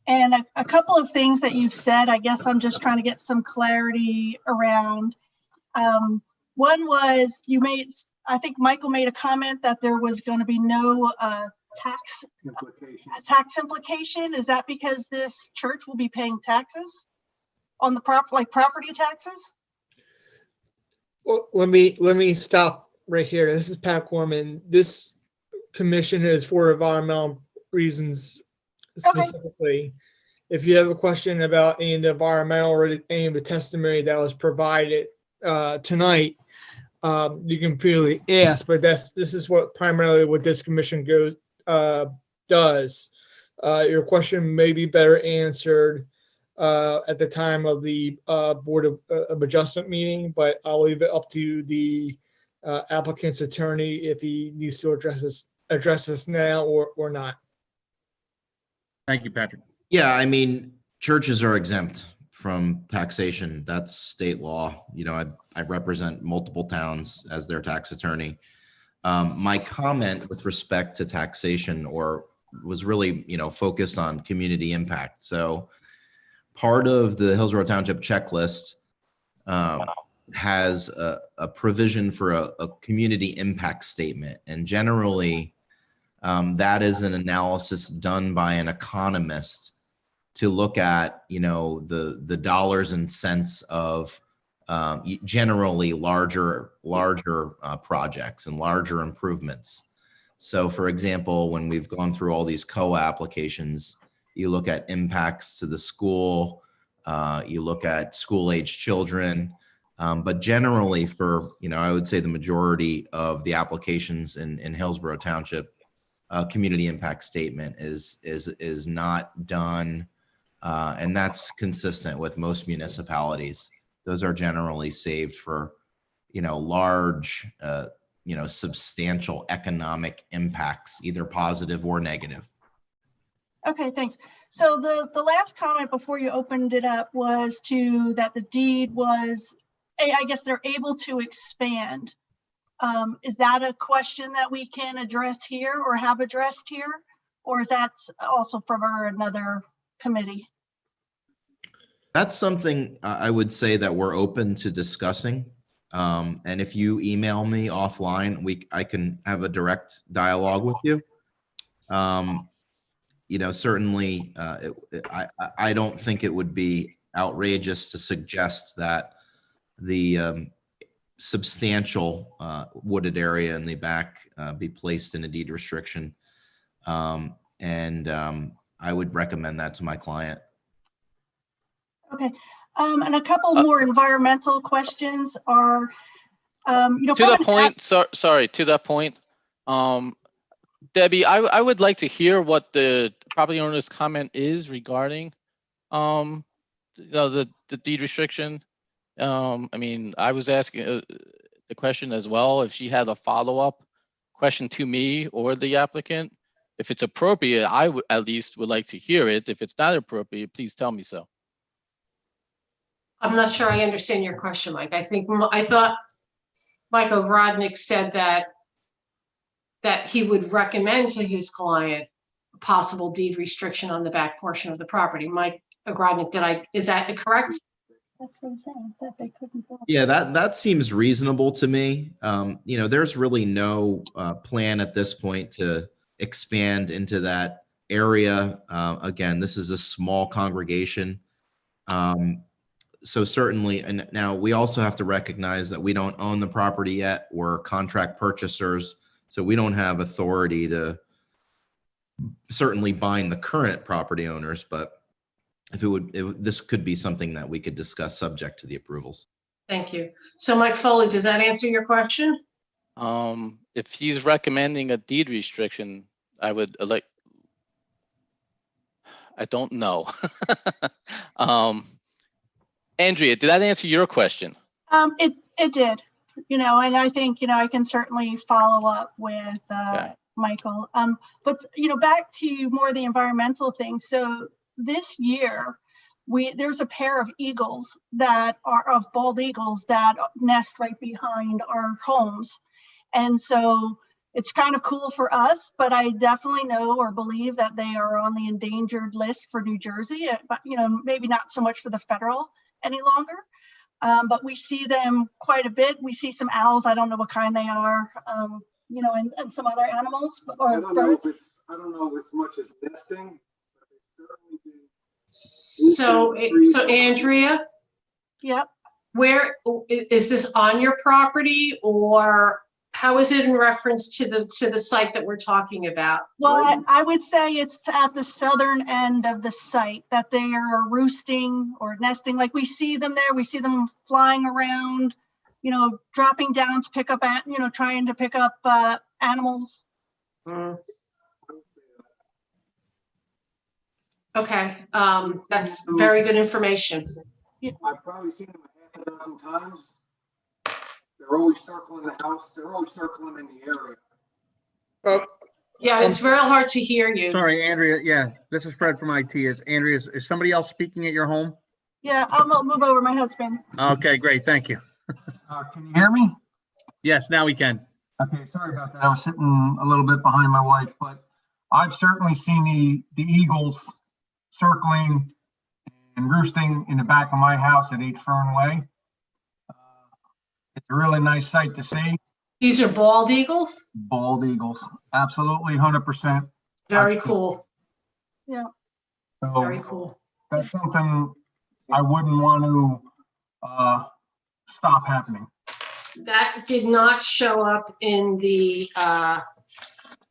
And a couple of things that you've said, I guess I'm just trying to get some clarity around. One was I think Michael made a comment that there was going to be no tax implication. Is that because this church will be paying taxes on the property taxes? Well, let me stop right here. This is Pat Corman. This commission is for environmental reasons specifically. Okay. If you have a question about any of the environmental or any of the testimony that was provided tonight, you can freely ask. But this is primarily what this commission does. Your question may be better answered at the time of the Board of Adjustment meeting, but I'll leave it up to the applicant's attorney if he needs to address this now or not. Thank you, Patrick. Yeah, I mean, churches are exempt from taxation. That's state law. I represent multiple towns as their tax attorney. My comment with respect to taxation or was really, focused on community impact. So part of the Hillsborough Township checklist has a provision for a community impact statement. And generally, that is an analysis done by an economist to look at, the dollars and cents of generally larger projects and larger improvements. So for example, when we've gone through all these co-applications, you look at impacts to the school, you look at school-age children, but generally for, I would say the majority of the applications in Hillsborough Township, community impact statement is not done, and that's consistent with most municipalities. Those are generally saved for, large, substantial economic impacts, either positive or negative. Okay, thanks. So the last comment before you opened it up was that the deed was, I guess they're able to expand. Is that a question that we can address here or have addressed here? Or is that also from another committee? That's something I would say that we're open to discussing. And if you email me offline, I can have a direct dialogue with you. Certainly, I don't think it would be outrageous to suggest that the substantial wooded area in the back be placed in a deed restriction. And I would recommend that to my client. Okay, and a couple more environmental questions are, to that point, sorry, to that point, Debbie, I would like to hear what the property owner's comment is regarding, the deed restriction. I was asking the question as well, if she had a follow-up question to me or the applicant. If it's appropriate, I would at least would like to hear it. If it's not appropriate, please tell me so. I'm not sure I understand your question, Mike. I thought Mike Ogrodnik said that he would recommend to his client a possible deed restriction on the back portion of the property. Mike Ogrodnik, is that correct? That's what I'm saying, that they couldn't. Yeah, that seems reasonable to me. There's really no plan at this point to expand into that area. Again, this is a small congregation. So certainly, and now we also have to recognize that we don't own the property yet. We're contract purchasers, so we don't have authority to certainly bind the current property owners, but this could be something that we could discuss subject to the approvals. Thank you. So Mike Foley, does that answer your question? If he's recommending a deed restriction, I would like, I don't know. Andrea, did that answer your question? It did, and I think, I can certainly follow up with Michael. But, back to more the environmental thing. So this year, there's a pair of eagles bald eagles that nest right behind our homes. And so it's kind of cool for us, but I definitely know or believe that they are on the endangered list for New Jersey, but, maybe not so much for the federal any longer. But we see them quite a bit. We see some owls. I don't know what kind they are, and some other animals or birds. I don't know as much as nesting. So Andrea? Yep. Where is this on your property, or how is it in reference to the site that we're talking about? Well, I would say it's at the southern end of the site that they are roosting or nesting. Like we see them there, we see them flying around, dropping down to pick up, trying to pick up animals. Okay, that's very good information. I've probably seen them a half a dozen times. They're always circling the house. They're always circling in the area. Yeah, it's very hard to hear you. Sorry, Andrea. Yeah, this is Fred from IT. Is somebody else speaking at your home? Yeah, I'll move over, my husband. Okay, great. Thank you. Can you hear me? Yes, now we can. Okay, sorry about that. I was sitting a little bit behind my wife, but I've certainly seen the eagles circling and roosting in the back of my house at 8 Fern Way. It's a really nice sight to see. These are bald eagles? Bald eagles, absolutely 100%. Very cool. Yeah. So Very cool. that's something I wouldn't want to stop happening. That did not show up in the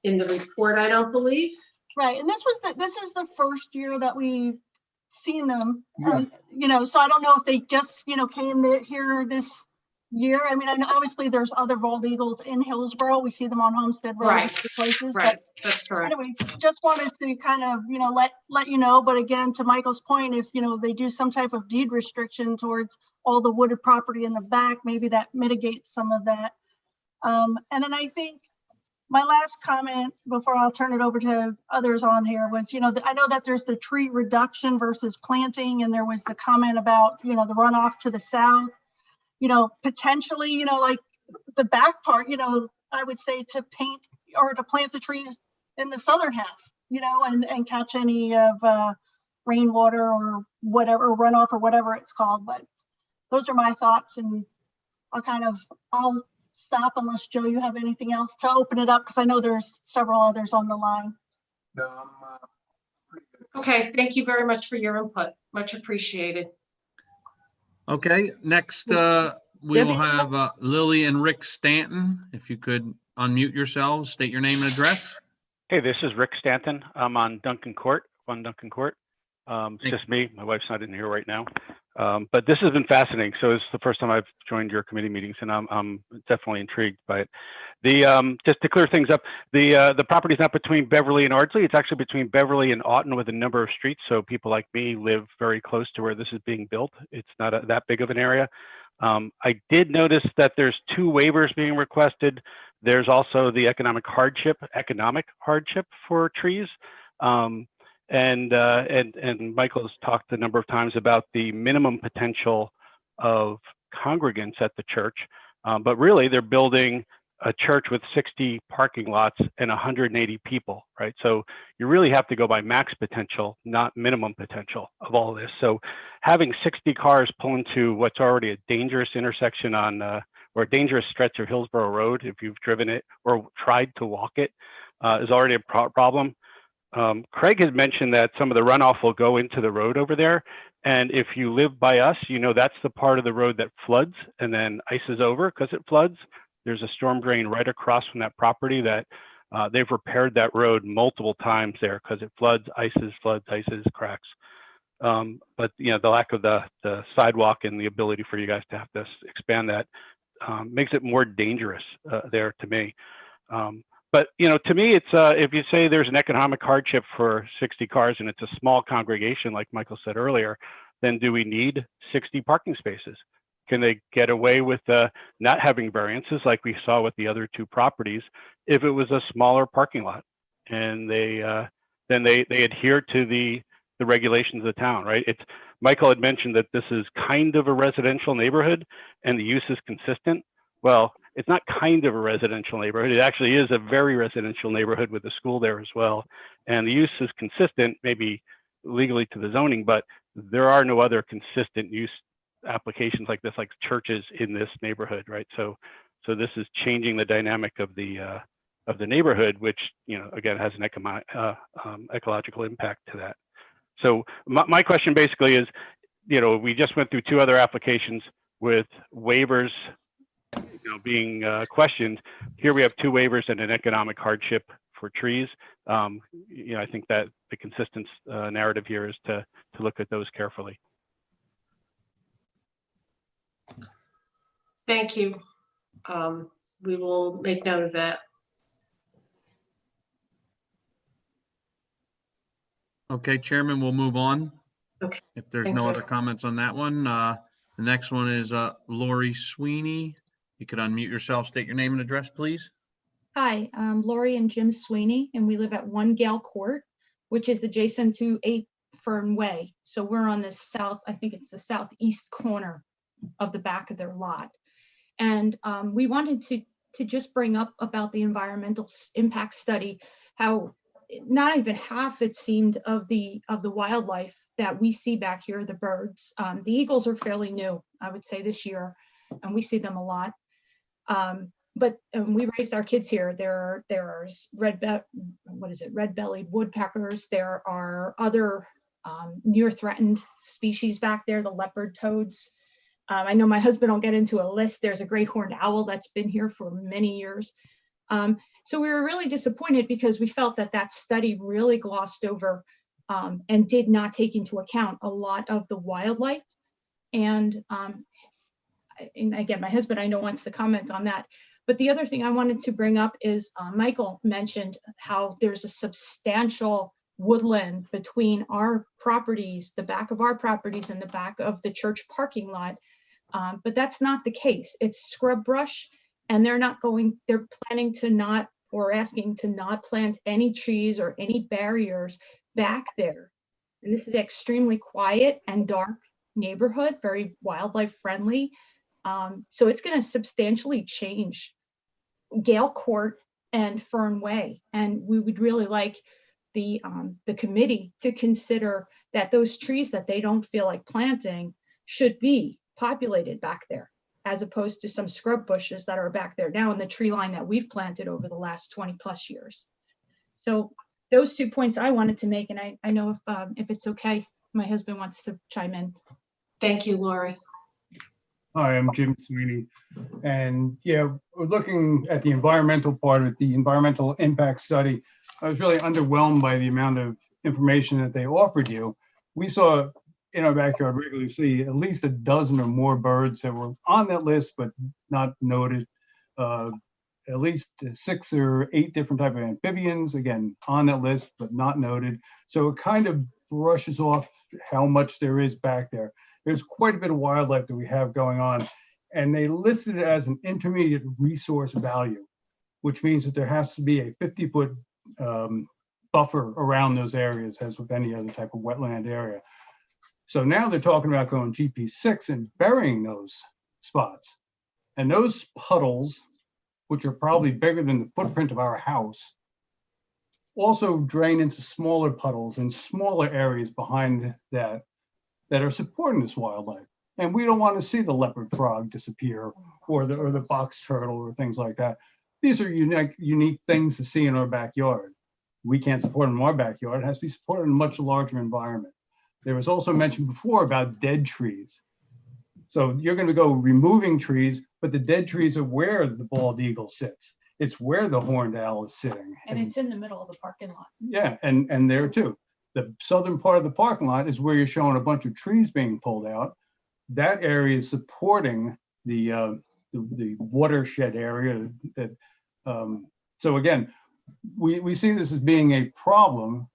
report, I don't believe. Right, and this is the first year that we've seen them. Yeah. You know, so I don't know if they just, you know, came here this year. I mean, and obviously there's other bald eagles in Hillsborough. We see them on Homestead Road and other places. Right, But that's correct. anyway, just wanted to kind of, you know, let you know. But again, to Michael's point, if, you know, they do some type of deed restriction towards all the wooded property in the back, maybe that mitigates some of that. And then I think my last comment before I'll turn it over to others on here was, you know, I know that there's the tree reduction versus planting, and there was the comment about, you know, the runoff to the south, you know, potentially, you know, like the back part, you know, I would say to paint or to plant the trees in the southern half, you know, and catch any of rainwater or whatever, runoff or whatever it's called. But those are my thoughts, and I'll stop unless Joe, you have anything else to open it up, because I know there's several others on the line. No, Okay, thank you very much for your input. Much appreciated. Okay, next, we will have Lily and Rick Stanton. If you could unmute yourselves, state your name and address. Hey, this is Rick Stanton. I'm on Duncan Court, 1 Duncan Court. It's just me. My wife's not in here right now. But this has been fascinating. So it's the first time I've joined your committee meetings, and I'm definitely intrigued by it. Just to clear things up, the property is not between Beverly and Ardsley. It's actually between Beverly and Auten with a number of streets. So people like me live very close to where this is being built. It's not that big of an area. I did notice that there's 2 waivers being requested. There's also the economic hardship for trees. And Michael has talked a number of times about the minimum potential of congregants at the church, but really they're building a church with 60 parking lots and 180 people, right? So you really have to go by max potential, not minimum potential of all this. So having 60 cars pull into what's already a dangerous intersection on, or a dangerous stretch of Hillsborough Road, if you've driven it or tried to walk it, is already a problem. Craig had mentioned that some of the runoff will go into the road over there. And if you live by us, you know that's the part of the road that floods and then ices over because it floods. There's a storm drain right across from that property that they've repaired that road multiple times there because it floods, ices, cracks. But you know, the lack of the sidewalk and the ability for you guys to have to expand that makes it more dangerous there to me. But you know, to me, it's if you say there's an economic hardship for 60 cars and it's a small congregation, like Michael said earlier, then do we need 60 parking spaces? Can they get away with not having variances like we saw with the other 2 properties if it was a smaller parking lot and then they adhere to the regulations of the town, right? Michael had mentioned that this is kind of a residential neighborhood and the use is consistent. Well, it's not kind of a residential neighborhood. It actually is a very residential neighborhood with a school there as well. And the use is consistent, maybe legally to the zoning, but there are no other consistent use applications like this, like churches in this neighborhood, right? So this is changing the dynamic of the neighborhood, which, you know, again, has an ecological impact to that. So my question basically is, you know, we just went through 2 other applications with waivers, you know, being questioned. Here we have 2 waivers and an economic hardship for trees. You know, I think that the consistent narrative here is to look at those carefully. Thank you. We will make note of that. Okay, Chairman, we'll move on. Okay. If there's Thank no you. other comments on that one. The next one is Lori Sweeney. You could unmute yourself, state your name and address, please. Hi, I'm Lori and Jim Sweeney, and we live at 1 Gale Court, which is adjacent to 8 Fern Way. So we're on the south, I think it's the southeast corner of the back of their lot. And we wanted to just bring up about the environmental impact study, how not even half, it seemed, of the wildlife that we see back here, the birds. The eagles are fairly new, I would say, this year, and we see them a lot. But we raised our kids here. There's red-bellied woodpeckers. There are other near threatened species back there, the leopard toads. I know my husband will get into a list. There's a great horned owl that's been here for many years. So we were really disappointed because we felt that study really glossed over and did not take into account a lot of the wildlife. And again, my husband, I know, wants to comment on that. But the other thing I wanted to bring up is Michael mentioned how there's a substantial woodland between our properties, the back of our properties and the back of the church parking lot. But that's not the case. It's scrub brush, and they're planning to not, or asking to not plant any trees or any barriers back there. And this is extremely quiet and dark neighborhood, very wildlife friendly. So it's going to substantially change Gale Court and Fern Way. And we would really like the committee to consider that those trees that they don't feel like planting should be populated back there, as opposed to some scrub bushes that are back there now in the tree line that we've planted over the last 20 plus years. So those 2 points I wanted to make, and I know if it's okay, my husband wants to chime in. Thank you, Lori. Hi, I'm Jim Sweeney. And yeah, we're looking at the environmental part of it, the environmental impact study. I was really underwhelmed by the amount of information that they offered you. We saw in our backyard regularly see at least a dozen or more birds that were on that list, but not noted. At least 6 or 8 different type of amphibians, again, on that list, but not noted. So it kind of brushes off how much there is back there. There's quite a bit of wildlife that we have going on, and they listed it as an intermediate resource value, which means that there has to be a 50-foot buffer around those areas, as with any other type of wetland area. So now they're talking about going GP6 and burying those spots. And those puddles, which are probably bigger than the footprint of our house, also drain into smaller puddles and smaller areas behind that are supporting this wildlife. And we don't want to see the leopard frog disappear, or the box turtle, or things like that. These are unique things to see in our backyard. We can't support them in our backyard. It has to be supported in a much larger environment. There was also mentioned before about dead trees. So you're going to go removing trees, but the dead trees are where the bald eagle sits. It's where the horned owl is sitting. And it's in the middle of the parking lot. Yeah, and there too. The southern part of the parking lot is where you're showing a bunch of trees being pulled out. That area is supporting the watershed area. So again, we see this as being a problem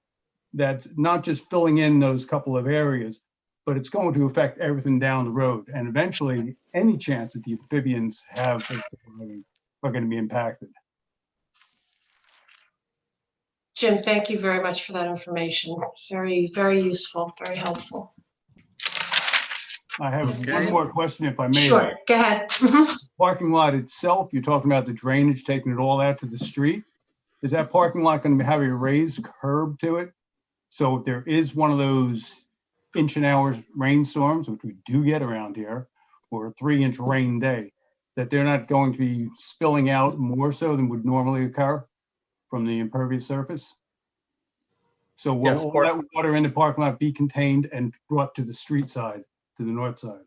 that's not just filling in those couple of areas, but it's going to affect everything down the road. And eventually, any chance that the amphibians have are going to be impacted. Jim, thank you very much for that information. Very, very useful, very helpful. I have one more question, if I may. Sure, go ahead. Parking lot itself, you're talking about the drainage, taking it all out to the street. Is that parking lot going to have a raised curb to it? So if there is one of those inch-an-hour rainstorms, which we do get around here, or a 3-inch rain day, that they're not going to be spilling out more so than would normally occur from the impervious surface? So will Yes, all that water in the parking lot be contained and brought to the street side, to the north side?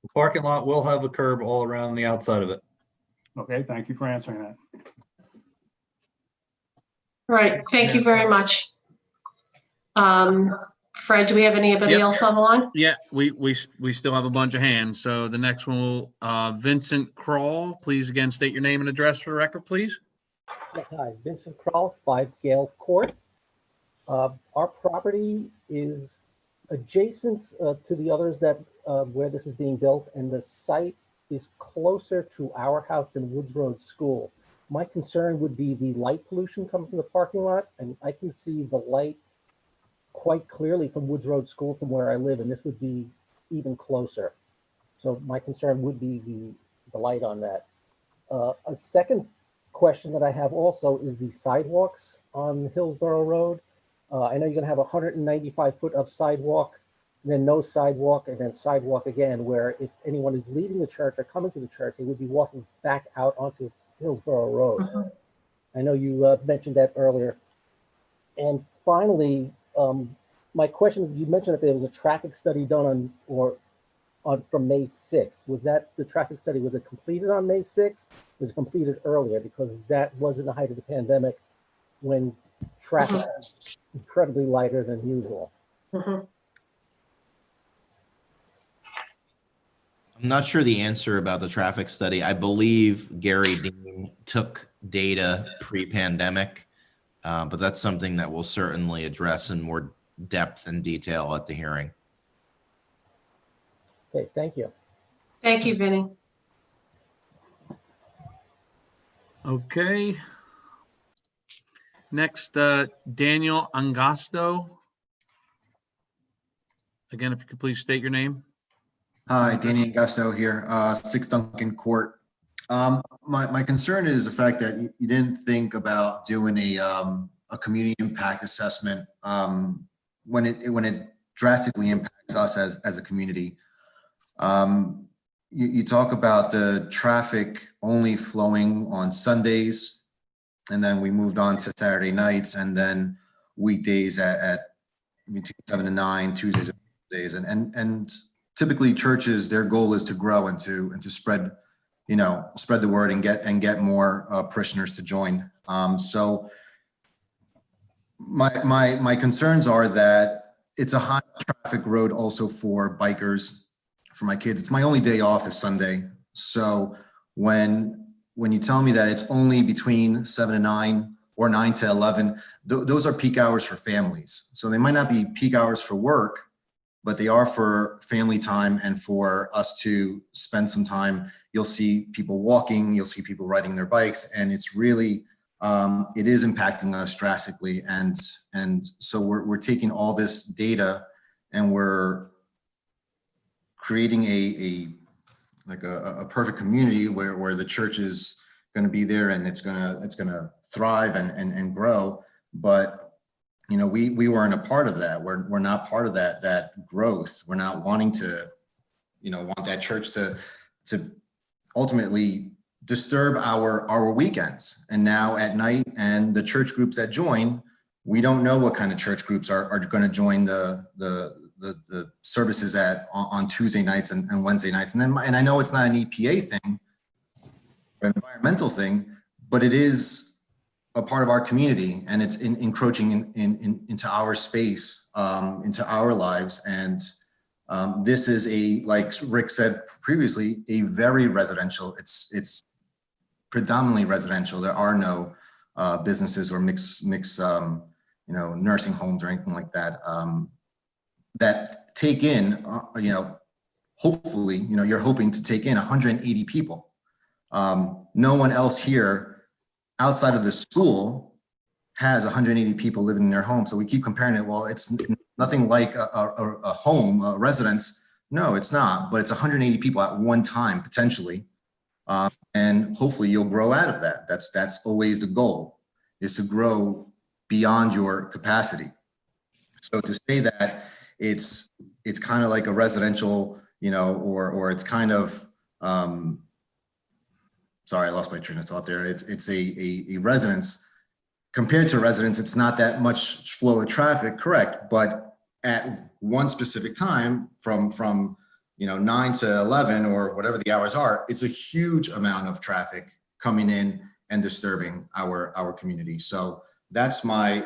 The parking lot will have a curb all around the outside of it. Okay, thank you for answering that. All right, thank you very much. Fred, do we have anybody else on the line? Yeah, we still have a bunch of hands. So the next one will, Vincent Kroll, please again state your name and address for the record, please. Hi, Vincent Kroll, 5 Gale Court. Our property is adjacent to the others that where this is being built, and the site is closer to our house in Woods Road School. My concern would be the light pollution coming from the parking lot, and I can see the light quite clearly from Woods Road School from where I live, and this would be even closer. So my concern would be the light on that. A second question that I have also is the sidewalks on Hillsborough Road. I know you're gonna have 195 foot of sidewalk, and then no sidewalk, and then sidewalk again, where if anyone is leaving the church or coming to the church, they would be walking back out onto Hillsborough Road. I know you mentioned that earlier. And finally, my question is, you mentioned that there was a traffic study done from May 6th. Was that the traffic study, was it completed on May 6th? Was it completed earlier? Because that was in the height of the pandemic when traffic was incredibly lighter than usual. I'm not sure the answer about the traffic study. I believe Gary Dean took data pre-pandemic, but that's something that we'll certainly address in more depth and detail at the hearing. Okay, thank you. Thank you, Vinny. Okay. Next, Daniel Angosto. Again, if you could please state your name. Hi, Danny Angosto here, 6 Duncan Court. My concern is the fact that you didn't think about doing a community impact assessment when it drastically impacts us as a community. You talk about the traffic only flowing on Sundays, and then we moved on to Saturday nights, and then weekdays at between 7 to 9, Tuesdays and Thursdays, and typically churches, their goal is to grow and to spread, spread the word and get more parishioners to join. So my concerns are that it's a high traffic road also for bikers. For my kids, it's my only day off is Sunday. So when you tell me that it's only between 7 to 9 or 9 to 11, those are peak hours for families. So they might not be peak hours for work, but they are for family time and for us to spend some time. You'll see people walking, you'll see people riding their bikes, and it's really, it is impacting us drastically. And so we're taking all this data and we're creating a perfect community where the church is going to be there and it's going to thrive and grow. But we weren't a part of that. We're not part of that growth. We're not wanting to, want that church to ultimately disturb our weekends. And now at night, and the church groups that join, we don't know what kind of church groups are going to join the services on Tuesday nights and Wednesday nights. And I know it's not an EPA thing, or an environmental thing, but it is a part of our community, and it's encroaching into our space, into our lives. And this is like Rick said previously, a very residential. It's predominantly residential. There are no businesses or mixed nursing homes or anything like that. That take in, hopefully, you're hoping to take in 180 people. No one else here outside of the school has 180 people living in their home. So we keep comparing it. Well, it's nothing like a home, a residence. No, it's not, but it's 180 people at one time, potentially. And hopefully you'll grow out of that. That's always the goal, is to grow beyond your capacity. So to say that it's kind of like a residential, or it's kind of, sorry, I lost my train of thought there. It's a residence. Compared to a residence, it's not that much flow of traffic, correct? But at one specific time from 9 to 11 or whatever the hours are, it's a huge amount of traffic coming in and disturbing our community. So that's my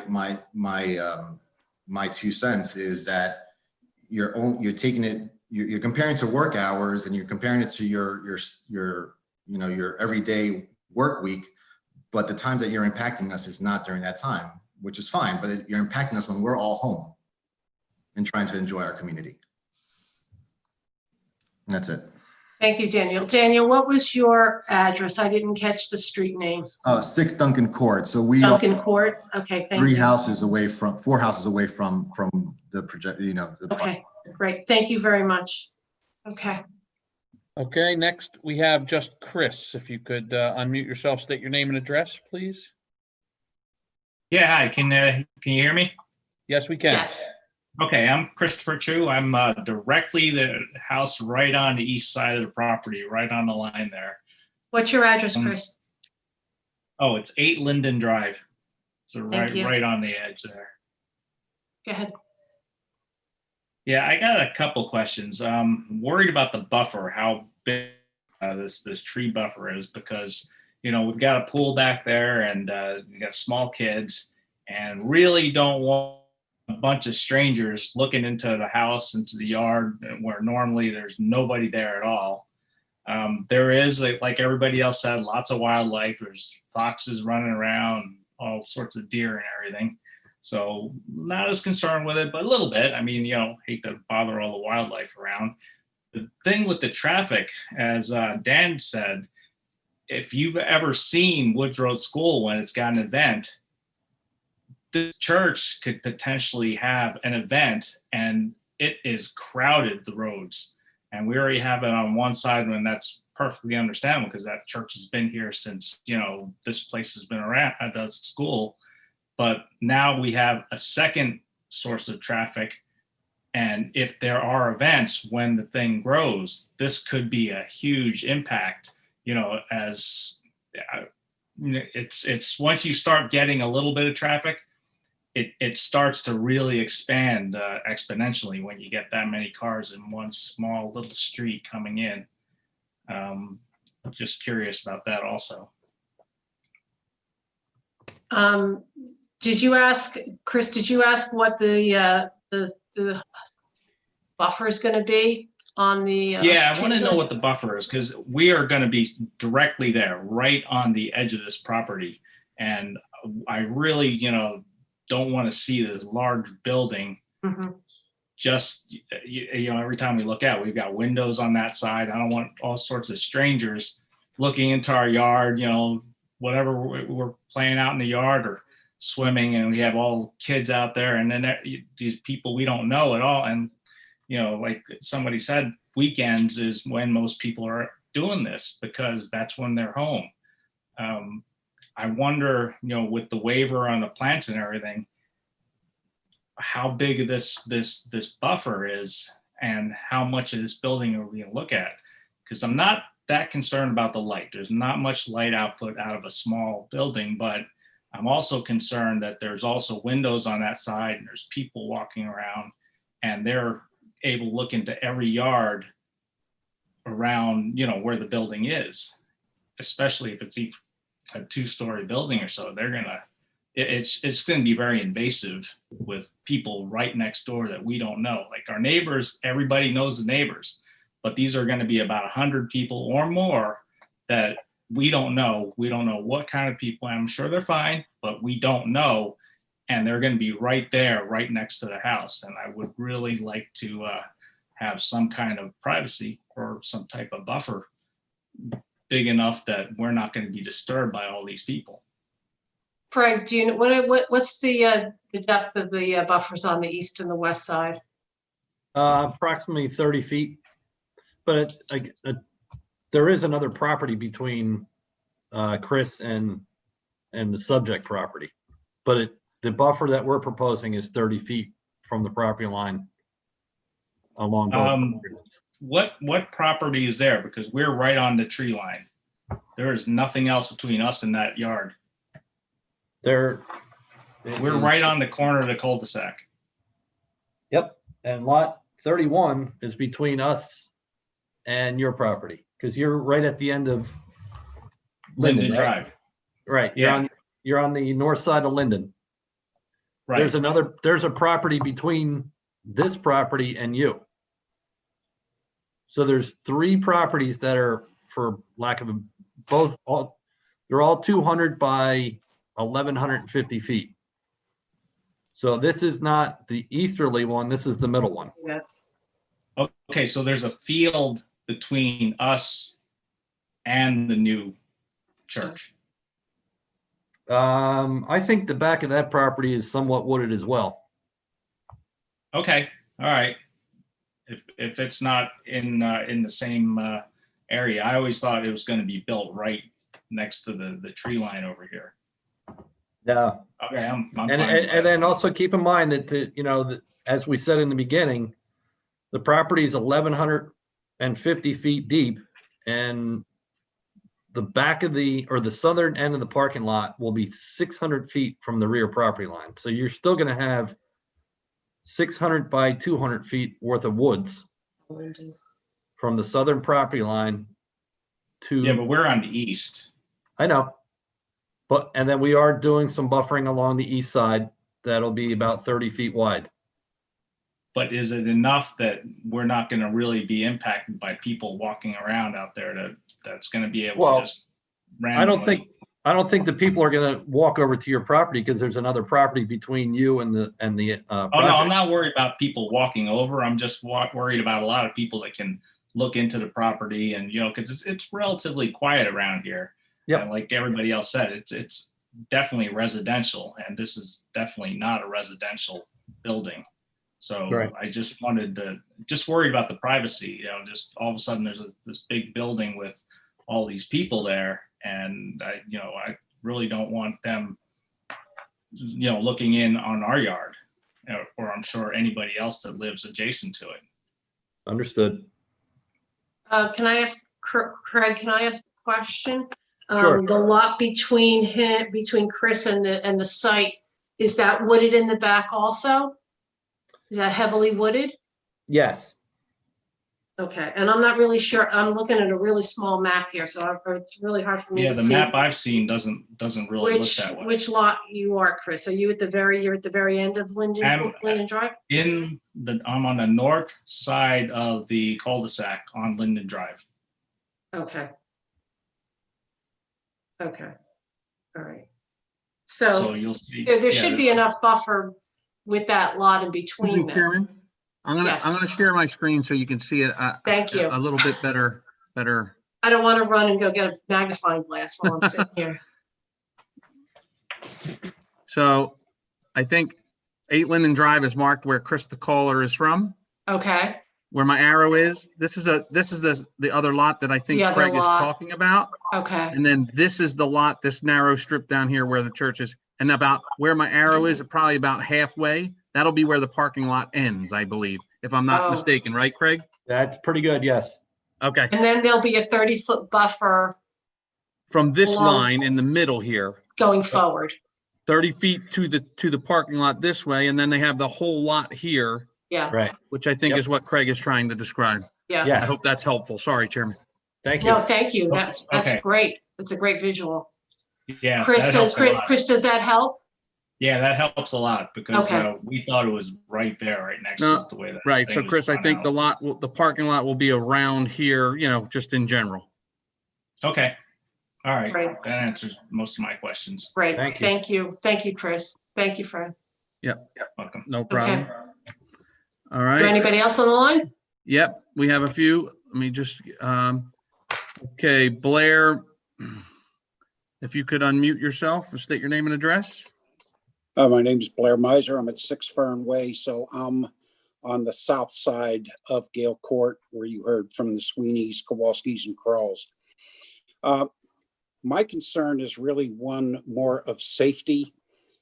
2 cents, is that you're taking it, you're comparing to work hours, and you're comparing it to your everyday work week, but the times that you're impacting us is not during that time, which is fine, but you're impacting us when we're all home and trying to enjoy our community. And that's it. Thank you, Daniel. Daniel, what was your address? I didn't catch the street name. 6 Duncan Court. So we Duncan Court. Okay, thank you. 4 houses away from the project. Okay, great. Thank you very much. Okay. Okay, next we have just Chris. If you could unmute yourself, state your name and address, please. Yeah, hi. Can you hear me? Yes, we can. Yes. Okay, I'm Christopher Chu. I'm directly the house right on the east side of the property, right on the line there. What's your address, Chris? Oh, it's 8 Linden Drive. So Thank you. right on the edge there. Go ahead. Yeah, I got a couple questions. Worried about the buffer, how big this tree buffer is, because we've got a pool back there and we got small kids, and really don't want a bunch of strangers looking into the house, into the yard where normally there's nobody there at all. There is, like everybody else said, lots of wildlife. There's foxes running around, all sorts of deer and everything. So not as concerned with it, but a little bit. I mean, hate to bother all the wildlife around. The thing with the traffic, as Dan said, if you've ever seen Woods Road School when it's got an event, this church could potentially have an event and it is crowded, the roads. And we already have it on one side, and that's perfectly understandable because that church has been here since, this place has been around at the school. But now we have a second source of traffic. And if there are events when the thing grows, this could be a huge impact, as it's once you start getting a little bit of traffic, it starts to really expand exponentially when you get that many cars in one small little street coming in. Just curious about that also. Did you ask, Chris, what the buffer is going to be on the? Yeah, I want to know what the buffer is, because we are going to be directly there, right on the edge of this property. And I really, don't want to see this large building. Just, every time we look out, we've got windows on that side. I don't want all sorts of strangers looking into our yard, whatever we're playing out in the yard or swimming, and we have all kids out there, and then these people we don't know at all. And, like somebody said, weekends is when most people are doing this because that's when they're home. I wonder, with the waiver on the plants and everything, how big this buffer is and how much of this building are we going to look at? Because I'm not that concerned about the light. There's not much light output out of a small building, but I'm also concerned that there's also windows on that side and there's people walking around and they're able to look into every yard around, where the building is, especially if it's a 2-story building or so. They're gonna, it's going to be very invasive with people right next door that we don't know. Like our neighbors, everybody knows the neighbors, but these are going to be about 100 people or more that we don't know. We don't know what kind of people. I'm sure they're fine, but we don't know. And they're going to be right there, right next to the house. And I would really like to have some kind of privacy or some type of buffer big enough that we're not going to be disturbed by all these people. Frank, do you know what's the depth of the buffers on the east and the west side? Approximately 30 feet. But there is another property between Chris and the subject property. But the buffer that we're proposing is 30 feet from the property line along both. What property is there? Because we're right on the tree line. There is nothing else between us and that yard. We're right on the corner of the cul-de-sac. Yep. And lot 31 is between us and your property, because you're right at the end of Linden right? Drive. Right. Yeah. You're on the north side of Linden. Right. There's a property between this property and you. So there's 3 properties that are, for lack of they're all 200 by 1,150 feet. So this is not the easterly one, this is the middle one. Okay, so there's a field between us and the new church. I think the back of that property is somewhat wooded as well. Okay, all right. If it's not in the same area, I always thought it was going to be built right next to the tree line over here. Yeah. Okay, I'm And, fine. and then also keep in mind that, as we said in the beginning, the property is 1,150 feet deep, and the back of the southern end of the parking lot will be 600 feet from the rear property line. So you're still going to have 600 by 200 feet worth of woods from the southern property line to. Yeah, but we're on the east. I know. And then we are doing some buffering along the east side. That'll be about 30 feet wide. But is it enough that we're not going to really be impacted by people walking around out there that's going to be able to just randomly? I don't think the people are going to walk over to your property because there's another property between you and the project. Oh no, I'm not worried about people walking over. I'm just worried about a lot of people that can look into the property, and because it's relatively quiet around here. Yeah. And like everybody else said, it's definitely residential, and this is definitely not a residential building. So Right. I just worried about the privacy. Just all of a sudden there's this big building with all these people there, and I really don't want them, looking in on our yard, or I'm sure anybody else that lives adjacent to it. Understood. Can I ask Craig? Can I ask a question? Sure. The lot between Chris and the site, is that wooded in the back also? Is that heavily wooded? Yes. Okay, and I'm not really sure. I'm looking at a really small map here, so it's really hard for me Yeah, to the see. map I've seen doesn't really look that way. Which lot you are, Chris? Are you you're at the very end of Linden Drive? I'm on the north side of the cul-de-sac on Linden Drive. Okay. All right. So So you'll see. there should be enough buffer with that lot in between them. Chairman, I'm gonna share my screen so you can see it. Thank you. A little bit better. I don't want to run and go get a magnifying glass while I'm sitting here. So I think 8 Linden Drive is marked where Chris the caller is from. Okay. Where my arrow is, this is the other lot that I think The other Craig is lot. talking about. Okay. And then this is the lot, this narrow strip down here where the church is. And about where my arrow is, probably about halfway, that'll be where the parking lot ends, I believe, if I'm not mistaken, right, Craig? That's pretty good, yes. Okay. And then there'll be a 30-foot buffer From this along- line in the middle here, going forward. 30 feet to the parking lot this way, and then they have the whole lot here, Yeah. Right. which I think is what Craig is trying to describe. Yeah. I hope that's helpful. Sorry, Chairman. Thank No, thank you. That's Okay. great. That's a great visual. Yeah, Chris, that helps a lot. Chris, does that help? Yeah, that helps a lot because Okay. we thought it was right there, right next No, to the way that. right. thing So was Chris, I drawn think out. the parking lot will be around here, just in general. Okay. All right. Right. That answers most of my questions. Great. Thank you. Thank you. Thank you, Chris. Thank you, Fred. Yep. Welcome. No problem. Okay. All Is there right. anybody else on the line? Yep, we have a few. Let me just, okay, Blair, if you could unmute yourself and state your name and address. My name is Blair Miser. I'm at 6 Fern Way, so I'm on the south side of Gale Court, where you heard from the Sweeneys, Kowalskis, and Krawls. My concern is really one more of safety.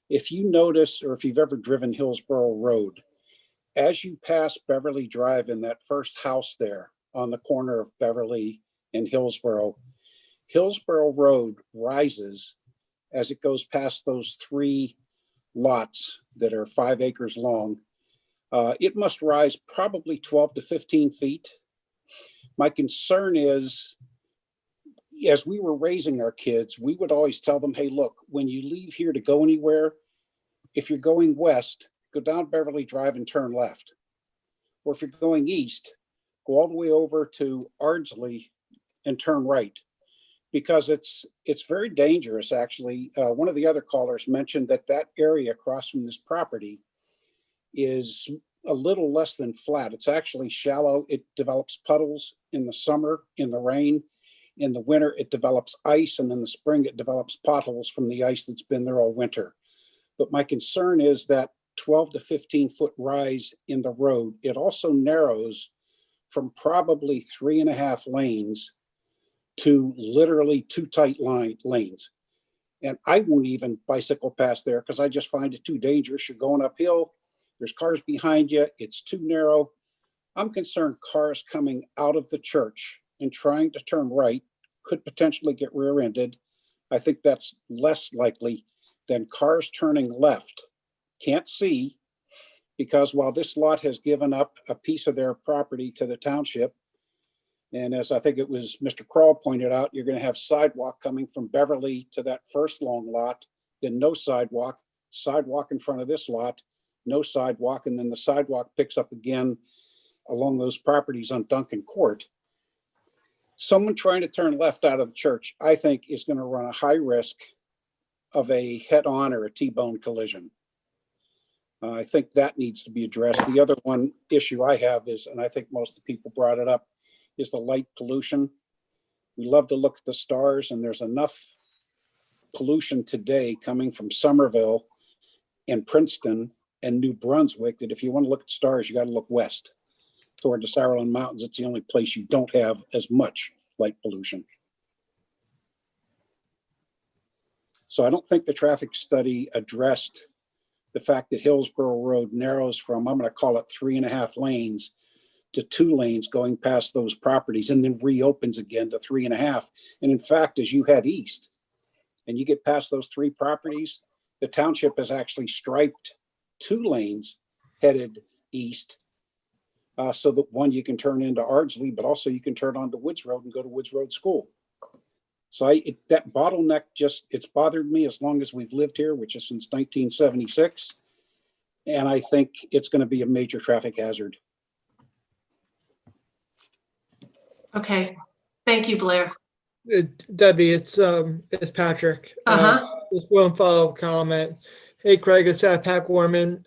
If you notice, or if you've ever driven Hillsborough Road, as you pass Beverly Drive in that first house there on the corner of Beverly and Hillsborough, Hillsborough Road rises as it goes past those 3 lots that are 5 acres long. It must rise probably 12 to 15 feet. My concern is, as we were raising our kids, we would always tell them, hey, look, when you leave here to go anywhere, if you're going west, go down Beverly Drive and turn left. Or if you're going east, go all the way over to Ardsley and turn right. Because it's very dangerous, actually. One of the other callers mentioned that area across from this property is a little less than flat. It's actually shallow. It develops puddles in the summer, in the rain. In the winter, it develops ice, and in the spring, it develops potholes from the ice that's been there all winter. But my concern is that 12 to 15 foot rise in the road. It also narrows from probably 3.5 lanes to literally 2 tight lanes. And I won't even bicycle past there because I just find it too dangerous. You're going uphill. There's cars behind you. It's too narrow. I'm concerned cars coming out of the church and trying to turn right could potentially get rear-ended. I think that's less likely than cars turning left. Can't see, because while this lot has given up a piece of their property to the township, and as I think it was Mr. Kroll pointed out, you're going to have sidewalk coming from Beverly to that first long lot, then no sidewalk, sidewalk in front of this lot, no sidewalk, and then the sidewalk picks up again along those properties on Duncan Court. Someone trying to turn left out of the church, I think, is going to run a high risk of a head-on or a T-bone collision. I think that needs to be addressed. The other one issue I have is, and I think most of the people brought it up, is the light pollution. We love to look at the stars, and there's enough pollution today coming from Somerville and Princeton and New Brunswick that if you want to look at stars, you got to look west toward the Sauerland Mountains. It's the only place you don't have as much light pollution. So I don't think the traffic study addressed the fact that Hillsborough Road narrows from, I'm going to call it 3.5 lanes to 2 lanes going past those properties, and then reopens again to 3.5. And in fact, as you head east and you get past those 3 properties, the township has actually striped 2 lanes headed east, so that one, you can turn into Ardsley, but also you can turn onto Woods Road and go to Woods Road School. So that bottleneck it's bothered me as long as we've lived here, which is since 1976. And I think it's going to be a major traffic hazard. Okay, thank you, Blair. Debbie, it's Patrick. Just one follow-up comment. Hey, Craig, it's Pat Gorman.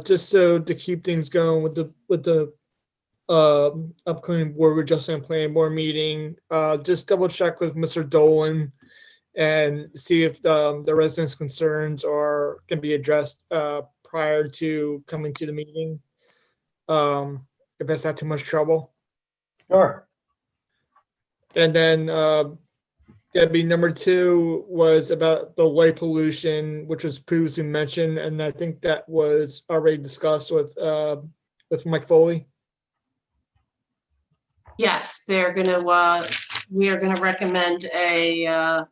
Just so to keep things going with the upcoming board adjustment planning board meeting, just double check with Mr. Dolan and see if the residents' concerns can be addressed prior to coming to the meeting. If that's not too much trouble. Sure. And then Debbie, number 2 was about the light pollution, which was previously mentioned, and I think that was already discussed with Mike Foley. Yes, we are gonna recommend a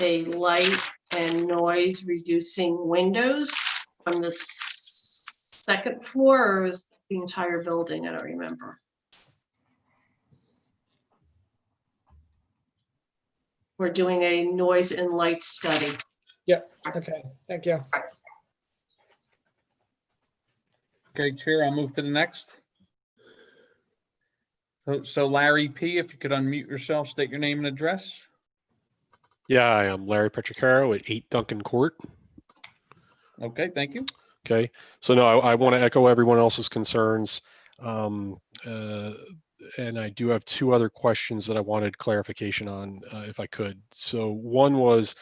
light and noise reducing windows on the 2nd floor, or is the entire building? I don't remember. We're doing a noise and light study. Yeah, okay, thank you. Okay, Chair, I'll move to the next. So Larry P., if you could unmute yourself, state your name and address. Yeah, I am Larry Petricaro at 8 Duncan Court. Okay, thank you. Okay, so no, I want to echo everyone else's concerns. And I do have 2 other questions that I wanted clarification on, if I could. So one was,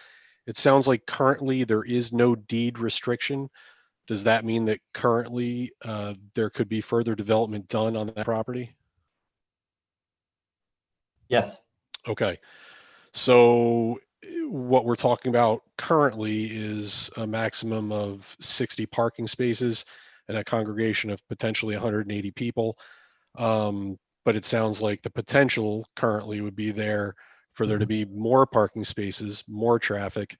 it sounds like currently there is no deed restriction. Does that mean that currently there could be further development done on that property? Yes. Okay. So what we're talking about currently is a maximum of 60 parking spaces and a congregation of potentially 180 people. But it sounds like the potential currently would be there for there to be more parking spaces, more traffic,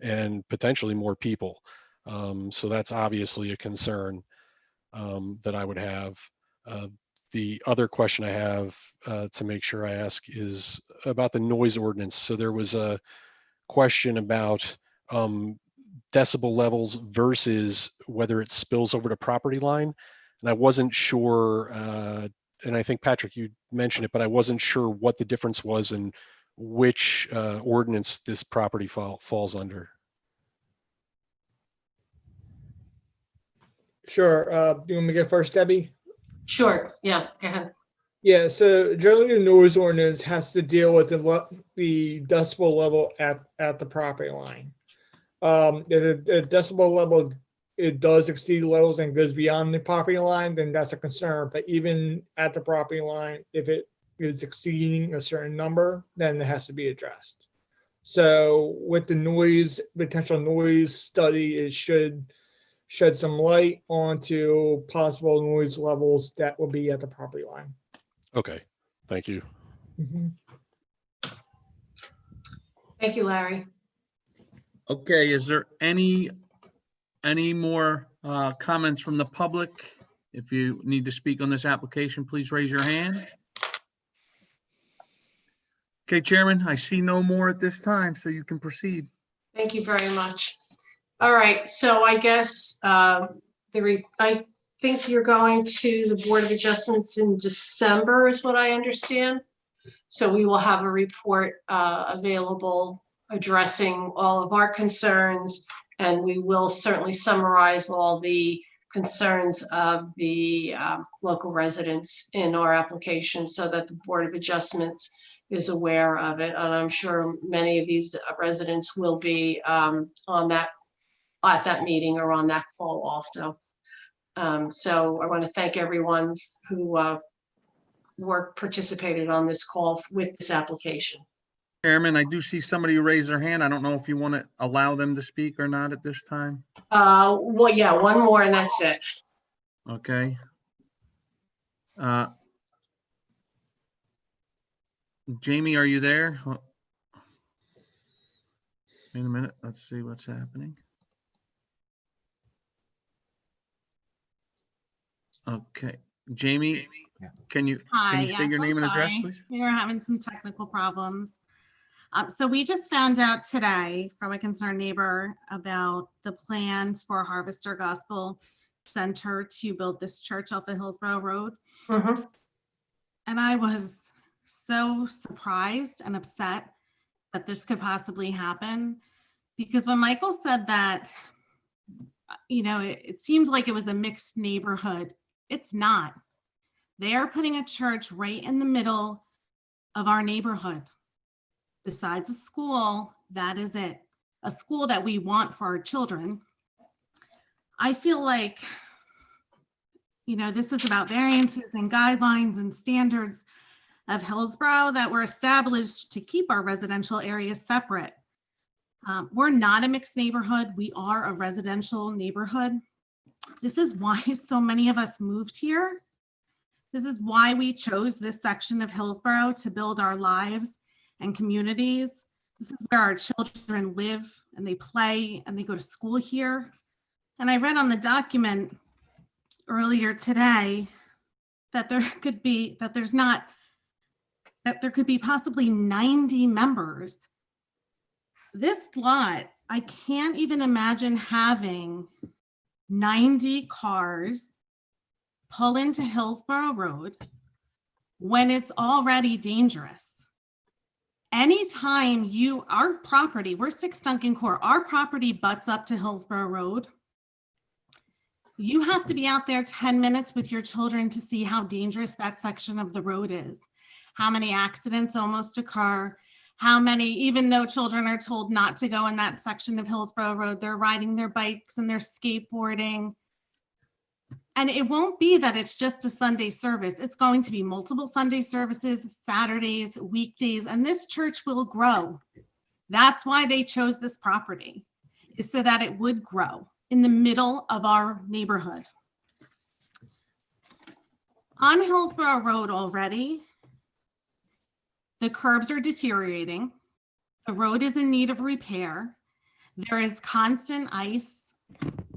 and potentially more people. So that's obviously a concern that I would have. The other question I have to make sure I ask is about the noise ordinance. So there was a question about decibel levels versus whether it spills over the property line. And I wasn't sure, and I think Patrick, you mentioned it, but I wasn't sure what the difference was and which ordinance this property falls under. Sure. Do you want me to go first, Debbie? Sure, yeah, go ahead. Yeah, so generally the noise ordinance has to deal with the decibel level at the property line. If the decibel level, it does exceed levels and goes beyond the property line, then that's a concern. But even at the property line, if it is exceeding a certain number, then it has to be addressed. So with the noise, potential noise study, it should shed some light onto possible noise levels that will be at the property line. Okay, thank you. Mhm. Thank you, Larry. Okay, is there any more comments from the public? If you need to speak on this application, please raise your hand. Okay, Chairman, I see no more at this time, so you can proceed. Thank you very much. All right, so I guess I think you're going to the Board of Adjustments in December is what I understand. So we will have a report available addressing all of our concerns, and we will certainly summarize all the concerns of the local residents in our application so that the Board of Adjustments is aware of it. And I'm sure many of these residents will be at that meeting or on that call also. So I want to thank everyone who participated on this call with this application. Chairman, I do see somebody raise their hand. I don't know if you want to allow them to speak or not at this time. Well, yeah, one more and that's it. Okay. Jamie, are you there? Wait a minute. Let's see what's happening. Okay, Jamie, can you state your name and address, please? We were having some technical problems. So we just found out today from a concerned neighbor about the plans for Harvester Gospel Center to build this church off of Hillsborough Road. Mm-hmm. And I was so surprised and upset that this could possibly happen, because when Michael said that, you know, it seemed like it was a mixed neighborhood. It's not. They are putting a church right in the middle of our neighborhood. Besides a school, that is it. A school that we want for our children. I feel like, you know, this is about variances and guidelines and standards of Hillsborough that were established to keep our residential areas separate. We're not a mixed neighborhood. We are a residential neighborhood. This is why so many of us moved here. This is why we chose this section of Hillsborough to build our lives and communities. This is where our children live and they play and they go to school here. And I read on the document earlier today that there could be possibly 90 members. This lot, I can't even imagine having 90 cars pull into Hillsborough Road when it's already dangerous. Anytime our property, we're 6 Duncan Court, our property butts up to Hillsborough Road. You have to be out there 10 minutes with your children to see how dangerous that section of the road is. How many accidents almost occur, how many, even though children are told not to go in that section of Hillsborough Road, they're riding their bikes and they're skateboarding. And it won't be that it's just a Sunday service. It's going to be multiple Sunday services, Saturdays, weekdays, and this church will grow. That's why they chose this property, is so that it would grow in the middle of our neighborhood. On Hillsborough Road already, the curbs are deteriorating. The road is in need of repair. There is constant ice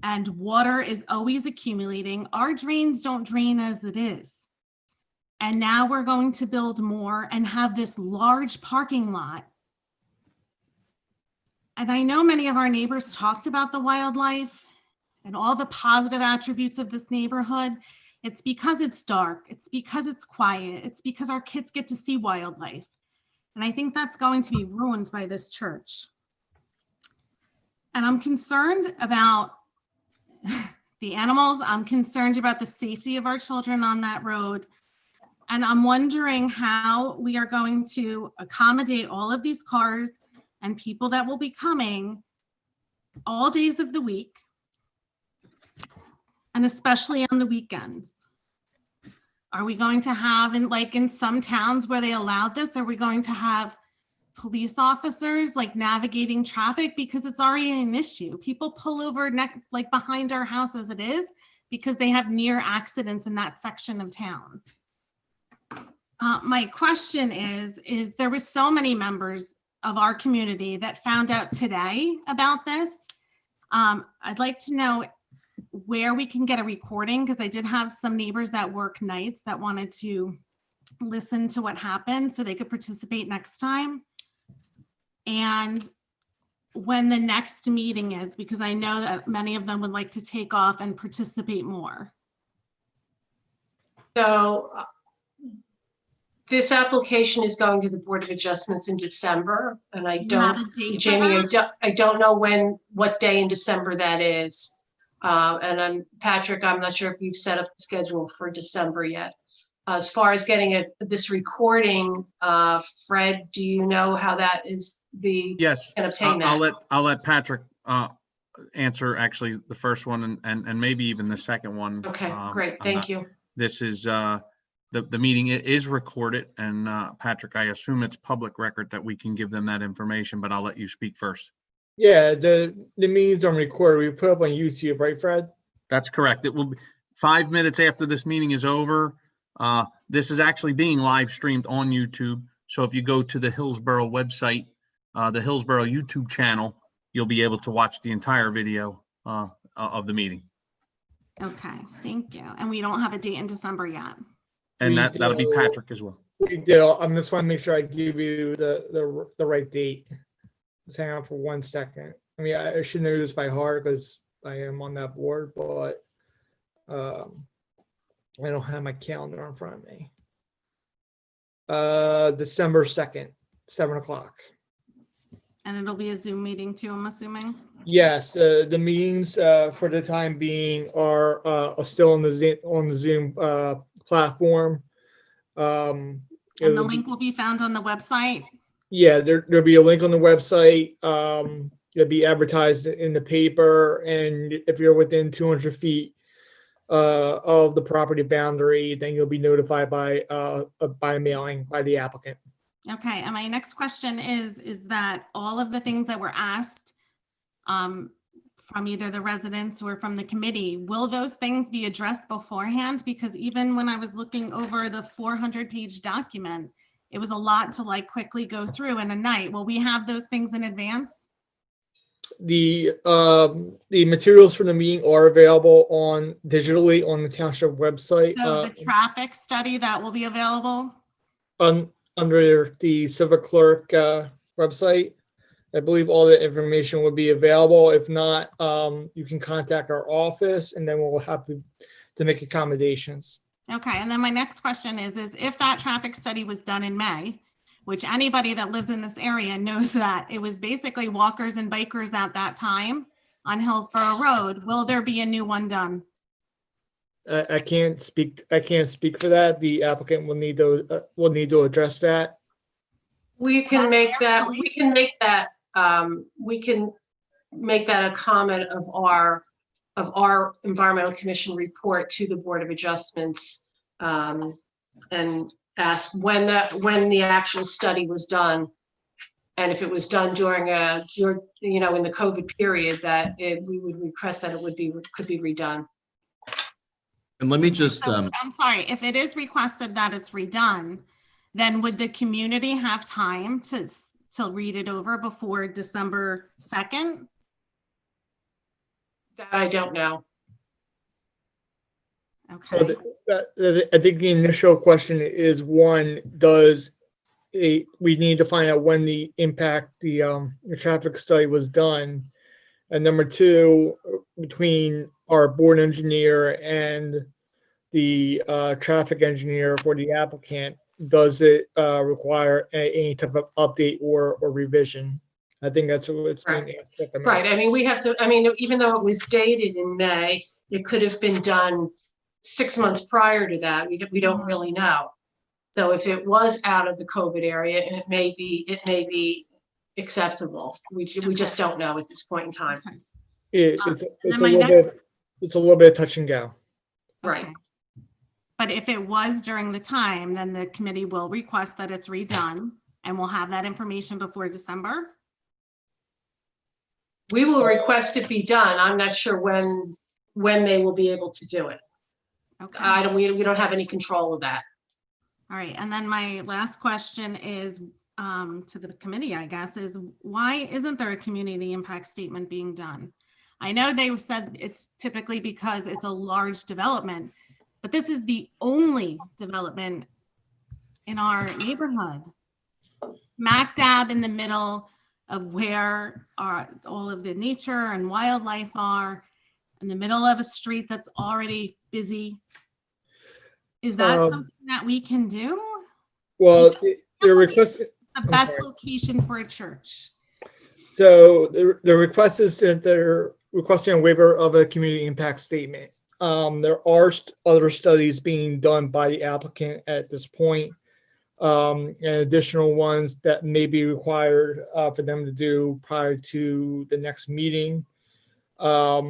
and water is always accumulating. Our drains don't drain as it is. And now we're going to build more and have this large parking lot. And I know many of our neighbors talked about the wildlife and all the positive attributes of this neighborhood. It's because it's dark. It's because it's quiet. It's because our kids get to see wildlife. And I think that's going to be ruined by this church. And I'm concerned about the animals. I'm concerned about the safety of our children on that road. And I'm wondering how we are going to accommodate all of these cars and people that will be coming all days of the week, and especially on the weekends. Are we going to have, in some towns where they allowed this, are we going to have police officers like navigating traffic? Because it's already an issue. People pull over behind our house as it is because they have near accidents in that section of town. My question is there were so many members of our community that found out today about this. I'd like to know where we can get a recording, because I did have some neighbors that work nights that wanted to listen to what happened so they could participate next time. And when the next meeting is, because I know that many of them would like to take off and participate more. So this application is going to the Board of Adjustments in December, and I You have don't, a date for Jamie, that? I don't know what day in December that is. And Patrick, I'm not sure if you've set up the schedule for December yet. As far as getting this recording, Fred, do you know how that is Yes, can obtain that? I'll let Patrick answer actually the first one and maybe even the second one. Okay, great, thank you. This is the meeting is recorded, and Patrick, I assume it's public record that we can give them that information, but I'll let you speak first. Yeah, the meetings on record, we put up on YouTube, right, Fred? That's correct. It will be 5 minutes after this meeting is over. This is actually being live streamed on YouTube. So if you go to the Hillsborough website, the Hillsborough YouTube channel, you'll be able to watch the entire video of the meeting. Okay, thank you. And we don't have a date in December yet. And that'll be Patrick as well. We do. I just want to make sure I give you the right date. Just hang on for 1 second. I mean, I should know this by heart because I am on that board, but I don't have my calendar in front of me. December 2nd, 7 o'clock. And it'll be a Zoom meeting too, I'm assuming? Yes, the meetings for the time being are still on the Zoom platform. And the link will be found on the website? Yeah, there'll be a link on the website. It'll be advertised in the paper, and if you're within 200 feet of the property boundary, then you'll be notified by mailing by the applicant. Okay, and my next question is that all of the things that were asked from either the residents or from the committee, will those things be addressed beforehand? Because even when I was looking over the 400-page document, it was a lot to quickly go through in a night. Will we have those things in advance? The materials for the meeting are available digitally on the township website. So the traffic study that will be available? Under the civic clerk website. I believe all the information will be available. If not, you can contact our office and then we'll have to make accommodations. Okay, and then my next question is if that traffic study was done in May, which anybody that lives in this area knows that it was basically walkers and bikers at that time on Hillsborough Road, will there be a new one done? I can't speak for that. The applicant will need to address that. We can make that a comment of our environmental commission report to the Board of Adjustments, and ask when the actual study was done, and if it was done during in the COVID period, that we would request that it could be redone. And let me just, I'm sorry, if it is requested that it's redone, then would the community have time to read it over before December 2nd? That I don't know. Okay. I think the initial question is one, we need to find out when the traffic study was done. And number two, between our board engineer and the traffic engineer for the applicant, does it require any type of update or revision? I think that's what it's being asked at the moment. Right. I mean, even though it was dated in May, it could have been done 6 months prior to that. We don't really know. So if it was out of the COVID area, it may be acceptable. We just don't know at this point in time. It's a little bit of touch and go. Right. But if it was during the time, then the committee will request that it's redone and we'll have that information before December. We will request it be done. I'm not sure when they will be able to do it. Okay. We don't have any control of that. All right. And then my last question is to the committee, I guess, is why isn't there a community impact statement being done? I know they said it's typically because it's a large development, but this is the only development in our neighborhood. Smack dab in the middle of where all of the nature and wildlife are, in the middle of a street that's already busy. Is that something that we can do? Well, they're requesting The best location for a church. So the request is that they're requesting a waiver of a community impact statement. There are other studies being done by the applicant at this point, and additional ones that may be required for them to do prior to the next meeting. A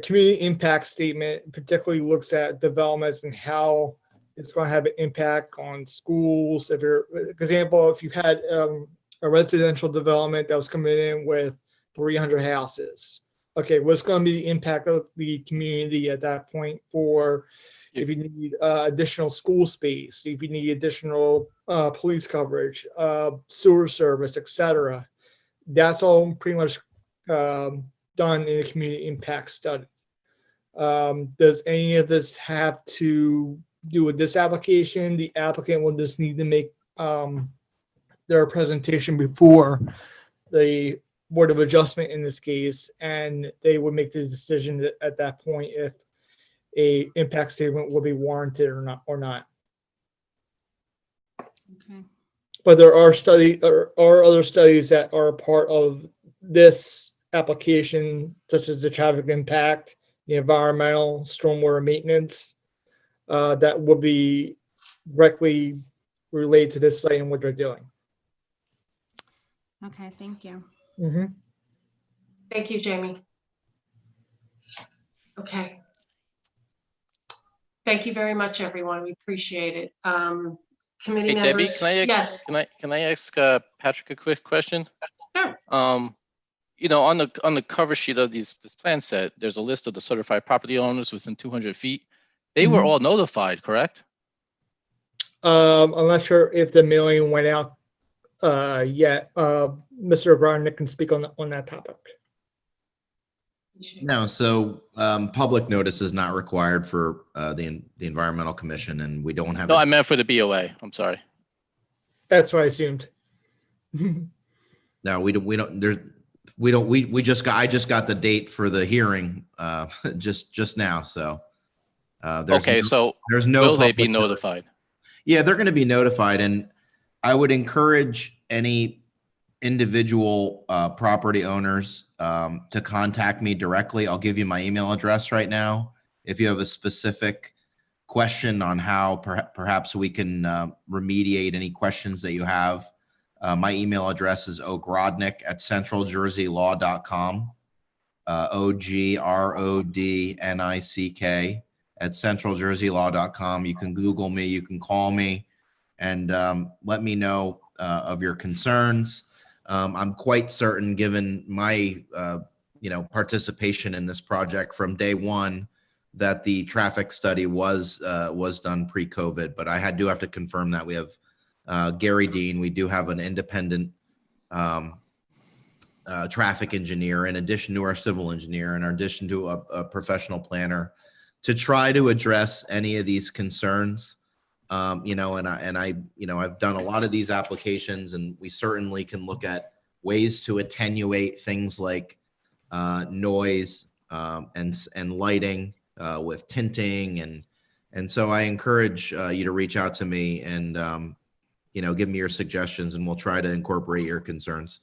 community impact statement particularly looks at developments and how it's going to have an impact on schools. If you're, for example, if you had a residential development that was coming in with 300 houses, okay, what's going to be the impact of the community at that point for if you need additional school space, if you need additional police coverage, sewer service, etc. That's all pretty much done in a community impact study. Does any of this have to do with this application? The applicant will just need to make their presentation before the Board of Adjustment in this case, and they would make the decision at that point if a impact statement will be warranted or not. Okay. But there are other studies that are part of this application, such as the traffic impact, the environmental, stormwater maintenance, that will be directly related to this site and what they're doing. Okay, thank you. Mm-hmm. Thank you, Jamie. Okay. Thank you very much, everyone. We appreciate it. Committee Hey, Debbie, members. can I Yes. ask Patrick a quick question? Sure. On the cover sheet of this plan set, there's a list of the certified property owners within 200 feet. They were all notified, correct? I'm not sure if the mailing went out yet. Mr. O'Brien can speak on that topic. No, so public notice is not required for the Environmental Commission, and we don't have. No, I meant for the BOA. I'm sorry. That's what I assumed. No, we don't. I just got the date for the hearing just now. So there's no. Will they be public notified? Yeah, they're going to be notified, and I would encourage any individual property owners to contact me directly. I'll give you my email address right now. If you have a specific question on how perhaps we can remediate any questions that you have, my email address is ogrodnick@centraljerseylaw.com, ogrodnick @centraljerseylaw.com. You can Google me, you can call me, and let me know of your concerns. I'm quite certain, given my participation in this project from day one, that the traffic study was done pre-COVID. But I do have to confirm that. We have Gary Dean. We do have an independent traffic engineer, in addition to our civil engineer, in addition to a professional planner, to try to address any of these concerns. I've done a lot of these applications, and we certainly can look at ways to attenuate things like noise and lighting with tinting, and so I encourage you to reach out to me and give me your suggestions, and we'll try to incorporate your concerns.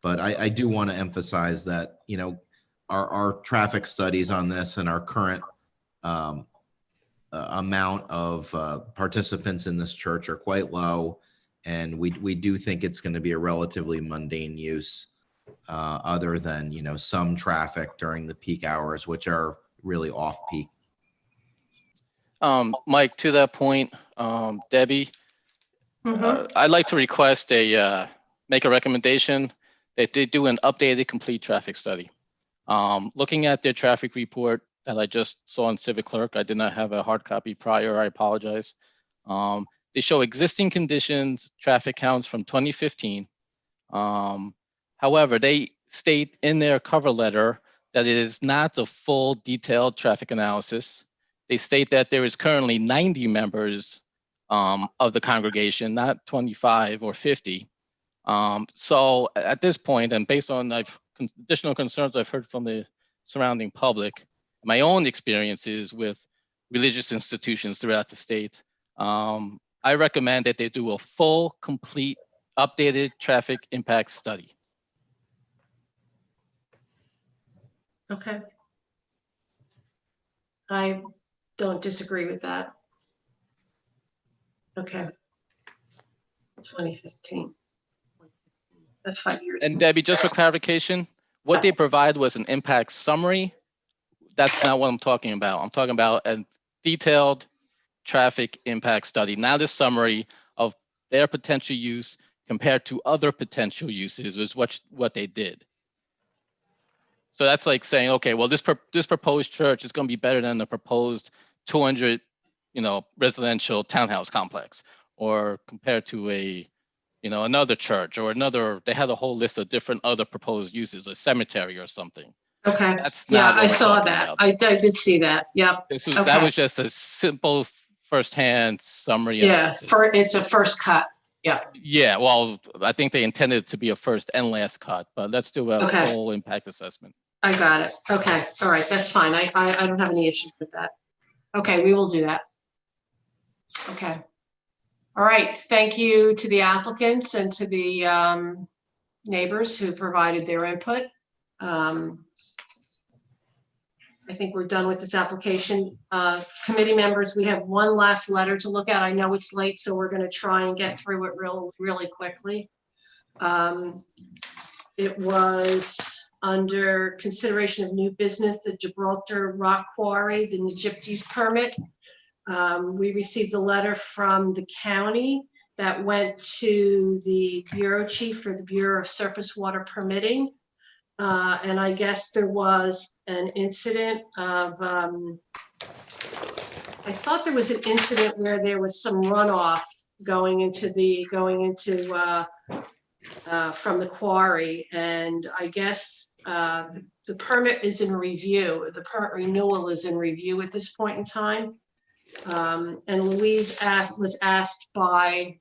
But I do want to emphasize that our traffic studies on this and our current amount of participants in this church are quite low, and we do think it's going to be a relatively mundane use, other than some traffic during the peak hours, which are really off peak. Mike, to that point, Debbie, I'd like to request make a recommendation that they do an updated complete traffic study. Looking at their traffic report that I just saw in Civic Clerk, I did not have a hard copy prior, I apologize. They show existing conditions, traffic counts from 2015. However, they state in their cover letter that it is not a full detailed traffic analysis. They state that there is currently 90 members of the congregation, not 25 or 50. So at this point, and based on additional concerns I've heard from the surrounding public, my own experiences with religious institutions throughout the state, I recommend that they do a full, complete, updated traffic impact study. Okay. I don't disagree with that. Okay. 2015. That's 5 years. And Debbie, just for clarification, what they provide was an impact summary. That's not what I'm talking about. I'm talking about a detailed traffic impact study, not a summary of their potential use compared to other potential uses, was what they did. So that's like saying, okay, well, this proposed church is going to be better than the proposed 200, residential townhouse complex, or compared to a, another church or another. They had a whole list of different other proposed uses, a cemetery or something. Okay. That's Yeah, not what I we're saw talking that. about. I did see that. Yep. That was just a simple firsthand summary Yeah, analysis. it's a first cut. Yeah. Yeah, well, I think they intended it to be a first and last cut, but let's do a Okay. full impact assessment. I got it. Okay. All right. That's fine. I don't have any issues with that. Okay. We will do that. Okay. All right. Thank you to the applicants and to the neighbors who provided their input. I think we're done with this application. Committee members, we have one last letter to look at. I know it's late, so we're going to try and get through it really quickly. It was under consideration of new business, the Gibraltar Rock Quarry, the Egyptes permit. We received a letter from the county that went to the bureau chief for the Bureau of Surface Water Permitting. And I guess there was an incident of, I thought there was an incident where there was some runoff going into from the quarry. And I guess the permit is in review. The permit renewal is in review at this point in time. And Louise was asked by,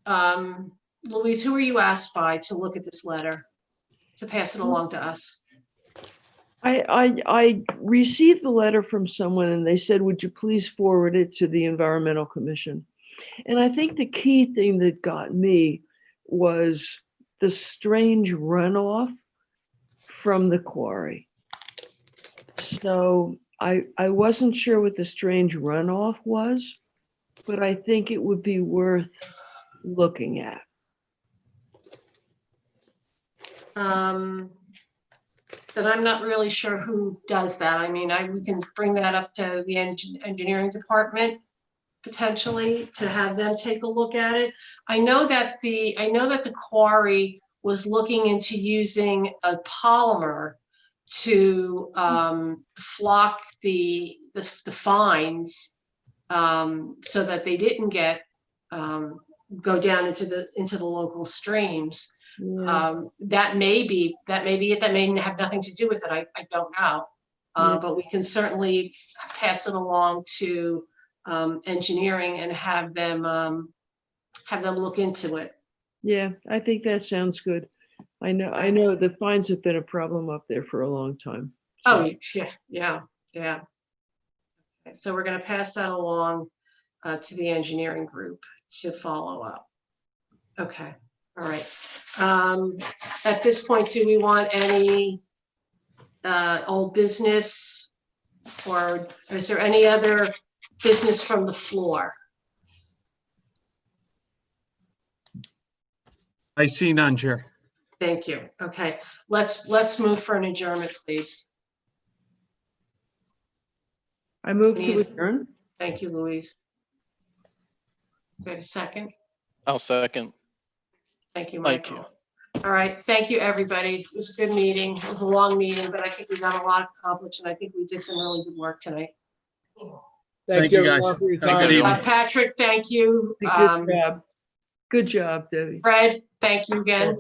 Louise, who were you asked by to look at this letter, to pass it along to us? I received the letter from someone and they said, would you please forward it to the Environmental Commission? And I think the key thing that got me was the strange runoff from the quarry. So I wasn't sure what the strange runoff was, but I think it would be worth looking at. But I'm not really sure who does that. I mean, we can bring that up to the engineering department potentially to have them take a look at it. I know that the quarry was looking into using a polymer to flock the fines so that they didn't go down into the local streams. Yeah. That may be it. That may have nothing to do with it. I don't know. But we can certainly pass it along to engineering and have them look into it. Yeah, I think that sounds good. I know the fines have been a problem up there for a long time. So. Oh, yeah. Okay, so we're going to pass that along to the engineering group to follow up. Okay. All right. At this point, do we want any old business, or is there any other business from the floor? I see none, Chair. Thank you. Okay, let's move for an adjournment, please. I move to Need- adjourn. Thank you, Louise. Wait a second. I'll second. Thank you, Thank you. Michael. All right, thank you, everybody. It was a good meeting. It was a long meeting, but I think we got a lot accomplished, and I think we did some really good work tonight. Thank you everyone for your Thanks, time. everyone. Patrick, thank you. Good job. Good job, Debbie. Fred, thank you again.